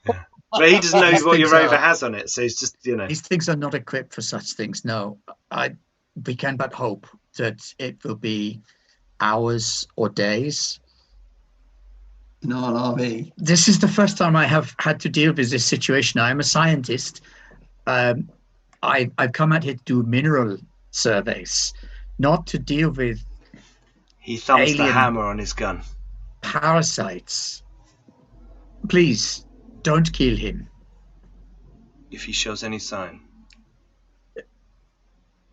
Yeah. But he doesn't know what your rover has on it, so he's just, These things are not equipped for such things. No, we can but hope that it will be hours or days. No, an RV. This is the first time I have had to deal with this situation. I am a scientist. I've come out here to do mineral surveys, not to deal with. He thumbs the hammer on his gun. Parasites. Please don't kill him. If he shows any sign,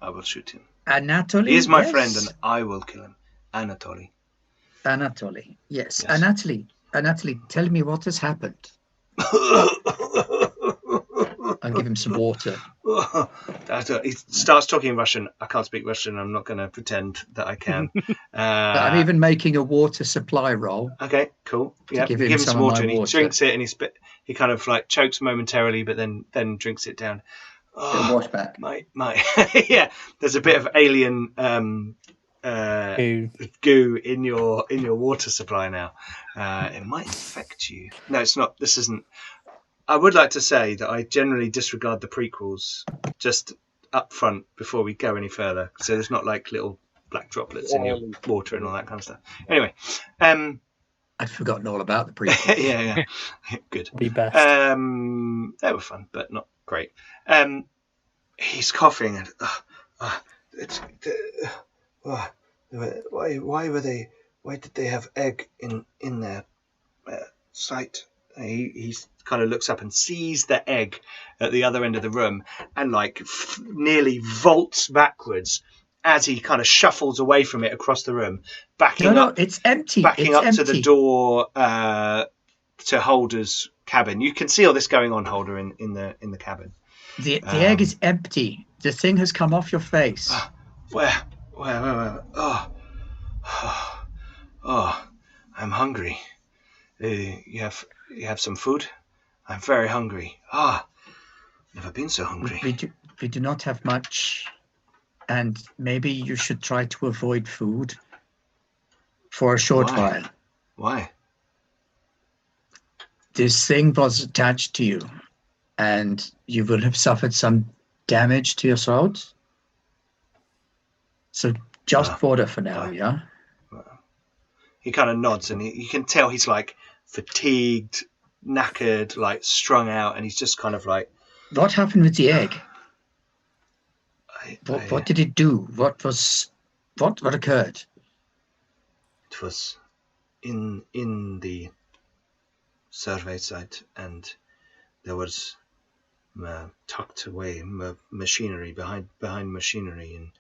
I will shoot him. Anatoly. He is my friend, and I will kill him. Anatoly. Yes. Anatoly, tell me what has happened. I'll give him some water. He starts talking in Russian. I can't speak Russian. I'm not going to pretend that I can. I'm even making a water supply roll. Okay, cool. Yeah, give you him give him some some of water my and he water. drinks it, and he kind of like chokes momentarily, but then drinks it down. Wash back. My yeah. There's a bit of alien goo in your water supply now. It might infect you. No, it's not. This isn't. I would like to say that I generally disregard the prequels just up front before we go any further. So there's not like little black droplets in your water and all that kind of stuff. Anyway, I'd forgotten all about the prequels. yeah, good. Be best. They were fun, but not great. He's coughing and why did they have egg in their sight? He kind of looks up and sees the egg at the other end of the room and like nearly vaults backwards as he kind of shuffles away from it across the room, backing up. It's empty. Backing it's up empty. to the door to Holder's cabin. You can see all this going on, Holder, in the cabin. The egg is empty. The thing has come off your face. Where? Oh, I'm hungry. You have some food? I'm very hungry. Never been so hungry. We do not have much, and maybe you should try to avoid food for a short while. Why? This thing was attached to you, and you will have suffered some damage to your throat. So just water for now, yeah? He kind of nods, and you can tell he's like fatigued, knackered, like strung out, and he's just kind of like... What happened with the egg? What did it do? What occurred? It was in the survey site, and there was tucked away machinery behind machinery,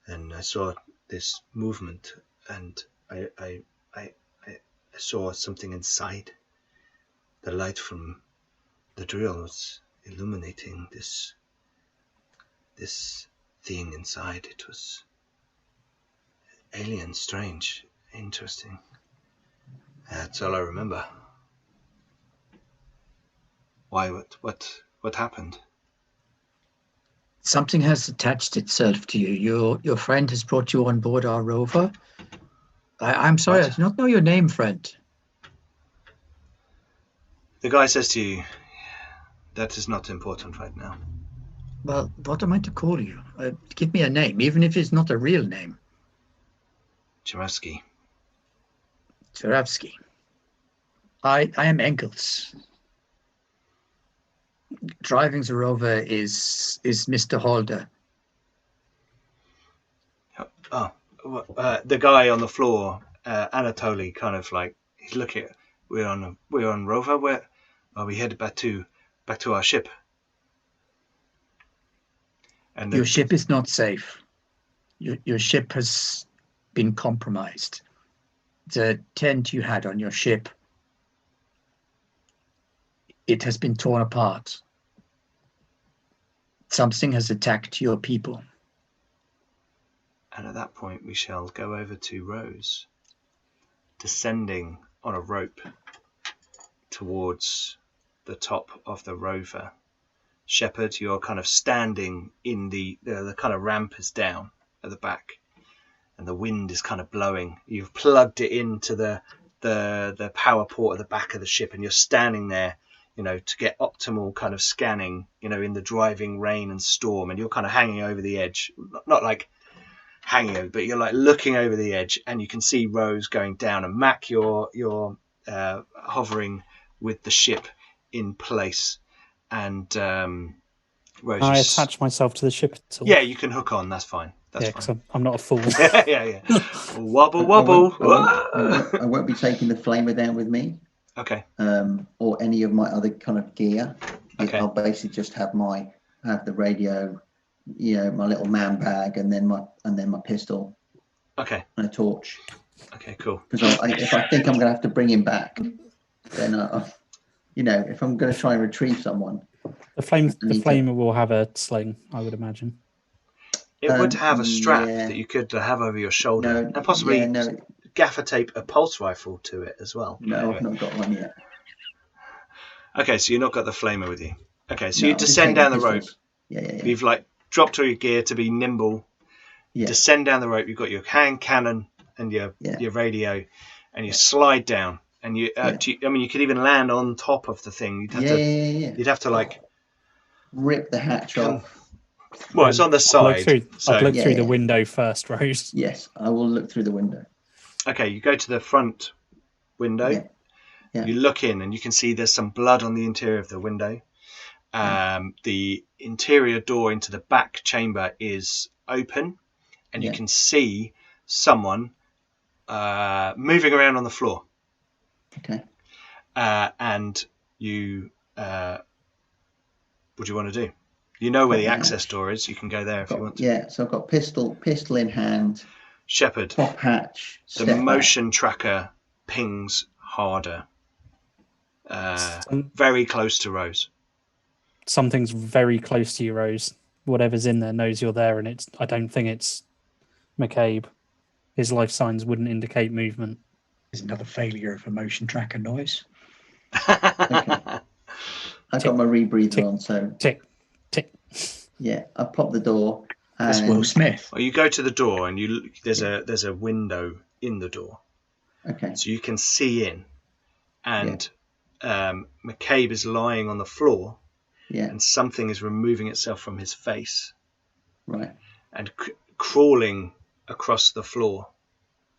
and I saw this movement, and I saw something inside. The light from the drill was illuminating this thing inside. It was alien, strange, interesting. That's all I remember. Why? What happened? Something has attached itself to you. Your friend has brought you on board our rover. I'm sorry, I do not know your name, friend. The guy says to you, that is not important right now. Well, what am I to call you? Give me a name, even if it's not a real name. Cherovsky. I am Engels. Driving the rover is Mr. Holder. The guy on the floor, Anatoly, kind of like he's looking. We're on rover. Where are we headed back to our ship? And your ship is not safe. Your ship has been compromised. The tent you had on your ship, it has been torn apart. Something has attacked your people. And at that point, we shall go over to Rose, descending on a rope towards the top of the rover. Sheppard, you're kind of standing in the kind of ramp is down at the back, and the wind is kind of blowing. You've plugged it into the power port at the back of the ship, and you're standing there, to get optimal kind of scanning, in the driving rain and storm, and you're kind of hanging over the edge, not like hanging over, but you're like looking over the edge, and you can see Rose going down, and Mac, you're hovering with the ship in place, and Rose. I attach myself to the ship at all. Yeah, you can hook on. That's fine. That's fine. 'Cause I'm not a fool. yeah. Wobble. I won't be taking the flamer down with me. Okay. Or any of my other kind of gear. Okay. I'll basically just have the radio, my little man bag, and then my pistol. Okay. And a torch. Okay, cool. Because if I think I'm going to have to bring him back, then if I'm going to try and retrieve someone, The flamer will have a sling, I would imagine. It would have a strap yeah. that you could have over your shoulder, No, and possibly yeah, no, gaffer tape a pulse rifle to it as well. no, Anyway. I've not got one yet. Okay, so you've not got the flamer with you. Okay, so No, you I'm just descend taking down the rope. pistols. Yeah. You've like dropped all your gear to be nimble. Yeah. Descend down the rope. You've got your hand cannon and your radio, and you slide down. And you could even land on top of the thing. You'd have to like rip the hatch off. Well, it's on the side. I'd look through the window first, Rose. Yes, I will look through the window. Okay, you go to the front window. Yeah. You look in, and you can see there's some blood on the interior of the window. The interior door into the back chamber is open, and you can see someone moving around on the floor. Okay. And you, what do you want to do? You know where the access door is. You can go there if you want to. Yeah, so I've got pistol in hand. Sheppard. Top hatch. The motion tracker pings harder. Very close to Rose. Something's very close to you, Rose. Whatever's in there knows you're there, and I don't think it's McCabe. His life signs wouldn't indicate movement. There's another failure of a motion tracker noise. Okay. I've got my rebreather on, so tick. Yeah, I pop the door. That's Will Smith. Well, you go to the door, and there's a window in the door. Okay. So you can see in, and McCabe is lying on the floor. Yeah. And something is removing itself from his face. Right. And crawling across the floor.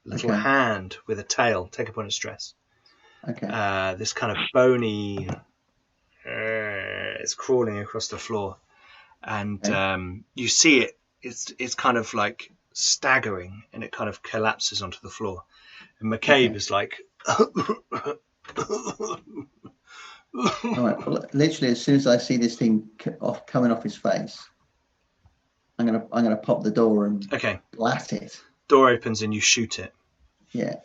Little hand with a tail. Take a point of stress. Okay. This kind of bony. It's crawling across the floor, and you see it. It's kind of like staggering, and it kind of collapses onto the floor. And McCabe is like. All right. Well, literally, as soon as I see this thing coming off his face, I'm gonna pop the door and blast it. Door opens and you shoot it. Yeah.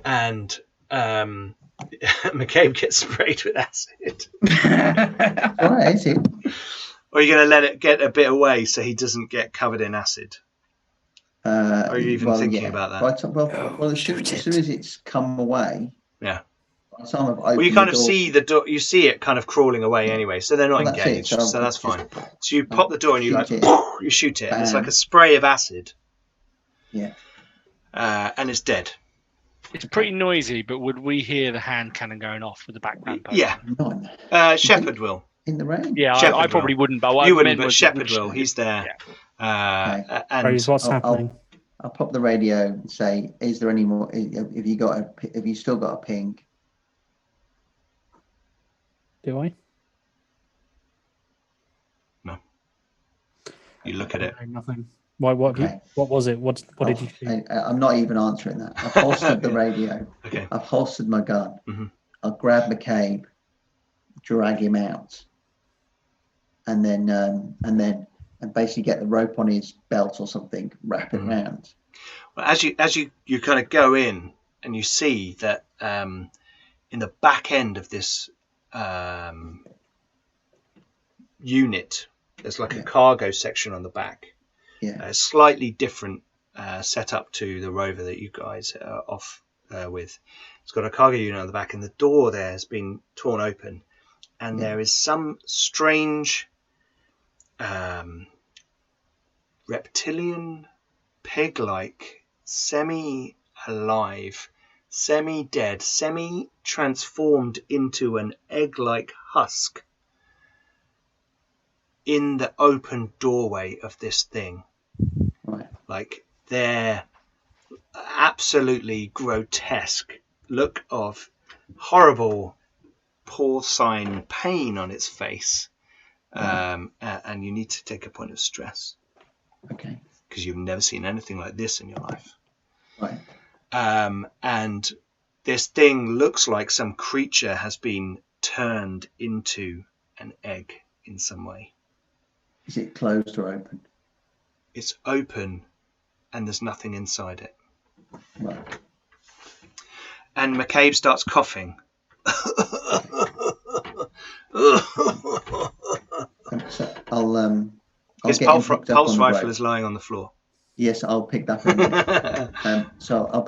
And McCabe gets sprayed with acid. All right, is it? Or are you going to let it get a bit away so he doesn't get covered in acid? Are you even thinking about that? Well, as soon as it's come away. Yeah. Well, you kind of see the door. You see it kind of crawling away anyway, so they're not engaged. So that's fine. So you pop the door and you you shoot it, and it's like a spray of acid. Yeah. And it's dead. It's pretty noisy, but would we hear the hand cannon going off with the background? Yeah. Sheppard will. In the rain? Yeah, I probably wouldn't. But you wouldn't, but Sheppard will. He's there. Yeah. And Rose, what's happening? I'll pop the radio and say, "Is there any more? Have you still got a ping?" Do I? No. You look at it. Nothing. Why? What was it? What did you see? I'm not even answering that. I've holstered the radio. Okay. I've holstered my gun. Mm-hmm. I'll grab McCabe, drag him out, and then basically get the rope on his belt or something, wrap it around. Well, as you kind of go in and you see that in the back end of this unit, there's like a cargo section on the back. Yeah. Slightly different setup to the rover that you guys are off with. It's got a cargo unit on the back, and the door there has been torn open, and there is some strange reptilian, pig-like, semi-alive, semi-dead, semi-transformed into an egg-like husk in the open doorway of this thing. Right. Like their absolutely grotesque look of horrible porcine pain on its face. And you need to take a point of stress. Okay. Because you've never seen anything like this in your life. Right. And this thing looks like some creature has been turned into an egg in some way. Is it closed or open? It's open and there's nothing inside it. Right. And McCabe starts coughing. So I'll His get him pulse picked up on the rifle rope. is lying on the floor. Yes, I'll pick that up in a minute. So I'll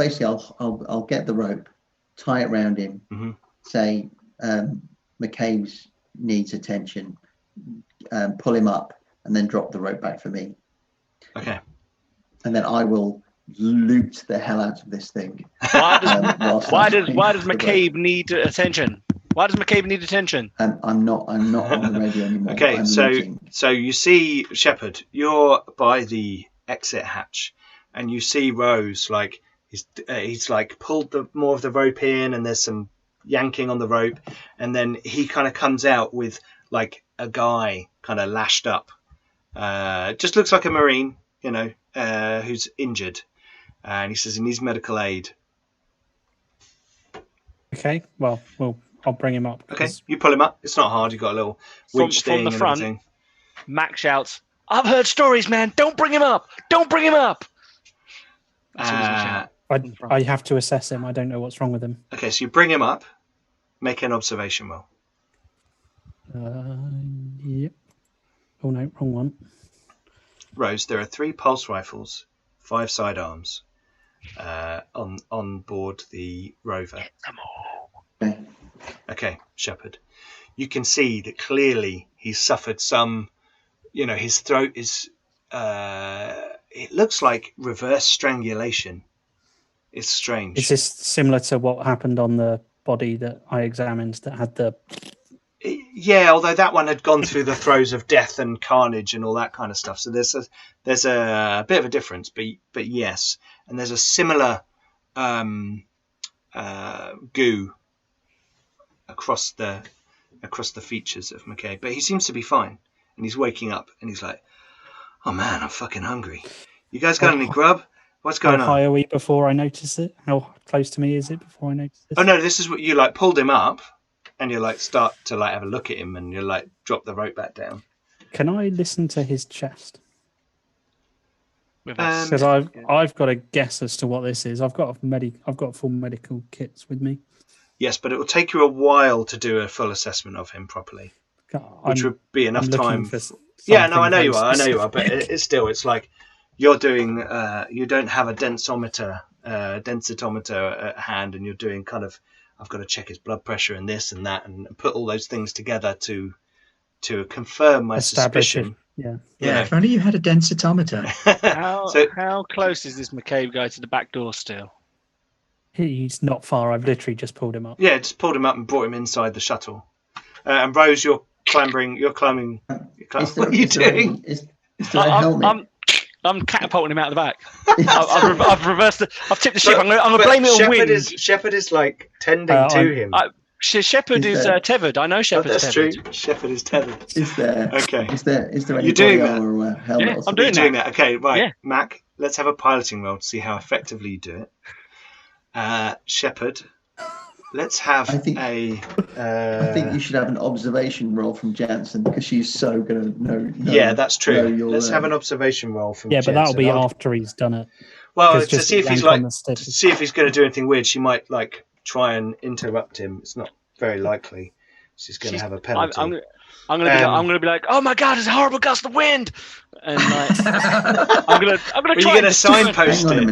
get the rope, tie it around him, Mhm. say McCabe's needs attention, pull him up, and then drop the rope back for me. Okay. And then I will loot the hell out of this thing. Why does Why McCabe need attention? Why does McCabe need attention? I'm not on the radio anymore. Okay, I'm so looting. you see Sheppard, you're by the exit hatch, and you see Rose like he's like pulled more of the rope in, and there's some yanking on the rope, and then he kind of comes out with like a guy kind of lashed up, just looks like a Marine, who's injured, and he says he needs medical aid. Okay, well, I'll bring him up. Okay, you pull him up. It's not hard. You've got a little winch From thing the and front. everything. Mac shouts, "I've heard stories, man. Don't bring him up. Don't bring him up." That's what he's gonna shout. I have to assess him. I don't know what's wrong with him. Okay, so you bring him up. Make an observation roll. Yep. Oh no, wrong one. Rose, there are 3 pulse rifles, 5 sidearms on board the rover. Okay. Okay, Sheppard. You can see that clearly he's suffered some, his throat is, it looks like reverse strangulation. It's strange. Is this similar to what happened on the body that I examined that had the... Yeah, although that one had gone through the throes of death and carnage and all that kind of stuff. So there's a bit of a difference, but yes. And there's a similar goo across the features of McCabe, but he seems to be fine, and he's waking up, and he's like, "Oh man, I'm fucking hungry. You guys got any grub? What's going on?" How high are we before I notice it? How close to me is it before I notice this? Oh no, this is what you like pulled him up, and you like start to like have a look at him, and you like drop the rope back down. Can I listen to his chest? Because Because I've got a guess as to what this is. I've got full medical kits with me. Yes, but it will take you a while to do a full assessment of him properly, which would be enough time. Yeah, no, I know you are, but it's like you're doing. You don't have a densitometer at hand, and you're doing kind of. I've got to check his blood pressure and this and that, and put all those things together to confirm my suspicion. Yeah. If only you had a densitometer. How close is this McCabe guy to the back door still? He's not far. I've literally just pulled him up. Yeah, just pulled him up and brought him inside the shuttle. And Rose, you're climbing. What are you doing? Is there a helmet? I'm catapulting him out the back. I've reversed it. I've tipped the ship. I'm going to blame it on wind. Sheppard is like tending to him. Sheppard is tethered. I know Sheppard's tethered. True. Sheppard is tethered. Is there? Okay. Is there any You're doing body or a helmet? Yeah, or I'm something? You're doing that. Okay, right. Yeah. Mac, let's have a piloting roll to see how effectively you do it. Sheppard, let's have I think you should have an observation roll from Jansen because she's so going to know. Yeah, that's true. Let's have an observation roll from. Yeah, but that'll Jensen. be after he's done it. Well, to just see if he's yank on like the to see if he's going to do anything weird. She might like try and interrupt him. It's not very likely. She's going to have a penalty. I'm going to be like, "Oh my God, it's a horrible gust of wind," and like, I'm going to try. You're going to signpost Hang it.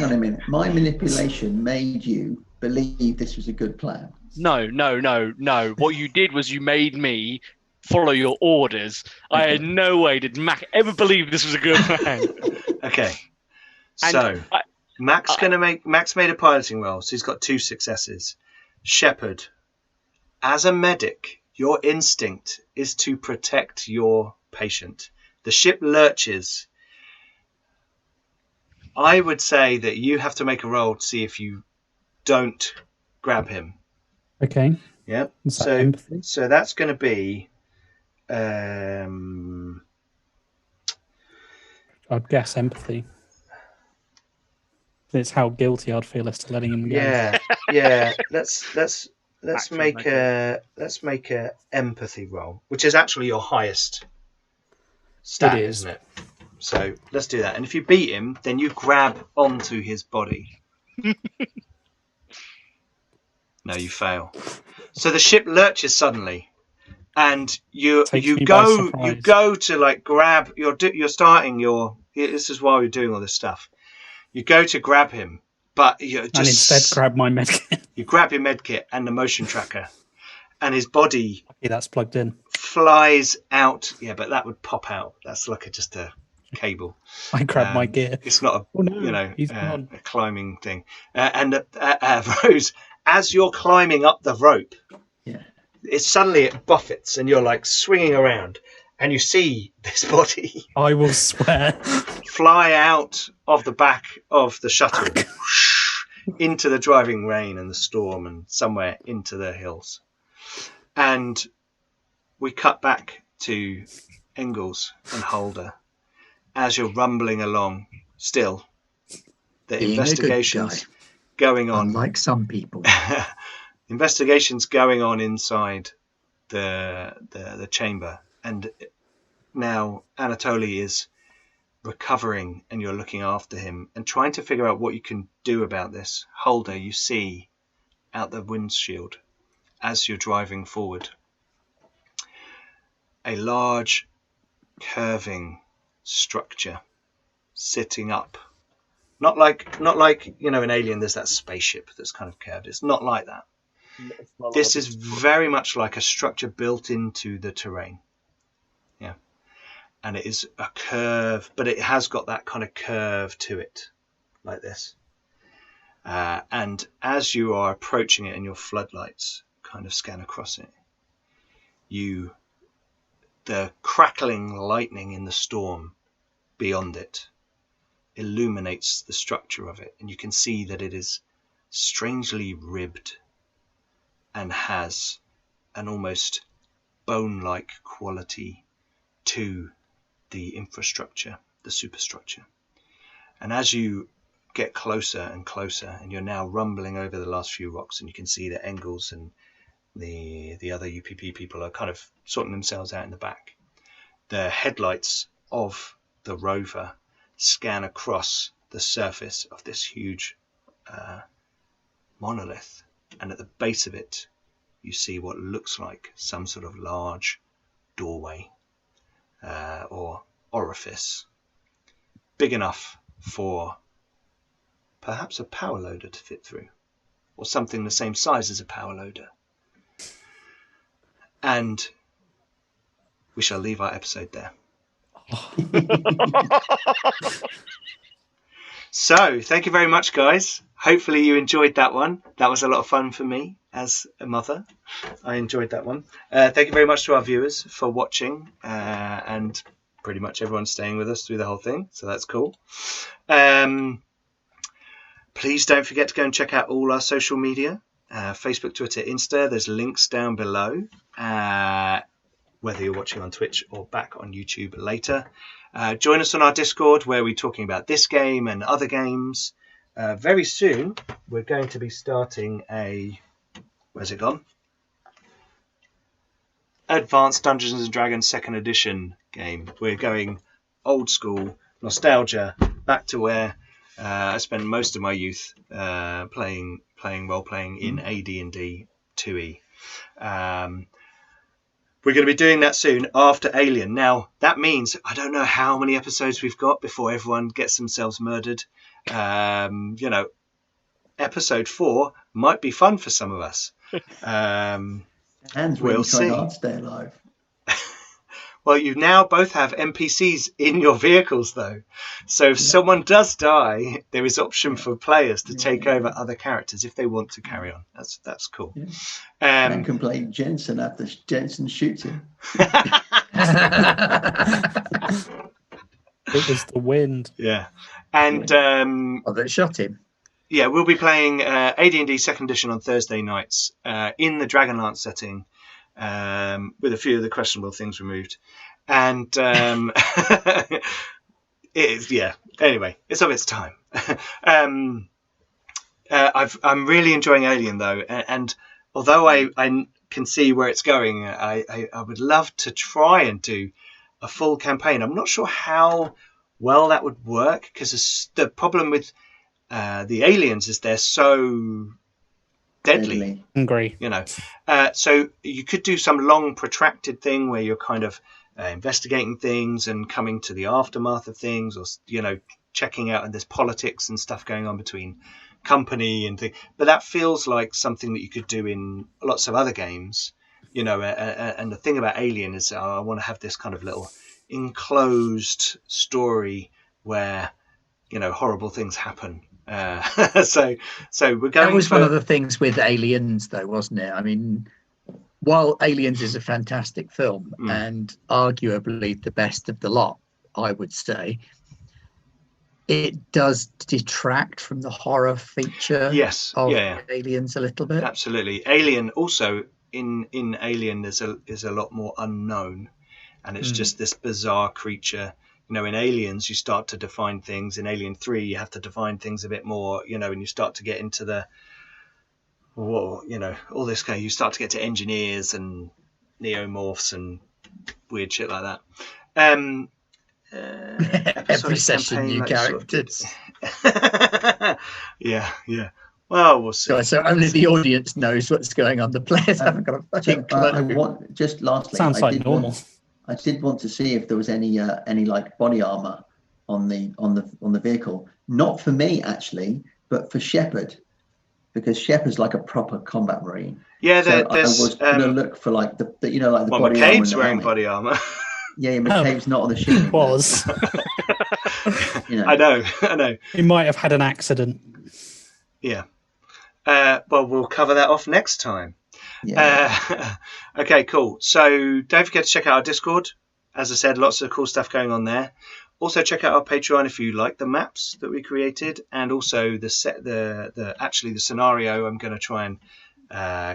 on a minute. My manipulation made you believe this was a good plan. No. What you did was you made me follow your orders. I had no way did Mac ever believe this was a good plan. Okay. And So Max made a piloting roll, so he's got 2 successes. Sheppard, as a medic, your instinct is to protect your patient. The ship lurches. I would say that you have to make a roll to see if you don't grab him. Okay. Yep. Is that empathy? So that's going to be. I'd guess empathy. It's how guilty I'd feel as to letting him go. Yeah. Let's make a empathy roll, which is actually your highest stat, isn't it? So let's do that. And if you beat him, then you grab onto his body. No, you fail. So the ship lurches suddenly, and you Takes me by go surprise. to like grab you're starting your. This is why we're doing all this stuff. You go to grab him, but you just And instead grab my medkit. you grab your medkit and the motion tracker, and his body Yeah, that's plugged in. flies out. Yeah, but that would pop out. That's like just a cable. I grab my gear. It's not a Oh no, he's a gone. climbing thing. And Rose, as you're climbing up the rope, Yeah. it buffets, and you're like swinging around, and you see this body I will swear. fly out of the back of the shuttle into the driving rain and the storm, and somewhere into the hills. And we cut back to Engels and Holder as you're rumbling along. Still, the Being a good investigations guy, going on. unlike some people. Investigations going on inside the chamber, and now Anatoly is recovering, and you're looking after him and trying to figure out what you can do about this. Holder, you see out the windshield as you're driving forward a large curving structure sitting up, not like in Alien there's that spaceship that's kind of curved. It's not like that. This is very much like a structure built into the terrain. Yeah. And it is a curve, but it has got that kind of curve to it, like this. And as you are approaching it and your floodlights kind of scan across it, the crackling lightning in the storm beyond it illuminates the structure of it, and you can see that it is strangely ribbed and has an almost bone-like quality to the infrastructure, the superstructure. And as you get closer and closer, and you're now rumbling over the last few rocks, and you can see that Engels and the other UPP people are kind of sorting themselves out in the back. The headlights of the rover scan across the surface of this huge monolith, and at the base of it you see what looks like some sort of large doorway or orifice, big enough for perhaps a power loader to fit through, or something the same size as a power loader. And we shall leave our episode there. So, thank you very much, guys. Hopefully you enjoyed that one. That was a lot of fun for me as a mother. I enjoyed that one. Thank you very much to our viewers for watching, and pretty much everyone staying with us through the whole thing. So that's cool. Please don't forget to go and check out all our social media. Facebook, Twitter, Insta. There's links down below. Whether you're watching on Twitch or back on YouTube later. Join us on our Discord, where we're talking about this game and other games. Very soon, we're going to be starting where's it gone? Advanced Dungeons and Dragons 2nd Edition game. We're going old school, nostalgia, back to where I spent most of my youth playing role-playing in AD&D 2E. We're going to be doing that soon after Alien. Now, that means I don't know how many episodes we've got before everyone gets themselves murdered. Episode 4 might be fun for some of us. And really trying hard to stay alive. Well, you now both have NPCs in your vehicles, though. So if someone does die, there is option for players to take over other characters if they want to carry on. That's cool. Yeah. And can play Jensen after Jensen shoots him. It was the wind. Yeah. And that shot him. Yeah, we'll be playing AD&D 2nd Edition on Thursday nights in the Dragonlance setting, with a few of the questionable things removed. And it is, anyway, it's of its time. I'm really enjoying Alien, though, and although I can see where it's going, I would love to try and do a full campaign. I'm not sure how well that would work, because the problem with the aliens is they're so deadly. Agree. You know, so you could do some long protracted thing where you're kind of investigating things and coming to the aftermath of things, or checking out, and there's politics and stuff going on between company and things. But that feels like something that you could do in lots of other games, and the thing about Alien is I want to have this kind of little enclosed story where horrible things happen. So we're going. That was one of the things with Aliens, though, wasn't it? I mean, while Aliens is a fantastic film and arguably the best of the lot, I would say, it does detract from the horror feature of Aliens a little bit. Absolutely. Alien also, in Alien there's a lot more unknown, and it's just this bizarre creature. In Aliens you start to define things. In Alien 3 you have to define things a bit more, and you start to get into the all this kind of, you start to get to engineers and neomorphs and weird shit like that. Every session new characters. Yeah. Well, we'll see. So only the audience knows what's going on. The players haven't got a fucking clue. Just lastly, sounds like normal. I did want to see if there was any like body armor on the vehicle. Not for me actually, but for Sheppard, because Sheppard's like a proper combat marine. Yeah, so there's. I was gonna look for like the body McCabe's armor. wearing body armor. Yeah, McCabe's not on the ship. He was. I know. He might have had an accident. Yeah. Well, we'll cover that off next time. Yeah. Okay, cool. So don't forget to check out our Discord. As I said, lots of cool stuff going on there. Also check out our Patreon if you like the maps that we created, and also the scenario. I'm going to try and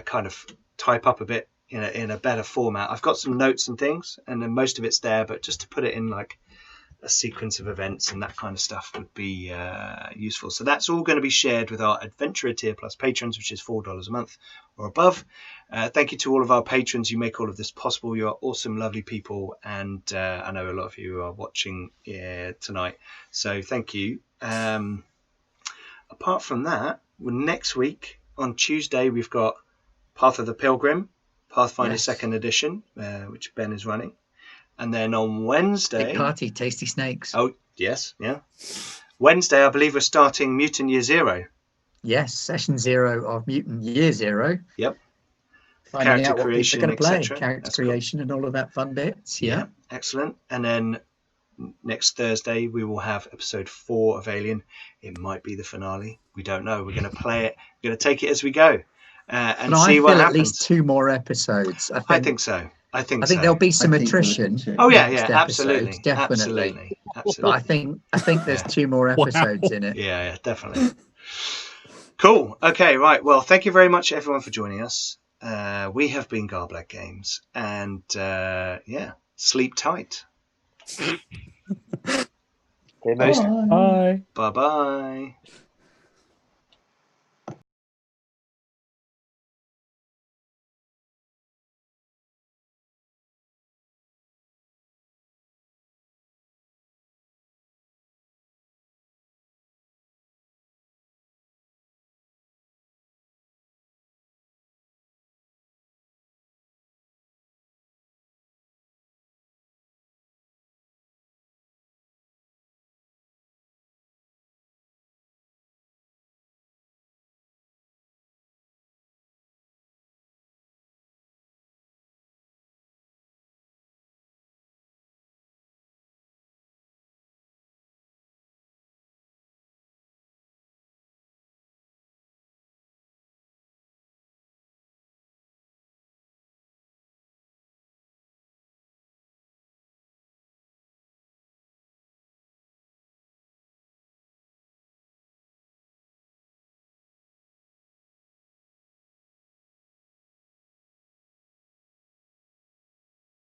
kind of type up a bit in a better format. I've got some notes and things, and then most of it's there, but just to put it in like a sequence of events and that kind of stuff would be useful. So that's all going to be shared with our Adventurer Tier Plus patrons, which is $4 a month or above. Thank you to all of our patrons. You make all of this possible. You're awesome, lovely people, and I know a lot of you are watching tonight, so thank you. Apart from that, next week on Tuesday we've got Path of the Pilgrim, Pathfinder 2nd edition, which Ben is running. And then on Wednesday... Big party, tasty snakes. Oh, yes, yeah. Wednesday, I believe we're starting Mutant Year Zero. Yes, Session 0 of Mutant Year Zero. Yep. Finding out what people are going to play. Character creation and all of that fun bits. Yeah. Excellent. And then next Thursday, we will have episode 4 of Alien. It might be the finale. We don't know. We're going to play it. We're going to take it as we go. And see what happens. At least 2 more episodes. I think so. I think there'll be some attrition. Oh yeah, absolutely, definitely. Absolutely. But I think there's 2 more episodes in it. Yeah, definitely. Cool. Okay, right. Well, thank you very much, everyone, for joining us. We have been Garblack Games, and sleep tight. Bye. Bye.